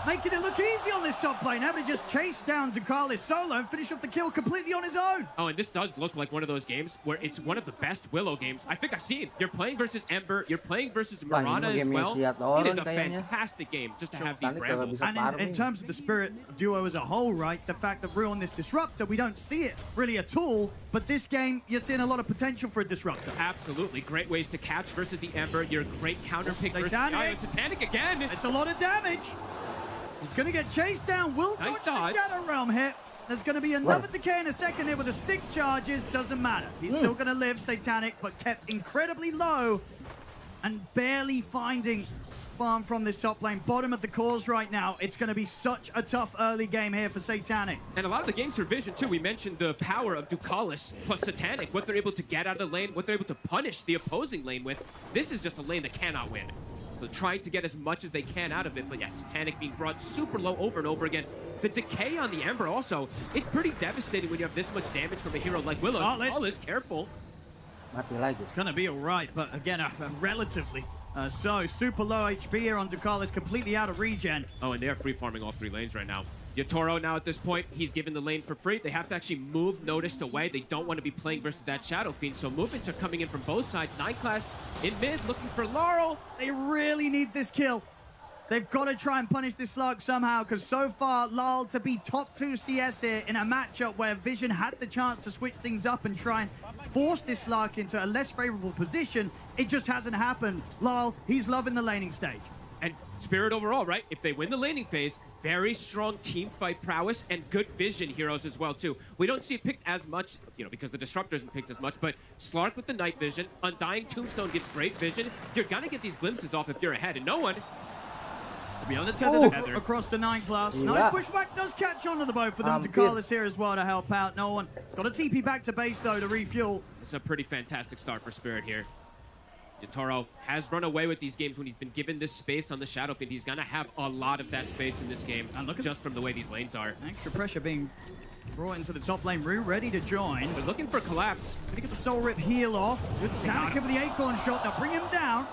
Making it look easy on this top lane. Having to just chase down Ducalis solo and finish off the kill completely on his own. Oh, and this does look like one of those games where it's one of the best Willow games I think I've seen. You're playing versus Ember, you're playing versus Mirana as well. It is a fantastic game just to have these brambles. And in terms of the Spirit duo as a whole, right, the fact that we're on this Disruptor, we don't see it really at all. But this game, you're seeing a lot of potential for a Disruptor. Absolutely. Great ways to catch versus the Ember. You're a great counter pick versus the IO. Satanic again. It's a lot of damage. He's going to get chased down. Will dodge the Shadow Realm hit. There's going to be another decay in a second here with the stick charges. Doesn't matter. He's still going to live, Satanic, but kept incredibly low and barely finding farm from this top lane. Bottom of the cores right now. It's going to be such a tough early game here for Satanic. And a lot of the games for Vision, too. We mentioned the power of Ducalis plus Satanic, what they're able to get out of the lane, what they're able to punish the opposing lane with. This is just a lane that cannot win. So trying to get as much as they can out of it, but yeah, Satanic being brought super low over and over again. The decay on the Ember also, it's pretty devastating when you have this much damage from a hero like Willow. Ducalis, careful. It's going to be all right, but again, relatively so. Super low HP here on Ducalis, completely out of regen. Oh, and they're free farming all 3 lanes right now. Yatoro now at this point, he's given the lane for free. They have to actually move Noticed away. They don't want to be playing versus that Shadow Fiend, so movements are coming in from both sides. 9 class in mid, looking for Laurel. They really need this kill. They've got to try and punish this Slark somehow, because so far, Lal to be top 2 CS here in a matchup where Vision had the chance to switch things up and try and force this Slark into a less favorable position. It just hasn't happened. Lal, he's loving the laning stage. And Spirit overall, right? If they win the laning phase, very strong team fight prowess and good Vision heroes as well, too. We don't see it picked as much, you know, because the Disruptor isn't picked as much, but Slark with the night vision, Undying Tombstone gives great vision. You're gonna get these glimpses off if you're ahead, and no one will be able to tether across the 9 class. Nice pushback does catch onto the boat for them. Ducalis here as well to help out. No one. It's got a TP back to base, though, to refuel. It's a pretty fantastic start for Spirit here. Yatoro has run away with these games when he's been given this space on the Shadow Fiend. He's going to have a lot of that space in this game, and look just from the way these lanes are. Extra pressure being brought into the top lane. Rue ready to join. They're looking for collapse. Gonna get the Soul Rip heal off. Good damage with the Acorn shot. They'll bring him down.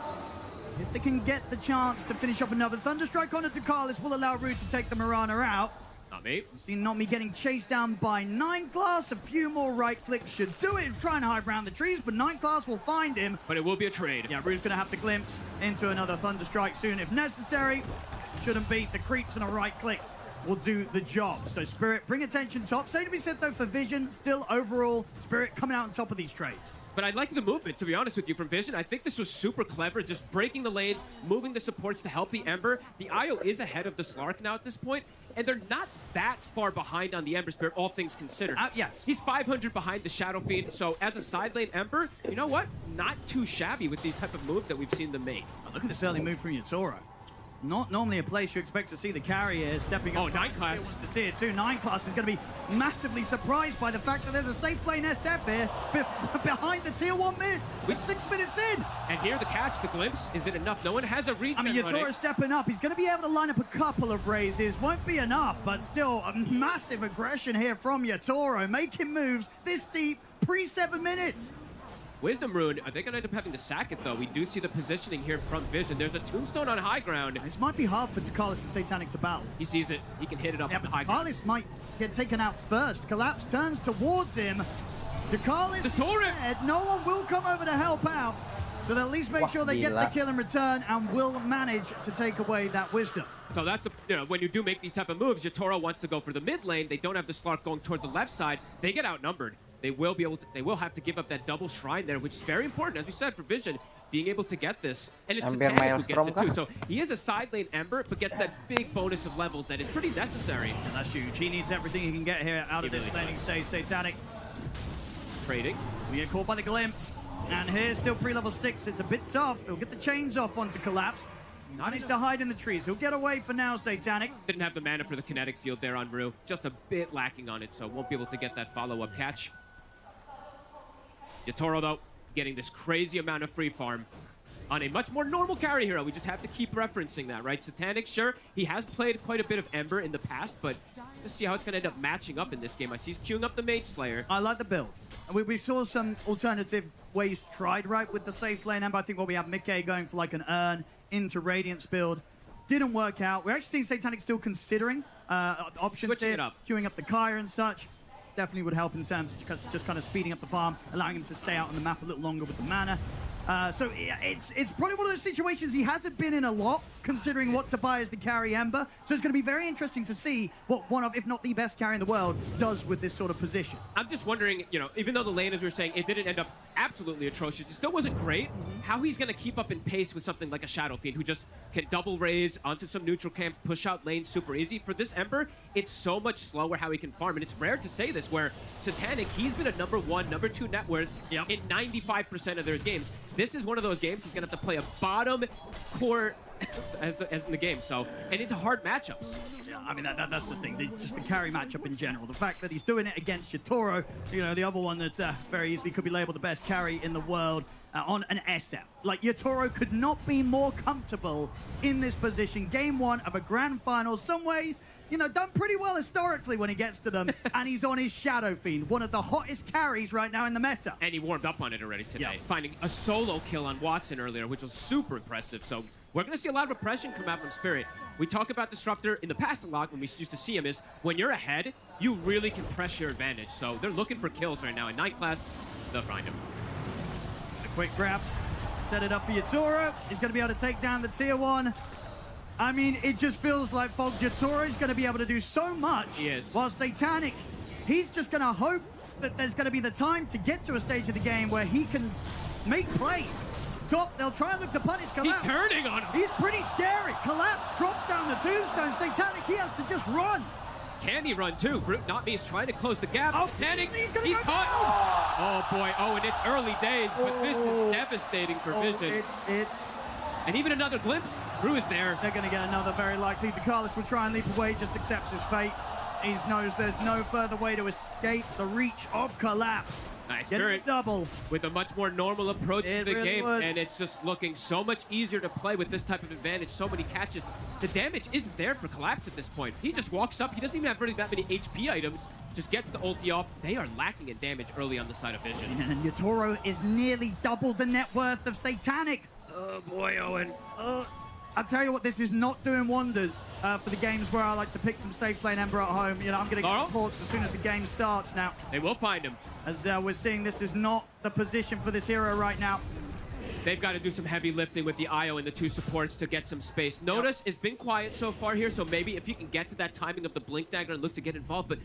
If they can get the chance to finish off another Thunderstrike on it, Ducalis will allow Rue to take the Mirana out. Not me. You see Not Me getting chased down by 9 class. A few more right clicks should do it. Try and hide around the trees, but 9 class will find him. But it will be a trade. Yeah, Rue's going to have to glimpse into another Thunderstrike soon if necessary. Shouldn't be. The creeps and a right click will do the job. So Spirit, bring attention top. Same to be said, though, for Vision. Still, overall, Spirit coming out on top of these trades. But I like the movement, to be honest with you, from Vision. I think this was super clever, just breaking the lanes, moving the supports to help the Ember. The IO is ahead of the Slark now at this point, and they're not that far behind on the Ember Spirit, all things considered. Yes. He's 500 behind the Shadow Fiend, so as a side lane Ember, you know what? Not too shabby with these type of moves that we've seen them make. Oh, look at this early move from Yatoro. Not normally a place you expect to see the carrier stepping up. Oh, 9 class. The tier 2. 9 class is going to be massively surprised by the fact that there's a safe lane SF here behind the tier 1 mid with 6 minutes in. And here the catch, the glimpse. Is it enough? No one has a regen. I mean, Yatoro's stepping up. He's going to be able to line up a couple of raises. Won't be enough, but still a massive aggression here from Yatoro. Making moves this deep pre 7 minutes. Wisdom Rune, are they going to end up having to sack it, though? We do see the positioning here from Vision. There's a Tombstone on high ground. This might be hard for Dakalis and Satanic to battle. He sees it. He can hit it up yeah, on the but high ground. Dakalis might get taken out first. Collapse turns towards him. Dakalis is dead. No one will come over to help out. So they'll at least make sure they get the kill in return and will manage to take away that Wisdom. So that's, when you do make these type of moves, Yatoro wants to go for the mid lane. They don't have the Slark going toward the left side. They get outnumbered. They will have to give up that double shrine there, which is very important, as we said, for Vision, being able to get this. And it's Satanic who gets it too. So he is a side lane Ember, but gets that big bonus of levels that is pretty necessary. And that's huge. He needs everything he can get here out of this laning stage. Satanic trading. We get caught by the glimpse. And here's still pre-level 6. It's a bit tough. He'll get the chains off onto Collapse. Managed to hide in the trees. He'll get away for now, Satanic. Didn't have the mana for the kinetic field there on Rue. Just a bit lacking on it, so won't be able to get that follow-up catch. Yatoro, though, getting this crazy amount of free farm on a much more normal carry hero. We just have to keep referencing that, right? Satanic, sure, he has played quite a bit of Ember in the past, but just see how it's going to end up matching up in this game. I see he's queuing up the Mage Slayer. I like the build. We saw some alternative ways tried, right, with the safe lane Ember. I think what we have Mickey going for like an Urn into Radiance build. Didn't work out. We're actually seeing Satanic still considering options Switching here, it up. queuing up the Kaya and such. Definitely would help in terms of just kind of speeding up the farm, allowing him to stay out on the map a little longer with the mana. So it's probably one of those situations he hasn't been in a lot, considering what to buy as the carry Ember. So it's going to be very interesting to see what one of, if not the best carry in the world, does with this sort of position. I'm just wondering, even though the lane, as we were saying, it didn't end up absolutely atrocious, it still wasn't great, how he's going to keep up in pace with something like a Shadow Fiend who just can double raise onto some neutral camp, push out lanes super easy. For this Ember, it's so much slower how he can farm, and it's rare to say this, where Satanic, he's been a number 1, number 2 net worth in 95% of their games. This is one of those games he's going to have to play a bottom core as in the game, so, and into hard matchups. Yeah, I mean, that's the thing, just the carry matchup in general. The fact that he's doing it against Yatoro, the other one that very easily could be labeled the best carry in the world, on an SF. Like, Yatoro could not be more comfortable in this position. Game 1 of a grand final. Some ways, done pretty well historically when he gets to them, and he's on his Shadow Fiend, one of the hottest carries right now in the meta. And he warmed up on it already today, finding a solo kill on Watson earlier, which was super impressive. So we're going to see a lot of oppression come out from Spirit. We talk about Disruptor in the past a lot when we used to see him is when you're ahead, you really can press your advantage. So they're looking for kills right now. In 9th class, they'll find him. A quick grab. Set it up for Yatoro. He's going to be able to take down the tier 1. I mean, it just feels like Yatoro is going to be able to do so much. He is. While Satanic, he's just going to hope that there's going to be the time to get to a stage of the game where he can make plays. Top, they'll try and look to punish Collapse. He's turning on him. He's pretty scary. Collapse drops down the tombstone. Satanic, he has to just run. Can he run too? Brute Not Me is trying to close the gap. Oh, Satanic, he's gonna go caught. Oh boy, and it's early days, but this is devastating for Vision. It's And even another glimpse, Rue is there. They're going to get another very likely. Dakalis will try and leap away, just accepts his fate. He knows there's no further way to escape the reach of Collapse. Nice Spirit double. With a much more normal approach to the really game, was. and it's just looking so much easier to play with this type of advantage. So many catches. The damage isn't there for Collapse at this point. He just walks up. He doesn't even have really that many HP items. Just gets the ulti off. They are lacking in damage early on the side of Vision. And Yatoro is nearly double the net worth of Satanic. Oh boy, Owen. I'll tell you what, this is not doing wonders for the games where I like to pick some safe lane Ember at home. I'm going to get reports as soon as the game starts now. They will find him. As we're seeing, this is not the position for this hero right now. They've got to do some heavy lifting with the IO and the 2 supports to get some space. Notice it's been quiet so far here, so maybe if you can get to that timing of the Blink Dagger and look to get involved, but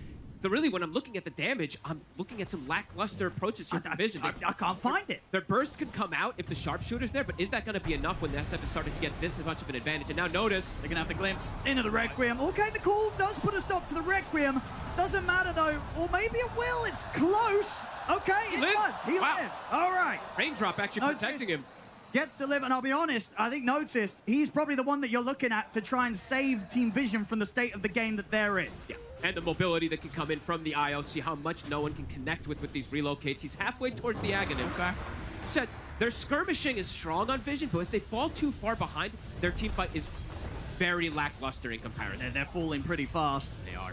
really, when I'm looking at the damage, I'm looking at some lackluster approaches here from Vision. I can't find it. Their burst can come out if the sharpshooter's there, but is that going to be enough when the SF is starting to get this much of an advantage? And now notice... They're going to have the glimpse into the Requiem. Okay, the call does put a stop to the Requiem. Doesn't matter, though. Or maybe it will. It's close. Okay, he lives. He lives. All right. Raindrop actually protecting him. Gets to live, and I'll be honest, I think Noticed, he's probably the one that you're looking at to try and save Team Vision from the state of the game that they're in. Yeah. And the mobility that can come in from the IO. See how much no one can connect with these relocates. He's halfway towards the Aghanims. Okay. Said their skirmishing is strong on Vision, but if they fall too far behind, their team fight is very lackluster in comparison. They're falling pretty fast. They are.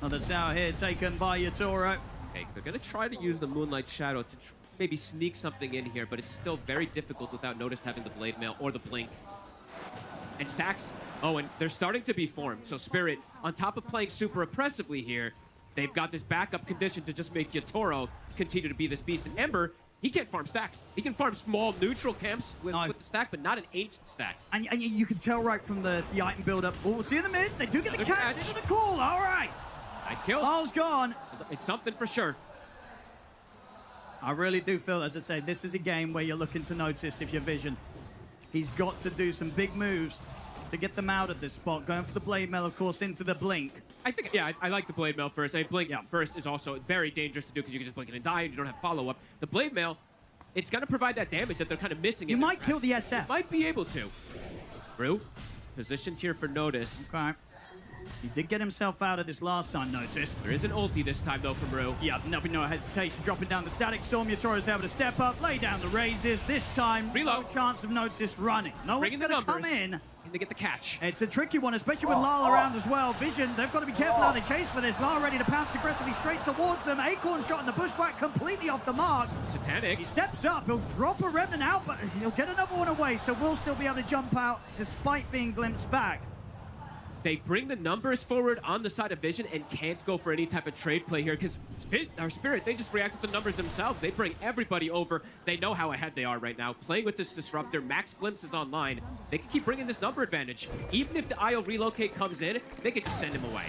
Another tower here taken by Yatoro. Okay, they're going to try to use the Moonlight Shadow to maybe sneak something in here, but it's still very difficult without Notice having the Blade Mail or the Blink. And stacks, oh, and they're starting to be formed. So Spirit, on top of playing super oppressively here, they've got this backup condition to just make Yatoro continue to be this beast. And Ember, he can't farm stacks. He can farm small neutral camps with the stack, but not an ancient stack. And you can tell right from the item build-up. Oh, see in the mid, they do get the catch into the call. All right. Nice kill. Ball's gone. It's something for sure. I really do feel, as I said, this is a game where you're looking to Notice if you're Vision. He's got to do some big moves to get them out of this spot. Going for the Blade Mail, of course, into the Blink. I think, yeah, I like the Blade Mail first. I mean, Blink first is also very dangerous to do because you can just blink it and die and you don't have follow-up. The Blade Mail, it's going to provide that damage that they're kind of missing. You might kill the SF. You might be able to. Brew, positioned here for Notice. Okay. He did get himself out of this last time, Notice. There is an ulti this time, though, from Brew. Yeah, there'll be no hesitation. Dropping down the Static Storm. Yatoro's able to step up, lay down the raises. This time, no chance of Notice running. No one's going to come in. And they get the catch. It's a tricky one, especially with Lyle around as well. Vision, they've got to be careful how they chase for this. Lyle ready to pounce aggressively straight towards them. Acorn shot in the bushwhack completely off the mark. Satanic. He steps up. He'll drop a Remnant out, but he'll get another one away, so we'll still be able to jump out despite being glimpsed back. They bring the numbers forward on the side of Vision and can't go for any type of trade play here because our Spirit, they just react to the numbers themselves. They bring everybody over. They know how ahead they are right now. Playing with this Disruptor, Max Glimpse is online. They can keep bringing this number advantage. Even if the IO relocate comes in, they can just send him away.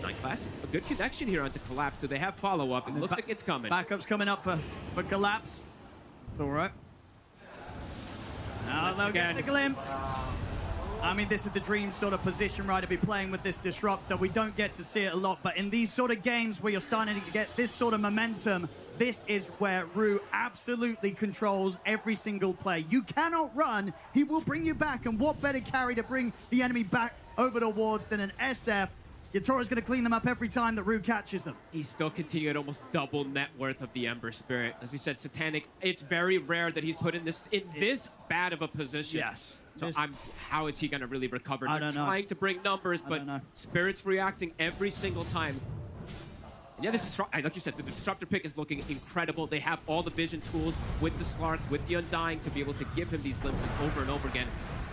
9 class, a good connection here onto Collapse, so they have follow-up. It looks like it's coming. Backup's coming up for Collapse. It's all right. Now they'll get the glimpse. I mean, this is the dream sort of position, right, to be playing with this Disruptor. We don't get to see it a lot, but in these sort of games where you're starting to get this sort of momentum, this is where Rue absolutely controls every single play. You cannot run. He will bring you back, and what better carry to bring the enemy back over the wards than an SF? Yatoro's going to clean them up every time that Rue catches them. He's still continuing at almost double net worth of the Ember Spirit. As we said, Satanic, it's very rare that he's put in this bad of a position. Yes. So how is he going to really recover? I don't know. Trying to bring numbers, but Spirit's reacting every single time. And yeah, this is, like you said, the Disruptor pick is looking incredible. They have all the vision tools with the Slark, with the Undying to be able to give him these glimpses over and over again.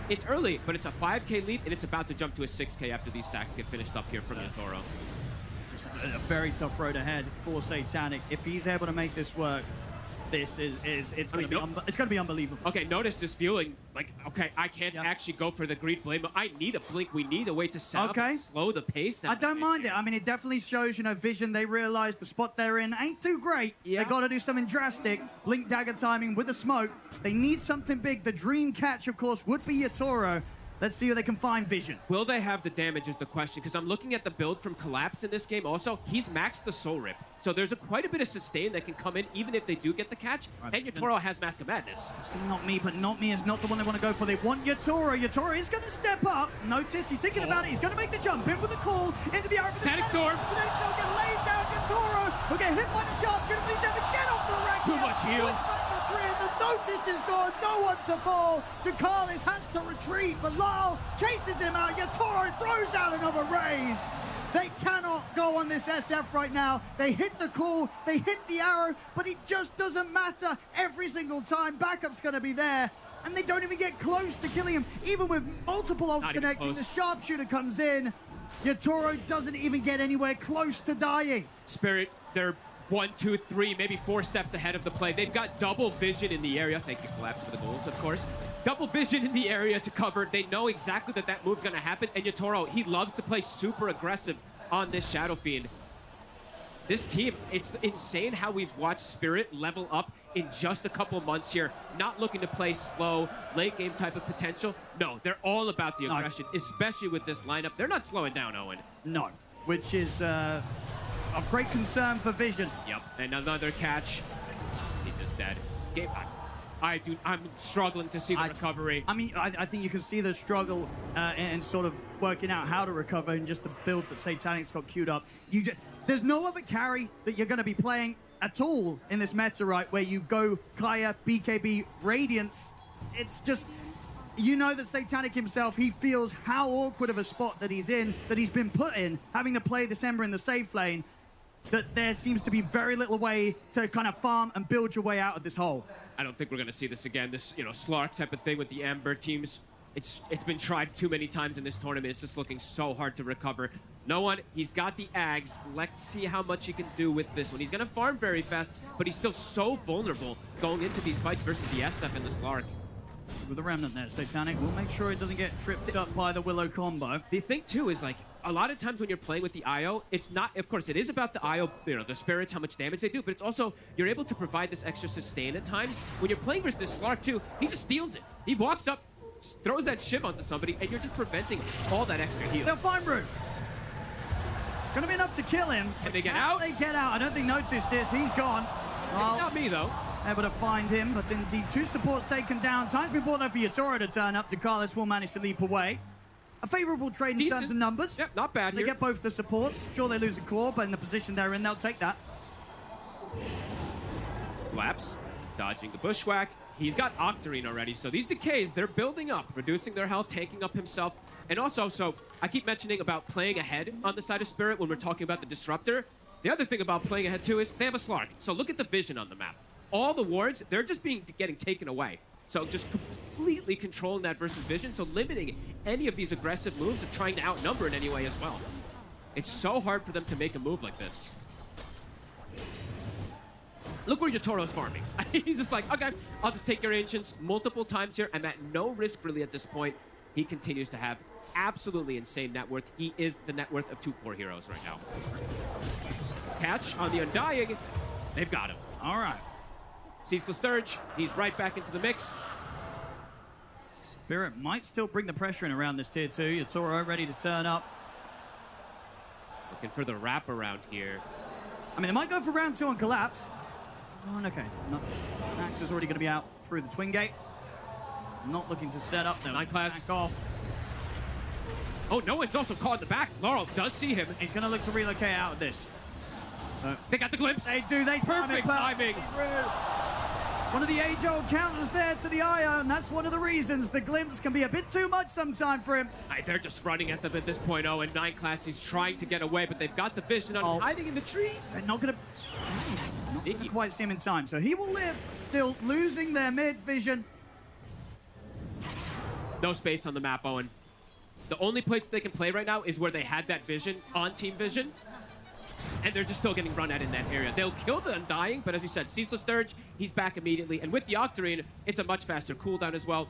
It's early, but it's a 5K lead, and it's about to jump to a 6K after these stacks get finished up here from Yatoro. Just a very tough road ahead for Satanic. If he's able to make this work, this it's going to be unbelievable. Okay, Notice just feeling like, okay, I can't actually go for the Greed Blade. I need a blink. We need a way to set up and slow the pace. I don't mind it. I mean, it definitely shows, you know, Vision, they realize the spot they're in ain't too great. They got to do something drastic. Blink dagger timing with the smoke. They need something big. The dream catch, of course, would be Yatoro. Let's see where they can find Vision. Will they have the damage is the question, because I'm looking at the build from Collapse in this game also. He's maxed the Soul Rip. So there's quite a bit of sustain that can come in, even if they do get the catch. And Yatoro has Mask of Madness. See, not me, but not me is not the one they want to go for. They want Yatoro. Yatoro is going to step up. Notice, he's thinking about it. He's going to make the jump in with a call into the arrow. Panic Storm. They'll get laid down. Yatoro will get hit by the sharpshooter, but he's able to get off the rack. Too much heals. The Notice is gone. No one to fall. Ducalis has to retreat, but Lyle chases him out. Yatoro throws out another raise. They cannot go on this SF right now. They hit the call, they hit the arrow, but it just doesn't matter every single time. Backup's going to be there, and they don't even get close to killing him. Even with multiple ults connecting, the sharpshooter comes in. Yatoro doesn't even get anywhere close to dying. Spirit, they're 1, 2, 3, maybe 4 steps ahead of the play. They've got double vision in the area. Thank you, Collapse, for the goals, of course. Double vision in the area to cover. They know exactly that move's going to happen. And Yatoro, he loves to play super aggressive on this Shadow Fiend. This team, it's insane how we've watched Spirit level up in just a couple months here. Not looking to play slow, late game type of potential. No, they're all about the aggression, especially with this lineup. They're not slowing down, Owen. No, which is of great concern for Vision. Yep, and another catch. He's just dead. I'm struggling to see the recovery. I mean, I think you can see the struggle and sort of working out how to recover in just the build that Satanic's got queued up. There's no other carry that you're going to be playing at all in this meta, right, where you go Kaya, BKB, Radiance. It's just, you know that Satanic himself, he feels how awkward of a spot that he's in, that he's been put in, having to play this Ember in the safe lane. that there seems to be very little way to kind of farm and build your way out of this hole. I don't think we're going to see this again. This, Slark type of thing with the Ember teams. It's been tried too many times in this tournament. It's just looking so hard to recover. No one, he's got the Ags. Let's see how much he can do with this one. He's going to farm very fast, but he's still so vulnerable going into these fights versus the SF and the Slark. With the Remnant there, Satanic will make sure it doesn't get tripped up by the Willow combo. The thing, too, is like, a lot of times when you're playing with the IO, it's not, of course, it is about the IO, the spirits, how much damage they do, but it's also, you're able to provide this extra sustain at times. When you're playing versus this Slark, too, he just steals it. He walks up, throws that shiv onto somebody, and you're just preventing all that extra heal. They'll find Root. It's going to be enough to kill him. Can they get out? They get out. I don't think noticed this. He's gone. Well, not me, though. Able to find him, but indeed 2 supports taken down. Time's been brought there for Yatoro to turn up. DeCarlos will manage to leap away. A favorable trade in terms of numbers. Yep, not bad. They get both the supports. Sure, they lose a core, but in the position they're in, they'll take that. Collapse, dodging the bushwhack. He's got Octarine already, so these decays, they're building up, reducing their health, tanking up himself. And also, so I keep mentioning about playing ahead on the side of Spirit when we're talking about the Disruptor. The other thing about playing ahead, too, is they have a Slark. So look at the vision on the map. All the wards, they're just getting taken away. So just completely controlling that versus vision, so limiting any of these aggressive moves of trying to outnumber in any way as well. It's so hard for them to make a move like this. Look where Yatoro's farming. He's just like, okay, I'll just take your Ancients multiple times here, and at no risk really at this point, he continues to have absolutely insane net worth. He is the net worth of 2 core heroes right now. Catch on the Undying. They've got him. All right. Ceaseless Sturge, he's right back into the mix. Spirit might still bring the pressure in around this tier 2. Yatoro ready to turn up. Looking for the wraparound here. I mean, they might go for round 2 on Collapse. Oh, okay. Max is already going to be out through the Twin Gate. Not looking to set up, though. 9 class. Back off. Oh, no one's also caught in the back. Laurel does see him. He's going to look to relocate out of this. They got the glimpse. They do. They perfect timing. One of the age-old counters there to the IO, and that's one of the reasons the glimpse can be a bit too much sometimes for him. They're just running at them at this point. Oh, and 9 class, he's trying to get away, but they've got the vision on hiding in the trees. They're not going to quite see him in time, so he will live, still losing their mid vision. No space on the map, Owen. The only place they can play right now is where they had that vision on team vision. And they're just still getting run at in that area. They'll kill the Undying, but as you said, Ceaseless Sturge, he's back immediately. And with the Octarine, it's a much faster cooldown as well.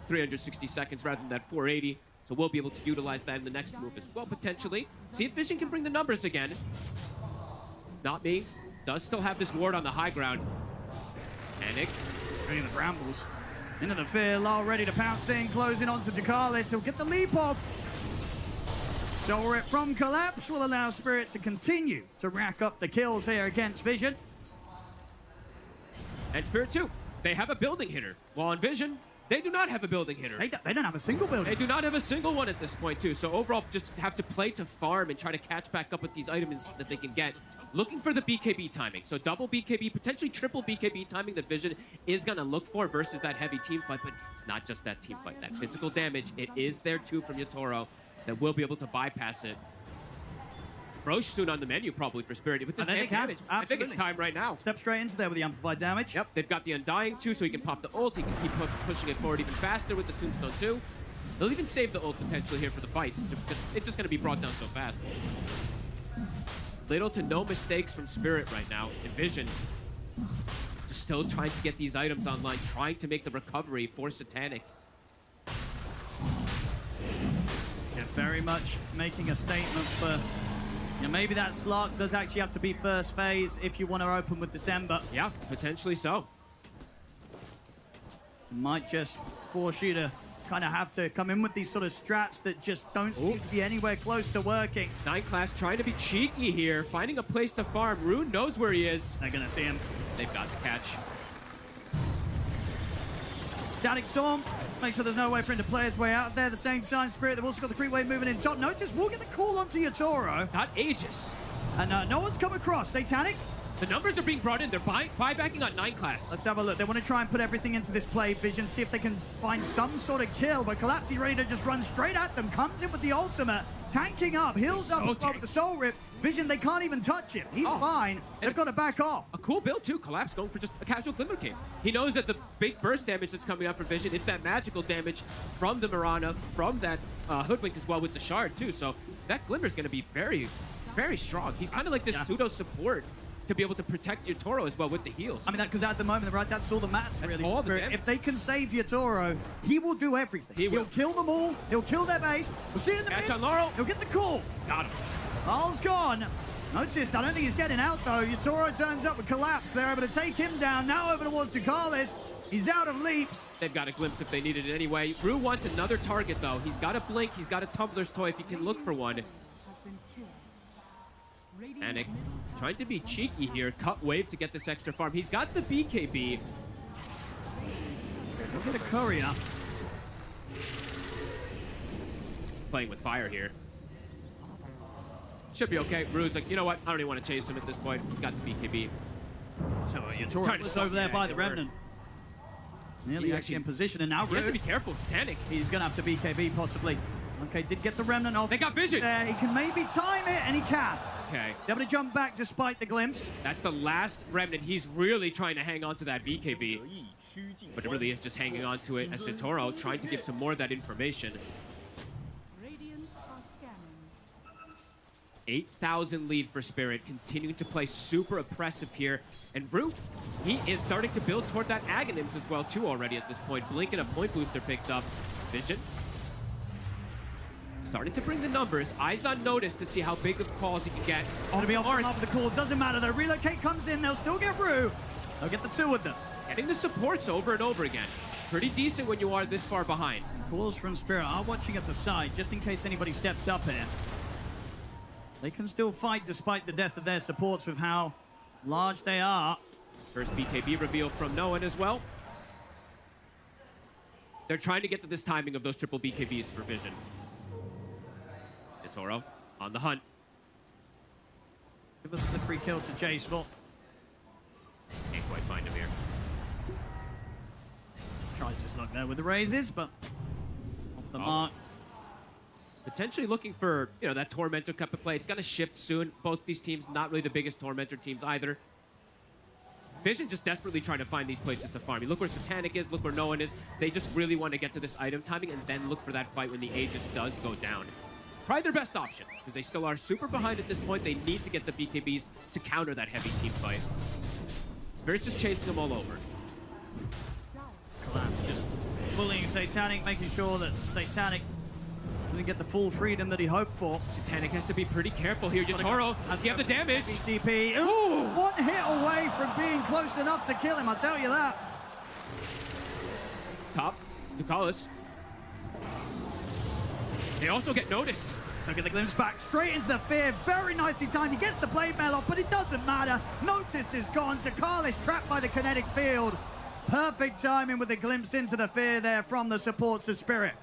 360 seconds rather than that 480. So we'll be able to utilize that in the next move as well, potentially. See if Vision can bring the numbers again. Not me. Does still have this ward on the high ground. Panic. Bringing the brambles. Into the fear, Lyle ready to pounce in, closing on to DeCarlis. He'll get the leap off. Soul Rip from Collapse will allow Spirit to continue to rack up the kills here against Vision. And Spirit too. They have a building hitter. While on Vision, they do not have a building hitter. They don't have a single building. They do not have a single one at this point too. So overall, just have to play to farm and try to catch back up with these items that they can get. Looking for the BKB timing. So double BKB, potentially triple BKB timing that Vision is going to look for versus that heavy team fight. But it's not just that team fight. That physical damage, it is there too from Yatoro that will be able to bypass it. Roche soon on the menu probably for Spirit. With this damage, I think it's time right now. Step straight into there with the amplified damage. Yep, they've got the Undying too, so he can pop the ult. He can keep pushing it forward even faster with the Tombstone too. They'll even save the ult potentially here for the fights. It's just going to be brought down so fast. Little to no mistakes from Spirit right now. And Vision just still trying to get these items online, trying to make the recovery for Satanic. Yeah, very much making a statement for... Yeah, maybe that Slark does actually have to be first phase if you want to open with December. Yeah, potentially so. Might just force you to kind of have to come in with these sort of strats that just don't seem to be anywhere close to working. 9 class trying to be cheeky here, finding a place to farm. Rune knows where he is. They're going to see him. They've got the catch. Static Storm. Make sure there's no way for him to play his way out there. At the same time, Spirit, they've also got the creep wave moving in top. Notice we'll get the call onto Yatoro. Got Aegis. And no one's come across. Satanic. The numbers are being brought in. They're buybacking on 9 class. Let's have a look. They want to try and put everything into this play, Vision, see if they can find some sort of kill. But Collapse, he's ready to just run straight at them. Comes in with the ultimate, tanking up, heals up above the Soul Rip. Vision, they can't even touch him. He's fine. They've got to back off. A cool build too. Collapse going for just a casual Glimmer Cape. He knows that the big burst damage that's coming up from Vision, it's that magical damage from the Mirana, from that Hoodwink as well with the Shard too. So that Glimmer is going to be very, very strong. He's kind of like this pseudo support to be able to protect Yatoro as well with the heals. I mean, because at the moment, right, that's all that matters, really. All the if they can save Yatoro, he will do everything. He'll kill them all. He'll kill their base. We'll see in the Catch mid. on Laurel. He'll get the call. Got him. Laurel's gone. Noticed, I don't think he's getting out, though. Yatoro turns up with Collapse. They're able to take him down. Now over towards Ducalis. He's out of leaps. They've got a glimpse if they needed it anyway. Rue wants another target, though. He's got a Blink. He's got a Tumbler's Toy if he can look for one. Panic trying to be cheeky here. Cut wave to get this extra farm. He's got the BKB. Look at the courier. Playing with fire here. Should be okay. Rue's like, you know what? I don't even want to chase him at this point. He's got the BKB. So Yatoro was over there by the Remnant. Nearly actually in position, and now He has to be careful. Static. He's going to have to BKB possibly. Okay, did get the Remnant off. They got vision. There, he can maybe time it, and he can. Okay. He's able to jump back despite the glimpse. That's the last Remnant. He's really trying to hang on to that BKB. But it really is just hanging on to it as Yatoro trying to give some more of that information. 8,000 lead for Spirit, continuing to play super oppressive here. And Rue, he is starting to build toward that Aghanims as well too already at this point. Blink and a point booster picked up. Vision. Starting to bring the numbers. Eyes on notice to see how big of calls he can get. To be off the call, doesn't matter though. Relocate comes in, they'll still get Rue. They'll get the two of them. Getting the supports over and over again. Pretty decent when you are this far behind. Calls from Spirit are watching at the side, just in case anybody steps up here. They can still fight despite the death of their supports with how large they are. First BKB reveal from no one as well. They're trying to get to this timing of those triple BKBs for Vision. Toro on the hunt. Give a slippery kill to Jaceful. Can't quite find him here. Tries his luck there with the raises, but off the mark. Potentially looking for, you know, that Tormentor cup of play. It's going to shift soon. Both these teams not really the biggest Tormentor teams either. Vision just desperately trying to find these places to farm. You look where Satanic is, look where no one is. They just really want to get to this item timing and then look for that fight when the Aegis does go down. Probably their best option, because they still are super behind at this point. They need to get the BKBs to counter that heavy team fight. Spirit's just chasing them all over. Collapse just bullying Satanic, making sure that Satanic doesn't get the full freedom that he hoped for. Satanic has to be pretty careful here. Yatoro, does he have the damage? BTP. Ooh, one hit away from being close enough to kill him, I'll tell you that. Top, Ducalis. They also get noticed. Look at the glimpse back, straight into the fear. Very nicely timed. He gets the blade mail off, but it doesn't matter. Notice is gone. Ducalis trapped by the kinetic field. Perfect timing with the glimpse into the fear there from the supports of Spirit.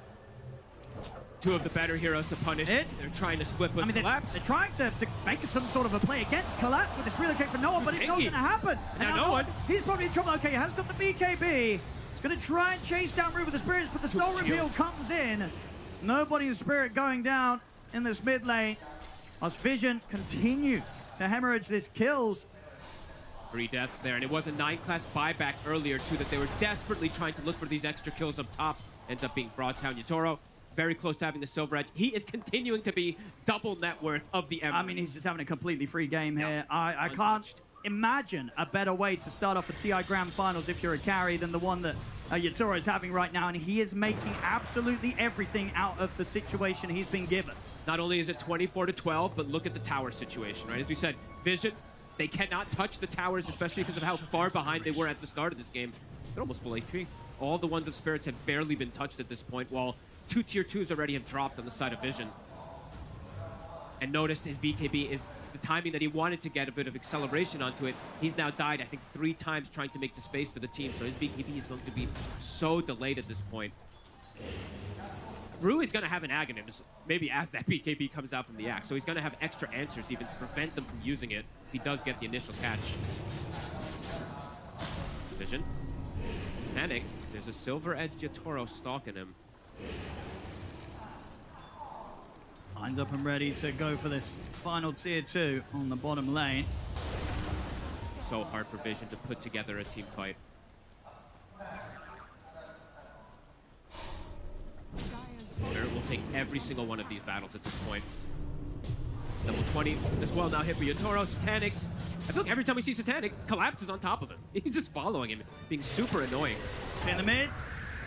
Two of the better heroes to punish it. They're trying to split with Collapse. They're trying to make some sort of a play against Collapse with this relocate for no one, but it's not going to happen. Now no one. He's probably in trouble. Okay, he has got the BKB. He's going to try and chase down Rue with the Spirits, but the Soul Reveal comes in. Nobody in Spirit going down in this mid lane. As Vision continue to hemorrhage this kills. 3 deaths there, and it was a 9-class buyback earlier too that they were desperately trying to look for these extra kills up top. Ends up being brought down. Yatoro very close to having the silver edge. He is continuing to be double net worth of the Emerald. I mean, he's just having a completely free game here. I can't imagine a better way to start off a TI Grand Finals if you're a carry than the one that Yatoro is having right now, and he is making absolutely everything out of the situation he's been given. Not only is it 24-12, but look at the tower situation, right? As we said, Vision, they cannot touch the towers, especially because of how far behind they were at the start of this game. They're almost full HP. All the ones of Spirits have barely been touched at this point, while 2 tier 2s already have dropped on the side of Vision. And noticed his BKB is the timing that he wanted to get a bit of acceleration onto it. He's now died, I think, 3 times trying to make the space for the team, so his BKB is going to be so delayed at this point. Rue is going to have an Aghanims, maybe as that BKB comes out from the axe, so he's going to have extra answers even to prevent them from using it if he does get the initial catch. Vision. Panic. There's a silver-edged Yatoro stalking him. Lined up and ready to go for this final tier 2 on the bottom lane. So hard for Vision to put together a team fight. Spirit will take every single one of these battles at this point. Level 20 as well now hit for Yatoro. Satanic. I feel like every time we see Satanic, collapses on top of him. He's just following him, being super annoying. It's in the mid.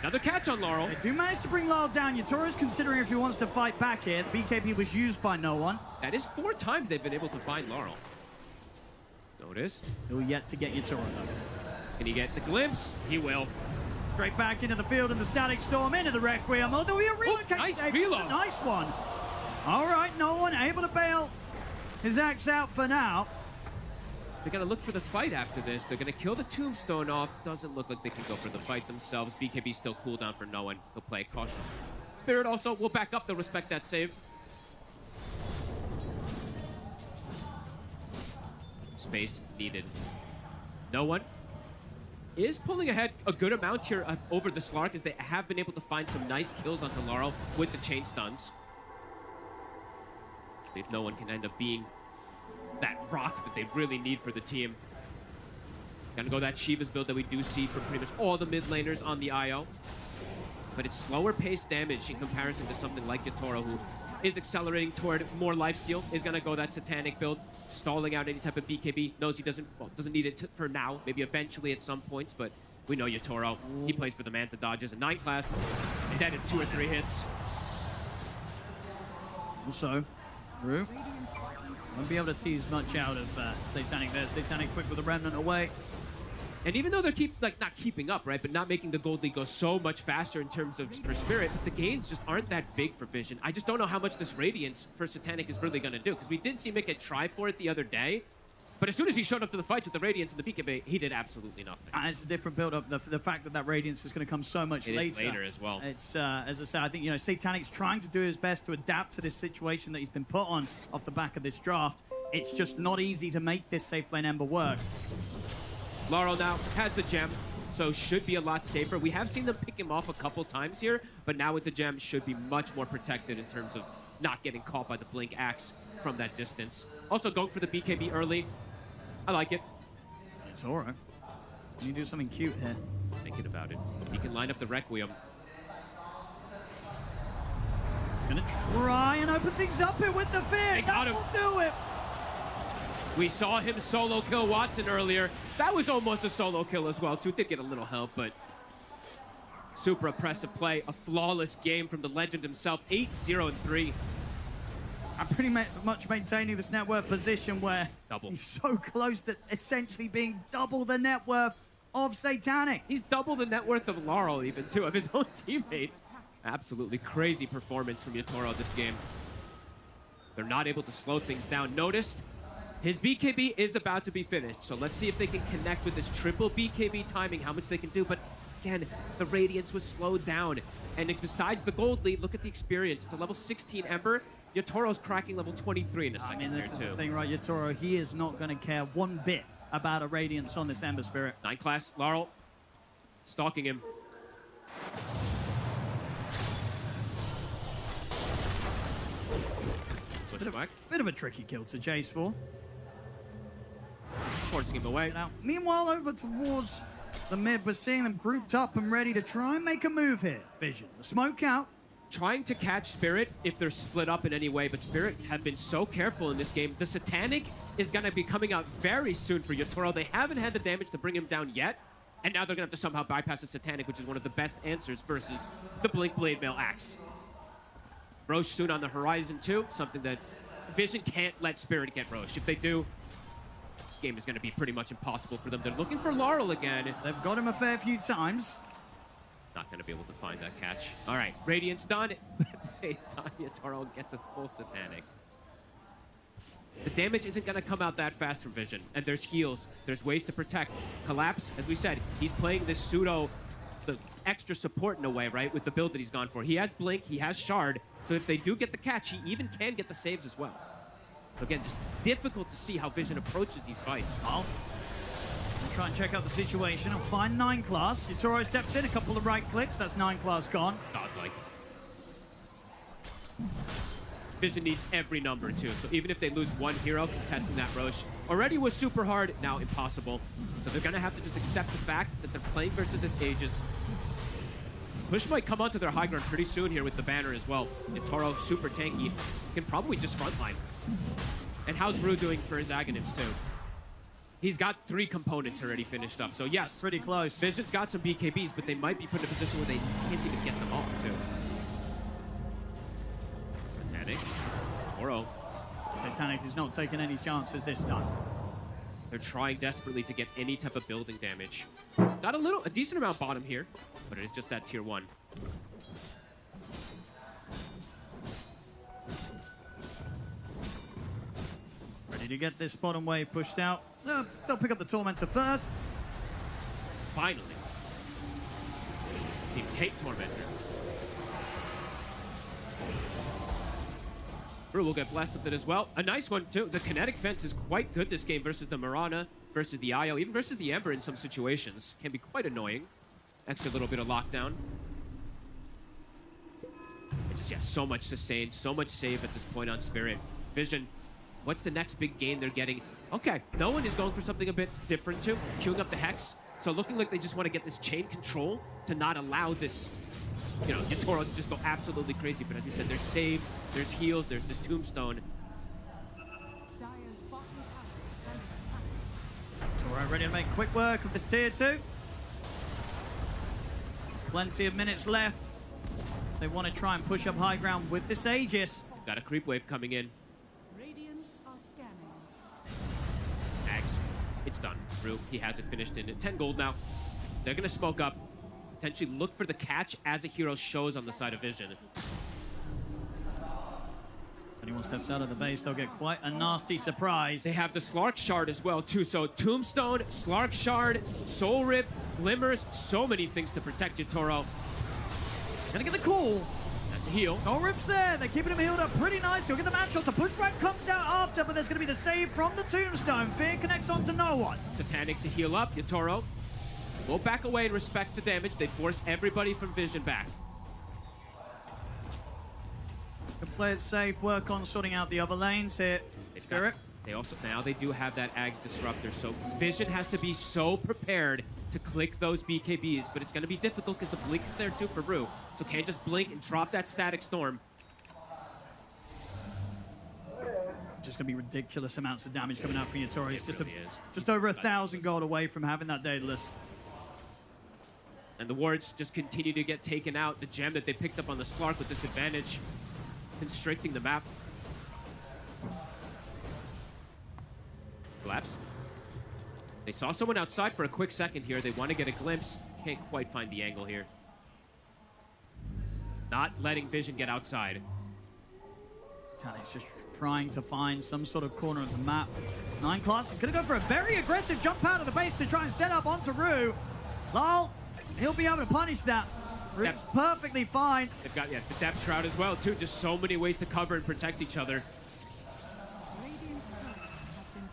Another catch on Laurel. They do manage to bring Laurel down. Yatoro's considering if he wants to fight back here. The BKB was used by no one. That is 4 times they've been able to find Laurel. Noticed. He'll yet to get Yatoro though. Can he get the glimpse? He will. Straight back into the field and the Static Storm into the Requiem. Although he relocates. Nice reload. Nice one. All right, no one able to bail his axe out for now. They're going to look for the fight after this. They're going to kill the Tombstone off. Doesn't look like they can go for the fight themselves. BKB still cooldown for no one. He'll play it cautious. Spirit also will back up. They'll respect that save. Space needed. No one is pulling ahead a good amount here over the Slark, as they have been able to find some nice kills onto Laurel with the chain stuns. If no one can end up being that rock that they really need for the team. Gonna go that Shiva's build that we do see for pretty much all the mid laners on the IO. But it's slower paced damage in comparison to something like Yatoro, who is accelerating toward more lifesteal. Is gonna go that Satanic build, stalling out any type of BKB. Knows he doesn't need it for now, maybe eventually at some points, but we know Yatoro. He plays for the Manta dodges. A 9 class, dead in 2 or 3 hits. Also, Rue won't be able to tease much out of Satanic there. Satanic quick with a remnant away. And even though they're not keeping up, right, but not making the gold league go so much faster in terms of per spirit, the gains just aren't that big for Vision. I just don't know how much this Radiance for Satanic is really going to do, because we did see Mika try for it the other day, but as soon as he showed up to the fights with the Radiance and the BKB, he did absolutely nothing. And it's a different build-up. The fact that Radiance is going to come so much later as well. It's, as I said, I think, Satanic's trying to do his best to adapt to this situation that he's been put on off the back of this draft. It's just not easy to make this safe lane Ember work. Laurel now has the gem, so should be a lot safer. We have seen them pick him off a couple times here, but now with the gem, should be much more protected in terms of not getting caught by the Blink Axe from that distance. Also going for the BKB early. I like it. It's all right. You do something cute here. Thinking about it. He can line up the Requiem. He's going to try and open things up here with the fear. That will do it. We saw him solo kill Watson earlier. That was almost a solo kill as well, too. Did get a little help, but super impressive play. A flawless game from the legend himself. 8-0-3. I'm pretty much maintaining this net worth position where he's so close to essentially being double the net worth of Satanic. He's double the net worth of Laurel even, too, of his own teammate. Absolutely crazy performance from Yatoro this game. They're not able to slow things down. Noticed his BKB is about to be finished, so let's see if they can connect with this triple BKB timing, how much they can do. But again, the Radiance was slowed down. And besides the gold lead, look at the experience. It's a level 16 Ember. Yatoro's cracking level 23 in a second. This is the thing, right? Yatoro, he is not going to care one bit about a Radiance on this Ember Spirit. 9 class, Laurel stalking him. Bit of a tricky kill to chase for. Forcing him away. Now, meanwhile, over towards the mid, we're seeing them grouped up and ready to try and make a move here. Vision, the smoke out. Trying to catch Spirit if they're split up in any way, but Spirit have been so careful in this game. The Satanic is going to be coming out very soon for Yatoro. They haven't had the damage to bring him down yet, and now they're going to have to somehow bypass the Satanic, which is one of the best answers versus the Blink Blade Mail Axe. Roche soon on the horizon too, something that Vision can't let Spirit get Roche. If they do, the game is going to be pretty much impossible for them. They're looking for Laurel again. They've got him a fair few times. Not going to be able to find that catch. All right, Radiance done, but at the same time, Yatoro gets a full Satanic. The damage isn't going to come out that fast from Vision, and there's heals. There's ways to protect. Collapse, as we said, he's playing this pseudo, the extra support in a way, right, with the build that he's gone for. He has Blink, he has Shard, so if they do get the catch, he even can get the saves as well. So again, just difficult to see how Vision approaches these fights. I'll try and check out the situation. I'll find 9 class. Yatoro steps in, a couple of right clicks. That's 9 class gone. Godlike. Vision needs every number too. So even if they lose one hero contesting that Roche, already was super hard, now impossible. So they're gonna have to just accept the fact that they're playing versus this Aegis. Push might come onto their high ground pretty soon here with the banner as well. And Toro, super tanky, can probably just frontline. And how's Ru doing for his Aghanims too? He's got 3 components already finished up. So yes, pretty close. Vision's got some BKBs, but they might be put in a position where they can't even get them off too. Satanic, Toro. Satanic is not taking any chances this time. They're trying desperately to get any type of building damage. Got a decent amount bottom here, but it is just that tier 1. Ready to get this bottom wave pushed out. They'll pick up the Tormentor first. Finally. These teams hate Tormentor. Ru will get blessed with it as well. A nice one too. The kinetic fence is quite good this game versus the Mirana, versus the Io, even versus the Ember in some situations. Can be quite annoying. Extra little bit of lockdown. But just, yeah, so much sustain, so much save at this point on Spirit. Vision, what's the next big gain they're getting? Okay, no one is going for something a bit different too. Queuing up the Hex. So looking like they just want to get this chain control to not allow this, you know, Yatoro to just go absolutely crazy. But as you said, there's saves, there's heals, there's this tombstone. Toro ready to make quick work of this tier 2. Plenty of minutes left. They want to try and push up high ground with this Aegis. Got a creep wave coming in. Radiant are scanning. Ags, it's done. Ru, he has it finished in 10 gold now. They're going to smoke up. Potentially look for the catch as a hero shows on the side of Vision. If anyone steps out of the base, they'll get quite a nasty surprise. They have the Slark Shard as well, too. So Tombstone, Slark Shard, Soul Rip, Glimmers, so many things to protect you, Toro. Gonna get the call. That's a heal. Soul Rip's there. They're keeping him healed up pretty nice. He'll get the match shot. The pushback comes out after, but there's gonna be the save from the Tombstone. Fear connects onto no one. Satanic to heal up. Yatoro will back away and respect the damage. They force everybody from Vision back. Can play it safe, work on sorting out the other lanes here. Spirit. They also, now they do have that Ags Disruptor, so Vision has to be so prepared to click those BKBs, but it's going to be difficult because the Blink is there too for Ru, so can't just blink and drop that Static Storm. Just going to be ridiculous amounts of damage coming out from Yatoro. It's just over 1,000 gold away from having that Daedalus. And the wards just continue to get taken out. The gem that they picked up on the Slark with this advantage, constricting the map. Collapse. They saw someone outside for a quick second here. They want to get a glimpse. Can't quite find the angle here. Not letting Vision get outside. Tanic's just trying to find some sort of corner of the map. 9 class is going to go for a very aggressive jump out of the base to try and set up onto Ru. Lol, he'll be able to punish that. Ru's perfectly fine. They've got, yeah, the Depth Shroud as well, too. Just so many ways to cover and protect each other.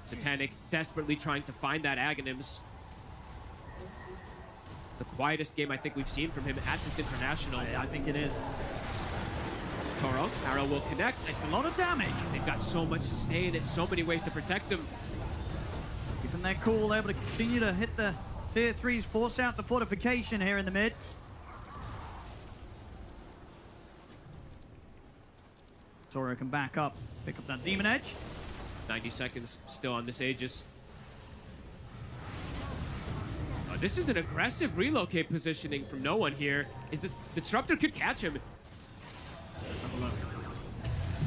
Satanic desperately trying to find that Aghanims. The quietest game I think we've seen from him at this international. I think it is. Toro, arrow will connect. It's a lot of damage. They've got so much sustain and so many ways to protect him. Keeping their cool, able to continue to hit the tier 3s, force out the fortification here in the mid. Toro can back up, pick up that Demon Edge. 90 seconds still on this Aegis. This is an aggressive relocate positioning from no one here. Is this Disruptor could catch him?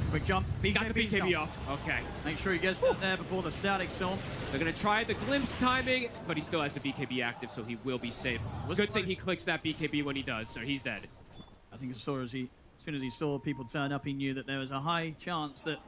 Quick jump. BKB got the BKB off. Okay. Make sure he gets that there before the Static Storm. They're gonna try the glimpse timing, but he still has the BKB active, so he will be safe. Good thing he clicks that BKB when he does, or he's dead. I think as soon as he saw people turn up, he knew that there was a high chance that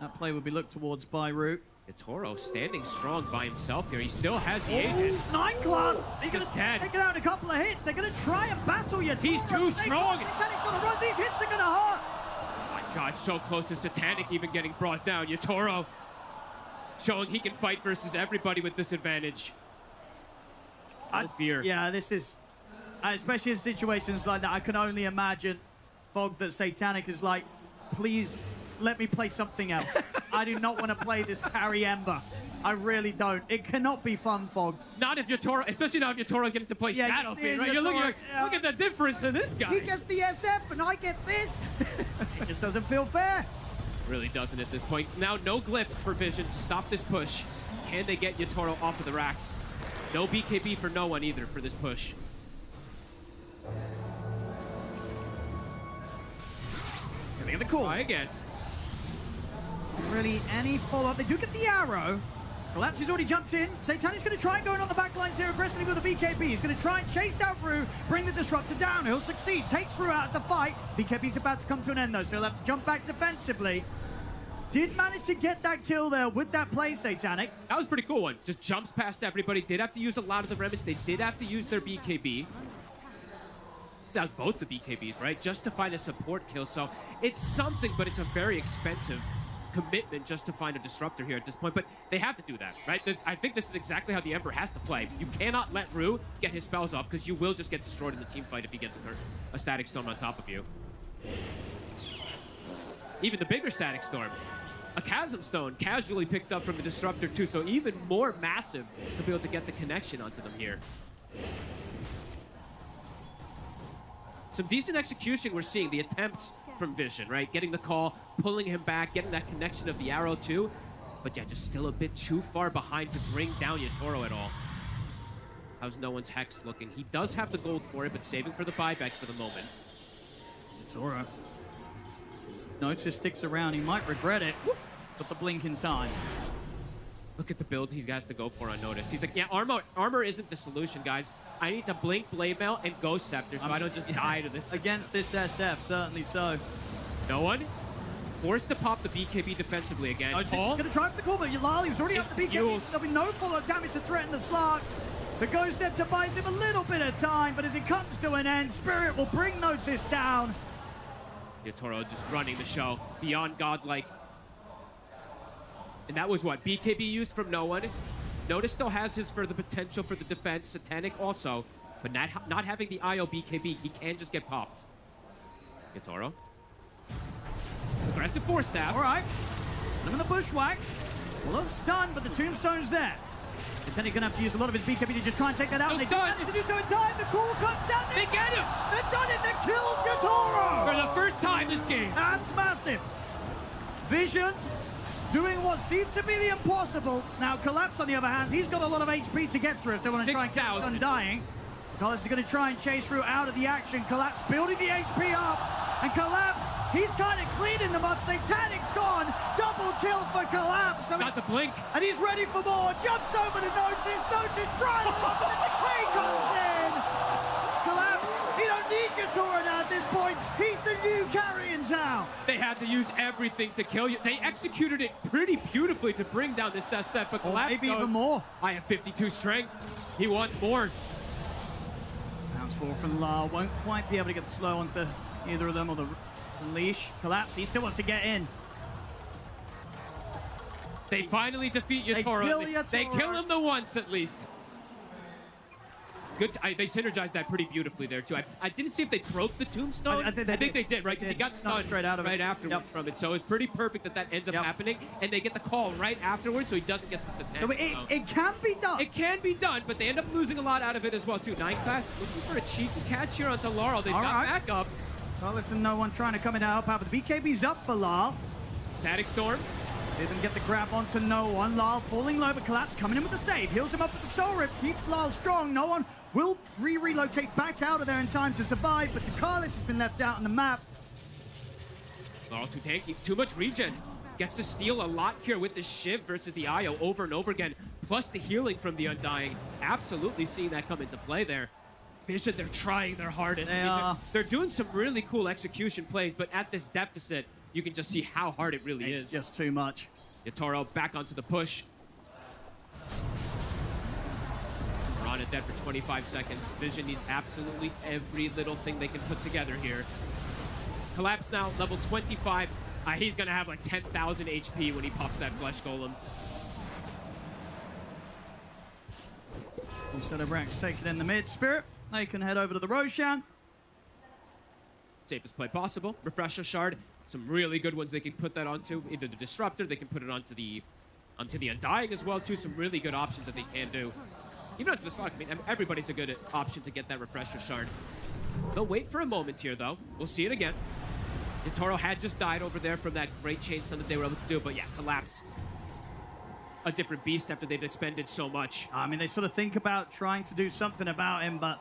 that play would be looked towards by Ru. Toro standing strong by himself here. He still has the Aegis. 9 class! He's going to take it out in a couple of hits. They're going to try and battle you. He's too strong. Satanic's going to run. These hits are going to hurt. Oh my God, so close to Satanic even getting brought down. Yatoro showing he can fight versus everybody with this advantage. No fear. Yeah, this is, especially in situations like that, I can only imagine, Fog, that Satanic is like, please let me play something else. I do not want to play this carry Ember. I really don't. It cannot be fun fogged. Not if Yotoro, especially not if Yotoro's getting to play Shadowfiend, right? You're looking at, look at the difference in this guy. He gets the SF and I get this. It just doesn't feel fair. Really doesn't at this point. Now no glyph for Vision to stop this push. Can they get Yotoro off of the racks? No BKB for no one either for this push. Getting the call. Try again. Really any follow-up. They do get the arrow. Collapse has already jumped in. Satani's going to try and go in on the back lines here aggressively with the BKB. He's going to try and chase out Rue, bring the Disruptor down. He'll succeed. Takes Rue out of the fight. BKB's about to come to an end, though, so he'll have to jump back defensively. Did manage to get that kill there with that play, Satanic. That was a pretty cool one. Just jumps past everybody. Did have to use a lot of the remnants. They did have to use their BKB. That was both the BKBs, right? Just to find a support kill. So it's something, but it's a very expensive commitment just to find a disruptor here at this point, but they have to do that, right? I think this is exactly how the Emperor has to play. You cannot let Rue get his spells off because you will just get destroyed in the team fight if he gets a static storm on top of you. Even the bigger static storm, a chasm stone casually picked up from the disruptor too, so even more massive to be able to get the connection onto them here. Some decent execution we're seeing, the attempts from Vision, right? Getting the call, pulling him back, getting that connection of the arrow too. But yeah, just still a bit too far behind to bring down Yotoro at all. How's no one's Hex looking? He does have the gold for it, but saving for the buyback for the moment. Yotoro. Notice sticks around. He might regret it, but the blink in time. Look at the build he has to go for unnoticed. He's like, yeah, armor isn't the solution, guys. I need to blink, blade mail, and ghost scepter so I don't just die to this. Against this SF, certainly so. No one. Forced to pop the BKB defensively again. He's going to try for the call, but Yalal, he was already up the BKB. There'll be no follow-up damage to threaten the slot. The ghost scepter buys him a little bit of time, but as it comes to an end, Spirit will bring Notice down. Yotoro just running the show. Beyond godlike. And that was what? BKB used from no one. Notice still has his for the potential for the defense. Satanic also. But not having the IO BKB, he can just get popped. Yotoro. Aggressive force staff. All right. I'm in the bushwhack. Well, I'm stunned, but the tombstone's there. Satanic gonna have to use a lot of his BKB to just try and take that out. They managed to do so in time. The call comes out. They get him. They've done it. They killed Yotoro. For the first time this game. That's massive. Vision doing what seems to be the impossible. Now, Collapse, on the other hand, he's got a lot of HP to get through if they want to try and keep him undying. Collapse is going to try and chase through out of the action. Collapse building the HP up. And Collapse, he's kind of cleaning them up. Satanic's gone. Double kill for Collapse. Got the blink. And he's ready for more. Jumps over to Notice. Notice trying to lock it. The decay comes in. Collapse, he don't need Yotoro now at this point. He's the new carry in town. They had to use everything to kill you. They executed it pretty beautifully to bring down this SF, but Collapse maybe goes, even more. I have 52 strength. He wants more. Bounce forward from La. Won't quite be able to get the slow onto either of them or the leash. Collapse, he still wants to get in. They finally defeat Yotoro. They kill him the once at least. Good. They synergized that pretty beautifully there too. I didn't see if they broke the tombstone. I think they did, right? Because he got stunned right afterwards from it. So it was pretty perfect that ends up happening, and they get the call right afterwards, so he doesn't get this attack. So it can be done. It can be done, but they end up losing a lot out of it as well too. 9 class looking for a cheeky catch here onto Laurel. They've got back up. Well, listen, no one trying to come in to help out, but the BKB's up for Lal. Static Storm. See them get the grab onto no one. Lal falling low, but Collapse coming in with the save. Heals him up with the Soul Rip. Keeps Lal strong. No one will relocate back out of there in time to survive, but the Carlis has been left out on the map. Laurel too tanky. Too much regen. Gets to steal a lot here with the Shiv versus the IO over and over again. Plus the healing from the Undying. Absolutely seeing that come into play there. Vision, they're trying their hardest. They're doing some really cool execution plays, but at this deficit, you can just see how hard it really is. It's just too much. Yotoro back onto the push. We're on it dead for 25 seconds. Vision needs absolutely every little thing they can put together here. Collapse now, level 25. He's going to have like 10,000 HP when he pops that Flesh Golem. Set of ranks taken in the mid. Spirit, they can head over to the Roshan. Safest play possible. Refresher Shard Some really good ones they can put that onto. Either the Disruptor, they can put it onto the Undying as well, too. Some really good options that they can do. Even onto the Slug, I mean, everybody's a good option to get that Refresher Shard. They'll wait for a moment here, though. We'll see it again. Yatoro had just died over there from that great chain stun that they were able to do, but yeah, Collapse. A different beast after they've expended so much. I mean, they sort of think about trying to do something about him, but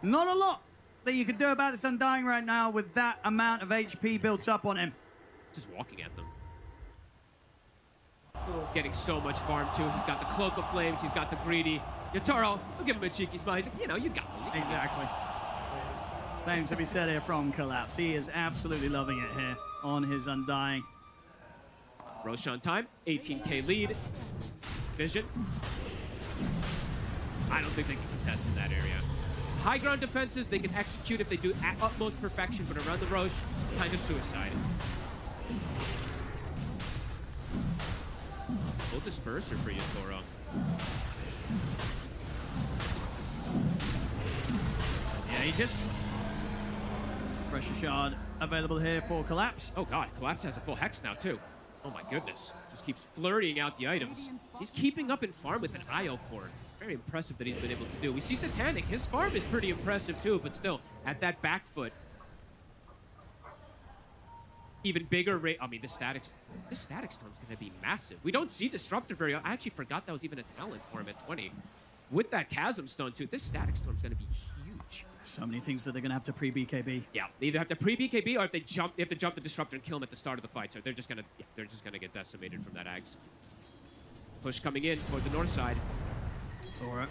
not a lot that you can do about this Undying right now with that amount of HP built up on him. Just walking at them. Getting so much farm, too. He's got the Cloak of Flames. He's got the Greedy. Yatoro, we'll give him a cheeky smile. He's like, you know, you got me. Exactly. Same to be said here from Collapse. He is absolutely loving it here on his Undying. Roshan time, 18k lead. Vision. I don't think they can contest in that area. High ground defenses, they can execute if they do at utmost perfection, but around the Roche, kind of suicide. Full disperser for Yatoro. Yeah, he just... Refresher Shard available here for Collapse. Oh god, Collapse has a full Hex now too. Oh my goodness. Just keeps flirting out the items. He's keeping up in farm with an IO core. Very impressive that he's been able to do. We see Satanic. His farm is pretty impressive too, but still, at that back foot. Even bigger rate. I mean, this static storm's going to be massive. We don't see Disruptor very often. I actually forgot that was even a talent for him at 20. With that Chasm Stone too, this static storm's going to be huge. So many things that they're going to have to pre-BKB. Yeah, they either have to pre-BKB or if they have to jump the Disruptor and kill him at the start of the fight. So they're just going to get decimated from that Ags. Push coming in toward the north side. It's all right.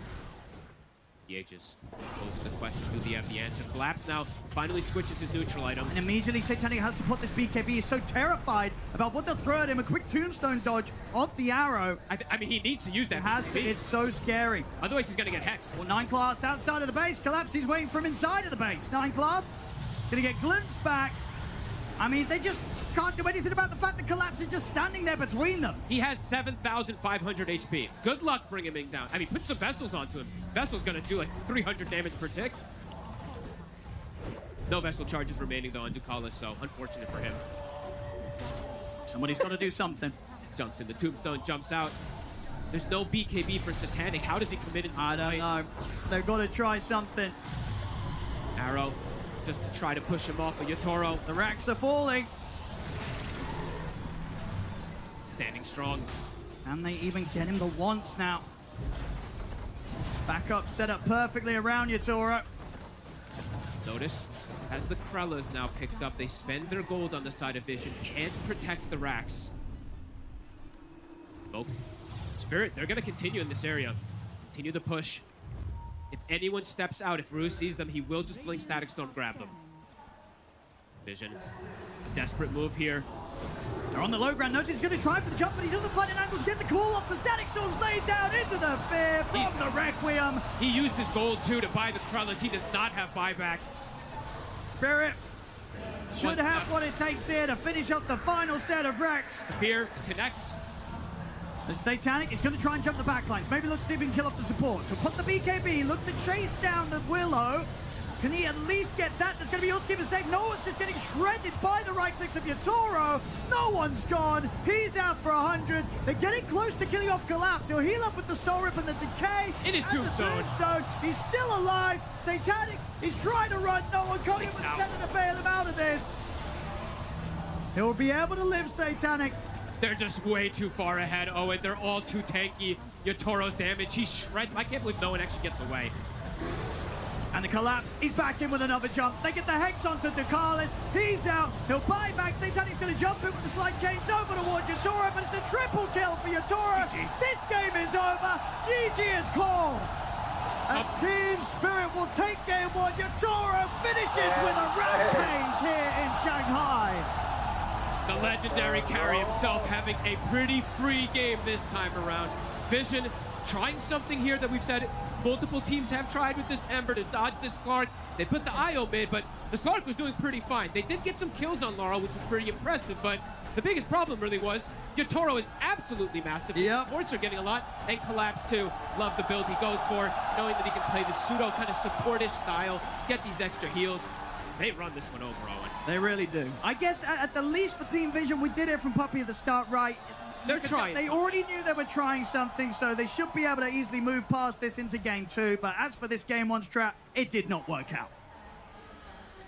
The Aegis posing the question, do they have the answer? Collapse now finally switches his neutral item. And immediately Satanic has to put this BKB. He's so terrified about what they'll throw at him. A quick tombstone dodge off the arrow. I mean, he needs to use that. Has to. It's so scary. Otherwise, he's going to get hexed. Well, 9 class outside of the base. Collapse, he's waiting from inside of the base. 9 class going to get glimpsed back. I mean, they just can't do anything about the fact that Collapse is just standing there between them. He has 7,500 HP. Good luck bringing him down. I mean, put some Vessels onto him. Vessel's going to do like 300 damage per tick. No Vessel charges remaining, though, on Ducalis, so unfortunate for him. Somebody's got to do something. Jumps in. The Tombstone jumps out. There's no BKB for Satanic. How does he commit into the I don't know. They've got to try something. Arrow. Just to try to push him off, but Yatoro. The racks are falling. Standing strong. And they even get him the once now. Backup set up perfectly around Yatoro. Notice, as the Krellas now picked up, they spend their gold on the side of Vision. Can't protect the racks. Smoke. Spirit, they're going to continue in this area. Continue the push. If anyone steps out, if Rue sees them, he will just blink Static Storm, grab them. Vision. Desperate move here. They're on the low ground. Notice he's going to try for the jump, but he doesn't find an angle to get the call off. The Static Storm's laid down into the fear from the Requiem. He used his gold, too, to buy the Krellas. He does not have buyback. Spirit should have what it takes here to finish up the final set of Rex. The fear connects. The Satanic is going to try and jump the backlines. Maybe let's see if he can kill off the support. So put the BKB, look to chase down the Willow. Can he at least get that? There's going to be also keep it safe. No one's just getting shredded by the right clicks of Yatoro. No one's gone. He's out for 100. They're getting close to killing off Collapse. He'll heal up with the Soul Rip and the Decay. In his Tombstone. He's still alive. Satanic is trying to run. No one coming with Tether to bail him out of this. He'll be able to live, Satanic. They're just way too far ahead, Owen. They're all too tanky. Yatoro's damage, he shreds. I can't believe no one actually gets away. And the Collapse, he's back in with another jump. They get the Hex onto Ducalis. He's out. He'll buy back. Satanic's going to jump in with the slide chains over towards Yatoro, but it's a triple kill for Yatoro. This game is over. GG is called. And Team Spirit will take game 1. Yatoro finishes with a rampage here in Shanghai. The legendary carry himself having a pretty free game this time around. Vision trying something here that we've said multiple teams have tried with this Ember to dodge this Slark. They put the IO mid, but the Slark was doing pretty fine. They did get some kills on Laurel, which was pretty impressive, but the biggest problem really was Yatoro is absolutely massive. Yep. Supports are getting a lot, and Collapse too. Love the build he goes for, knowing that he can play the pseudo kind of supportish style, get these extra heals. They run this one over, Owen. They really do. I guess at the least for Team Vision, we did it from Puppey at the start, right? They're trying. They already knew they were trying something, so they should be able to easily move past this into game 2. But as for this game 1 strat, it did not work out.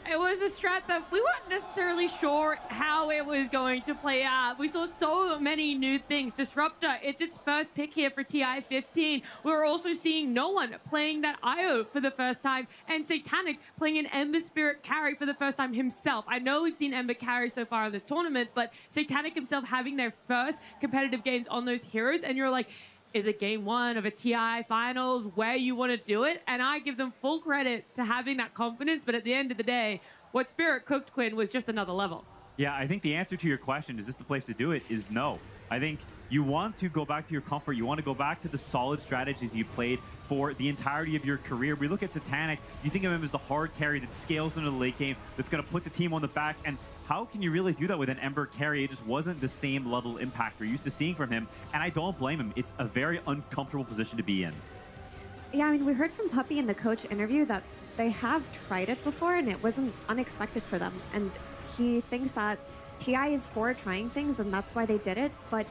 It was a strat that we weren't necessarily sure how it was going to play out. We saw so many new things. Disruptor, it's its first pick here for TI-15. We were also seeing no one playing that IO for the first time, and Satanic playing an Ember Spirit carry for the first time himself. I know we've seen Ember carry so far in this tournament, but Satanic himself having their first competitive games on those heroes, and you're like, is it game 1 of a TI finals where you want to do it? And I give them full credit to having that confidence, but at the end of the day, what Spirit cooked, Quinn, was just another level. Yeah, I think the answer to your question, is this the place to do it, is no. I think you want to go back to your comfort. You want to go back to the solid strategies you played for the entirety of your career. We look at Satanic, you think of him as the hard carry that scales into the late game, that's going to put the team on the back, and how can you really do that with an Ember carry? It just wasn't the same level impact we're used to seeing from him, and I don't blame him. It's a very uncomfortable position to be in. Yeah, I mean, we heard from Puppey in the coach interview that they have tried it before and it wasn't unexpected for them. And he thinks that TI is for trying things and that's why they did it. But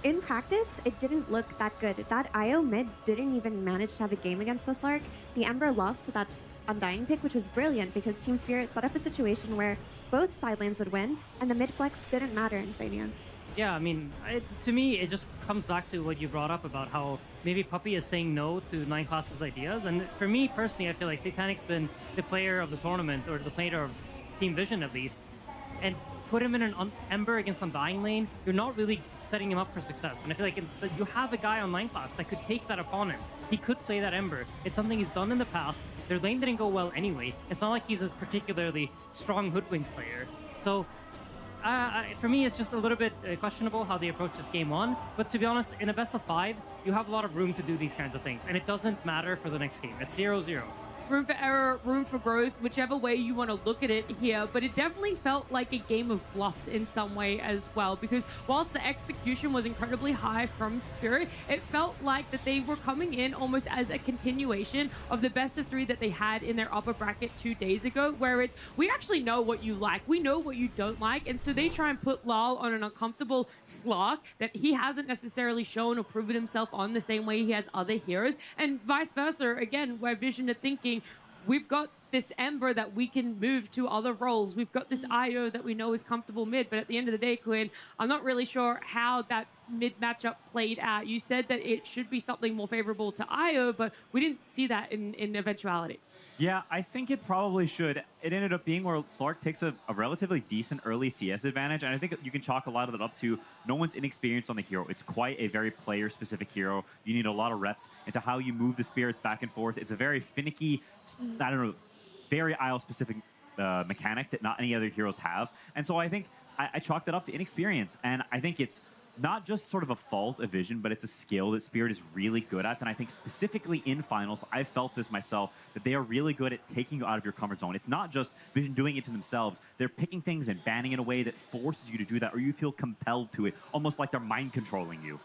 in practice, it didn't look that good. That IO mid didn't even manage to have a game against the Slark. The Ember lost to that Undying pick, which was brilliant because Team Spirit set up a situation where both side lanes would win and the mid flex didn't matter in Stadium. Yeah, I mean, to me, it just comes back to what you brought up about how maybe Puppey is saying no to 9 Class's ideas. And for me, personally, I feel like Satanic's been the player of the tournament, or the player of Team Vision at least. And put him in an Ember against Undying lane, you're not really setting him up for success. And I feel like you have a guy on 9 Class that could take that upon him. He could play that Ember. It's something he's done in the past. Their lane didn't go well anyway. It's not like he's a particularly strong hoodwink player. So for me, it's just a little bit questionable how they approach this game 1. But to be honest, in a best of 5, you have a lot of room to do these kinds of things. And it doesn't matter for the next game. It's 0-0. Room for error, room for growth, whichever way you want to look at it here. But it definitely felt like a game of bluffs in some way as well, because whilst the execution was incredibly high from Spirit, it felt like that they were coming in almost as a continuation of the best of 3 that they had in their upper bracket 2 days ago, where it's, we actually know what you like, we know what you don't like, and so they try and put Lal on an uncomfortable slot that he hasn't necessarily shown or proven himself on the same way he has other heroes, and vice versa, again, where Vision are thinking, we've got this Ember that we can move to other roles. We've got this IO that we know is comfortable mid, but at the end of the day, Quinn, I'm not really sure how that mid matchup played out. You said that it should be something more favorable to IO, but we didn't see that in eventuality. Yeah, I think it probably should. It ended up being where Slark takes a relatively decent early CS advantage, and I think you can chalk a lot of that up to no one's inexperienced on the hero. It's quite a very player-specific hero. You need a lot of reps into how you move the spirits back and forth. It's a very finicky, I don't know, very IO-specific mechanic that not any other heroes have. And so I think I chalked it up to inexperience, and I think it's not just sort of a fault of Vision, but it's a skill that Spirit is really good at. And I think specifically in finals, I've felt this myself, that they are really good at taking you out of your comfort zone. It's not just Vision doing it to themselves. They're picking things and banning in a way that forces you to do that, or you feel compelled to it, almost like they're mind controlling you.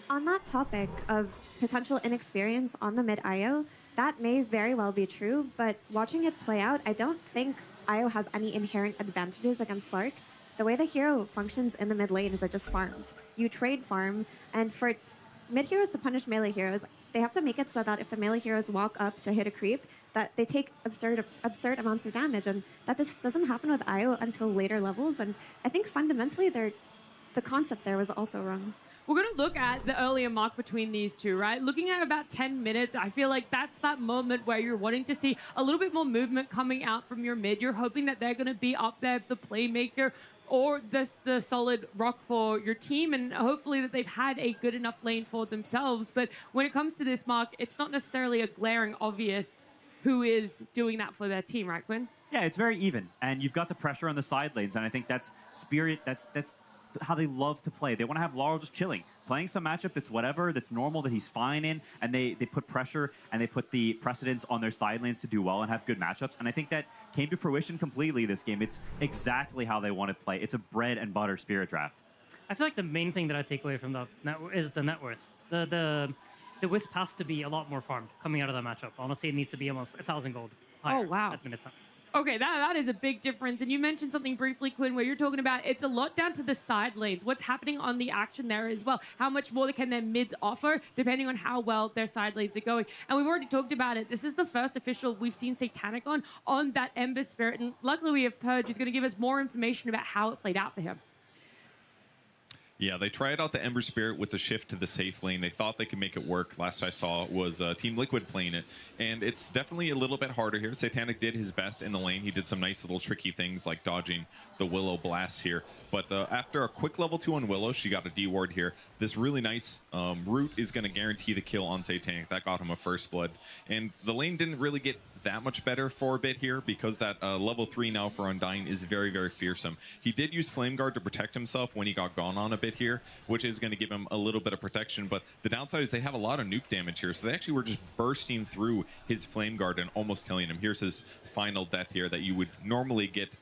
On that topic of potential inexperience on the mid IO, that may very well be true, but watching it play out, I don't think IO has any inherent advantages against Slark. The way the hero functions in the mid lane is it just farms. You trade farm, and for mid heroes to punish melee heroes, they have to make it so that if the melee heroes walk up to hit a creep, that they take absurd amounts of damage, and that just doesn't happen with IO until later levels, and I think fundamentally the concept there was also wrong. We're going to look at the earlier mark between these two, right? Looking at about 10 minutes, I feel like that's that moment where you're wanting to see a little bit more movement coming out from your mid. You're hoping that they're going to be up there, the playmaker, or the solid rock for your team, and hopefully that they've had a good enough lane for themselves. But when it comes to this mark, it's not necessarily a glaring obvious who is doing that for their team, right, Quinn? Yeah, it's very even, and you've got the pressure on the side lanes, and I think that's Spirit, that's how they love to play. They want to have Laurel just chilling, playing some matchup that's whatever, that's normal, that he's fine in, and they put pressure and they put the precedence on their side lanes to do well and have good matchups, and I think that came to fruition completely this game. It's exactly how they want to play. It's a bread and butter Spirit draft. I feel like the main thing that I take away from the is the net worth. The Wisp has to be a lot more farmed coming out of that matchup. Honestly, it needs to be almost 1,000 gold higher. Oh, wow. At minute time. Okay, that is a big difference. And you mentioned something briefly, Quinn, where you're talking about it's a lot down to the side lanes. What's happening on the action there as well? How much more can their mids offer, depending on how well their side lanes are going? And we've already talked about it. This is the first official we've seen Satanic on that Ember Spirit. And luckily we have Purge, who's going to give us more information about how it played out for him. Yeah, they tried out the Ember Spirit with the shift to the safe lane. They thought they could make it work. Last I saw was Team Liquid playing it. And it's definitely a little bit harder here. Satanic did his best in the lane. He did some nice little tricky things like dodging the Willow blasts here. But after a quick level 2 on Willow, she got a D ward here. This really nice root is going to guarantee the kill on Satanic. That got him a first blood. And the lane didn't really get that much better for a bit here because that level 3 now for Undying is very, very fearsome. He did use Flame Guard to protect himself when he got gone on a bit here, which is going to give him a little bit of protection. But the downside is they have a lot of nuke damage here, so they actually were just bursting through his Flame Guard and almost killing him. Here's his final death here that you would normally get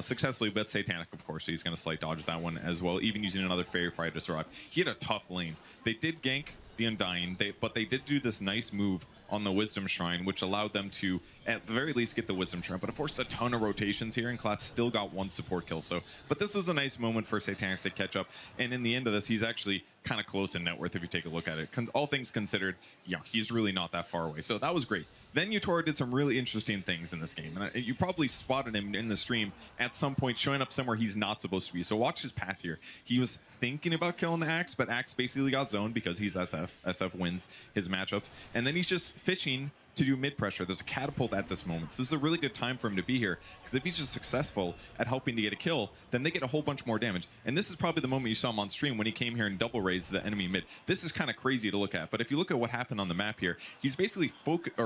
successfully, but Satanic, of course, so he's going to slight dodge that one as well, even using another Fairy Fire to survive. He had a tough lane. They did gank the Undying, but they did do this nice move on the Wisdom Shrine, which allowed them to, at the very least, get the Wisdom Shrine. But of course, a ton of rotations here, and Clap still got one support kill. So, but this was a nice moment for Satanic to catch up. And in the end of this, he's actually kind of close in net worth if you take a look at it. All things considered, yeah, he's really not that far away. So that was great. Then Yutoro did some really interesting things in this game. And you probably spotted him in the stream at some point showing up somewhere he's not supposed to be. So watch his path here. He was thinking about killing the Axe, but Axe basically got zoned because he's SF. SF wins his matchups. And then he's just fishing to do mid pressure. There's a catapult at this moment. So this is a really good time for him to be here, because if he's just successful at helping to get a kill, then they get a whole bunch more damage. And this is probably the moment you saw him on stream when he came here and double raised the enemy mid. This is kind of crazy to look at, but if you look at what happened on the map here, he's basically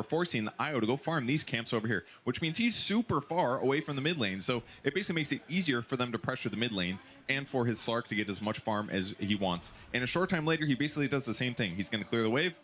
forcing the IO to go farm these camps over here, which means he's super far away from the mid lane. So it basically makes it easier for them to pressure the mid lane and for his Slark to get as much farm as he wants. And a short time later, he basically does the same thing. He's going to clear the wave.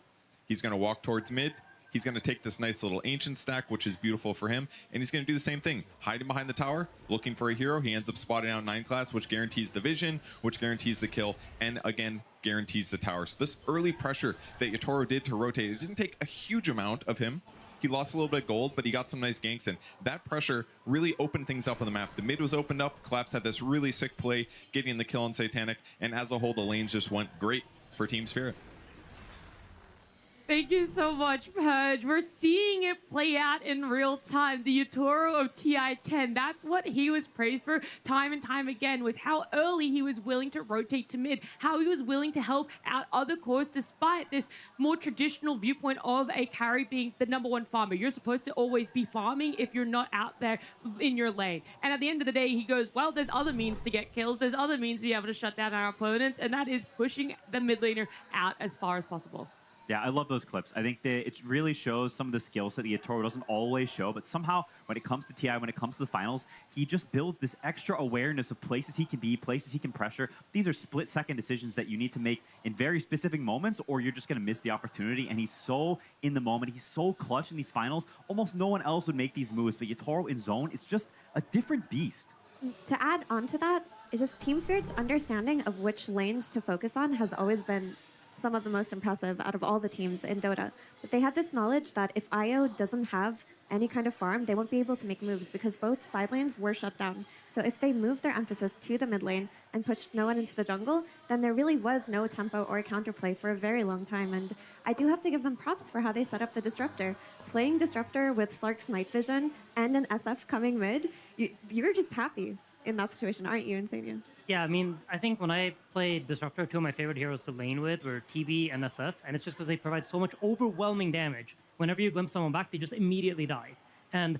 He's going to walk towards mid. He's going to take this nice little ancient stack, which is beautiful for him, and he's going to do the same thing. Hiding behind the tower, looking for a hero. He ends up spotting out 9 class, which guarantees the vision, which guarantees the kill, and again, guarantees the tower. So this early pressure that Yutoro did to rotate, it didn't take a huge amount of him. He lost a little bit of gold, but he got some nice ganks in. That pressure really opened things up on the map. The mid was opened up. Collapse had this really sick play, getting the kill on Satanic, and as a whole, the lanes just went great for Team Spirit. Thank you so much, Purge. We're seeing it play out in real time. The Yutoro of TI-10, that's what he was praised for time and time again, was how early he was willing to rotate to mid, how he was willing to help out other cores despite this more traditional viewpoint of a carry being the #1 farmer. You're supposed to always be farming if you're not out there in your lane. And at the end of the day, he goes, well, there's other means to get kills. There's other means to be able to shut down our opponents, and that is pushing the mid laner out as far as possible. Yeah, I love those clips. I think that it really shows some of the skills that the Yutoro doesn't always show, but somehow when it comes to TI, when it comes to the finals, he just builds this extra awareness of places he can be, places he can pressure. These are split-second decisions that you need to make in very specific moments, or you're just going to miss the opportunity, and he's so in the moment. He's so clutch in these finals. Almost no one else would make these moves, but Yutoro in zone is just a different beast. To add on to that, it's just Team Spirit's understanding of which lanes to focus on has always been some of the most impressive out of all the teams in Dota. But they had this knowledge that if IO doesn't have any kind of farm, they won't be able to make moves because both side lanes were shut down. So if they moved their emphasis to the mid lane and pushed no one into the jungle, then there really was no tempo or counterplay for a very long time. And I do have to give them props for how they set up the Disruptor. Playing Disruptor with Slark's night vision and an SF coming mid, you're just happy in that situation, aren't you, Insania? Yeah, I mean, I think when I played Disruptor, 2 of my favorite heroes to lane with were TB and SF, and it's just because they provide so much overwhelming damage. Whenever you glimpse someone back, they just immediately die. And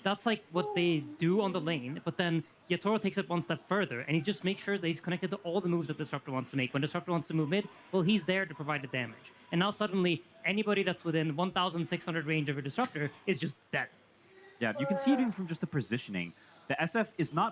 that's like what they do on the lane, but then Yutoro takes it one step further, and he just makes sure that he's connected to all the moves that Disruptor wants to make. When Disruptor wants to move mid, well, he's there to provide the damage. And now suddenly, anybody that's within 1,600 range of a Disruptor is just dead. Yeah, you can see it even from just the positioning. The SF is not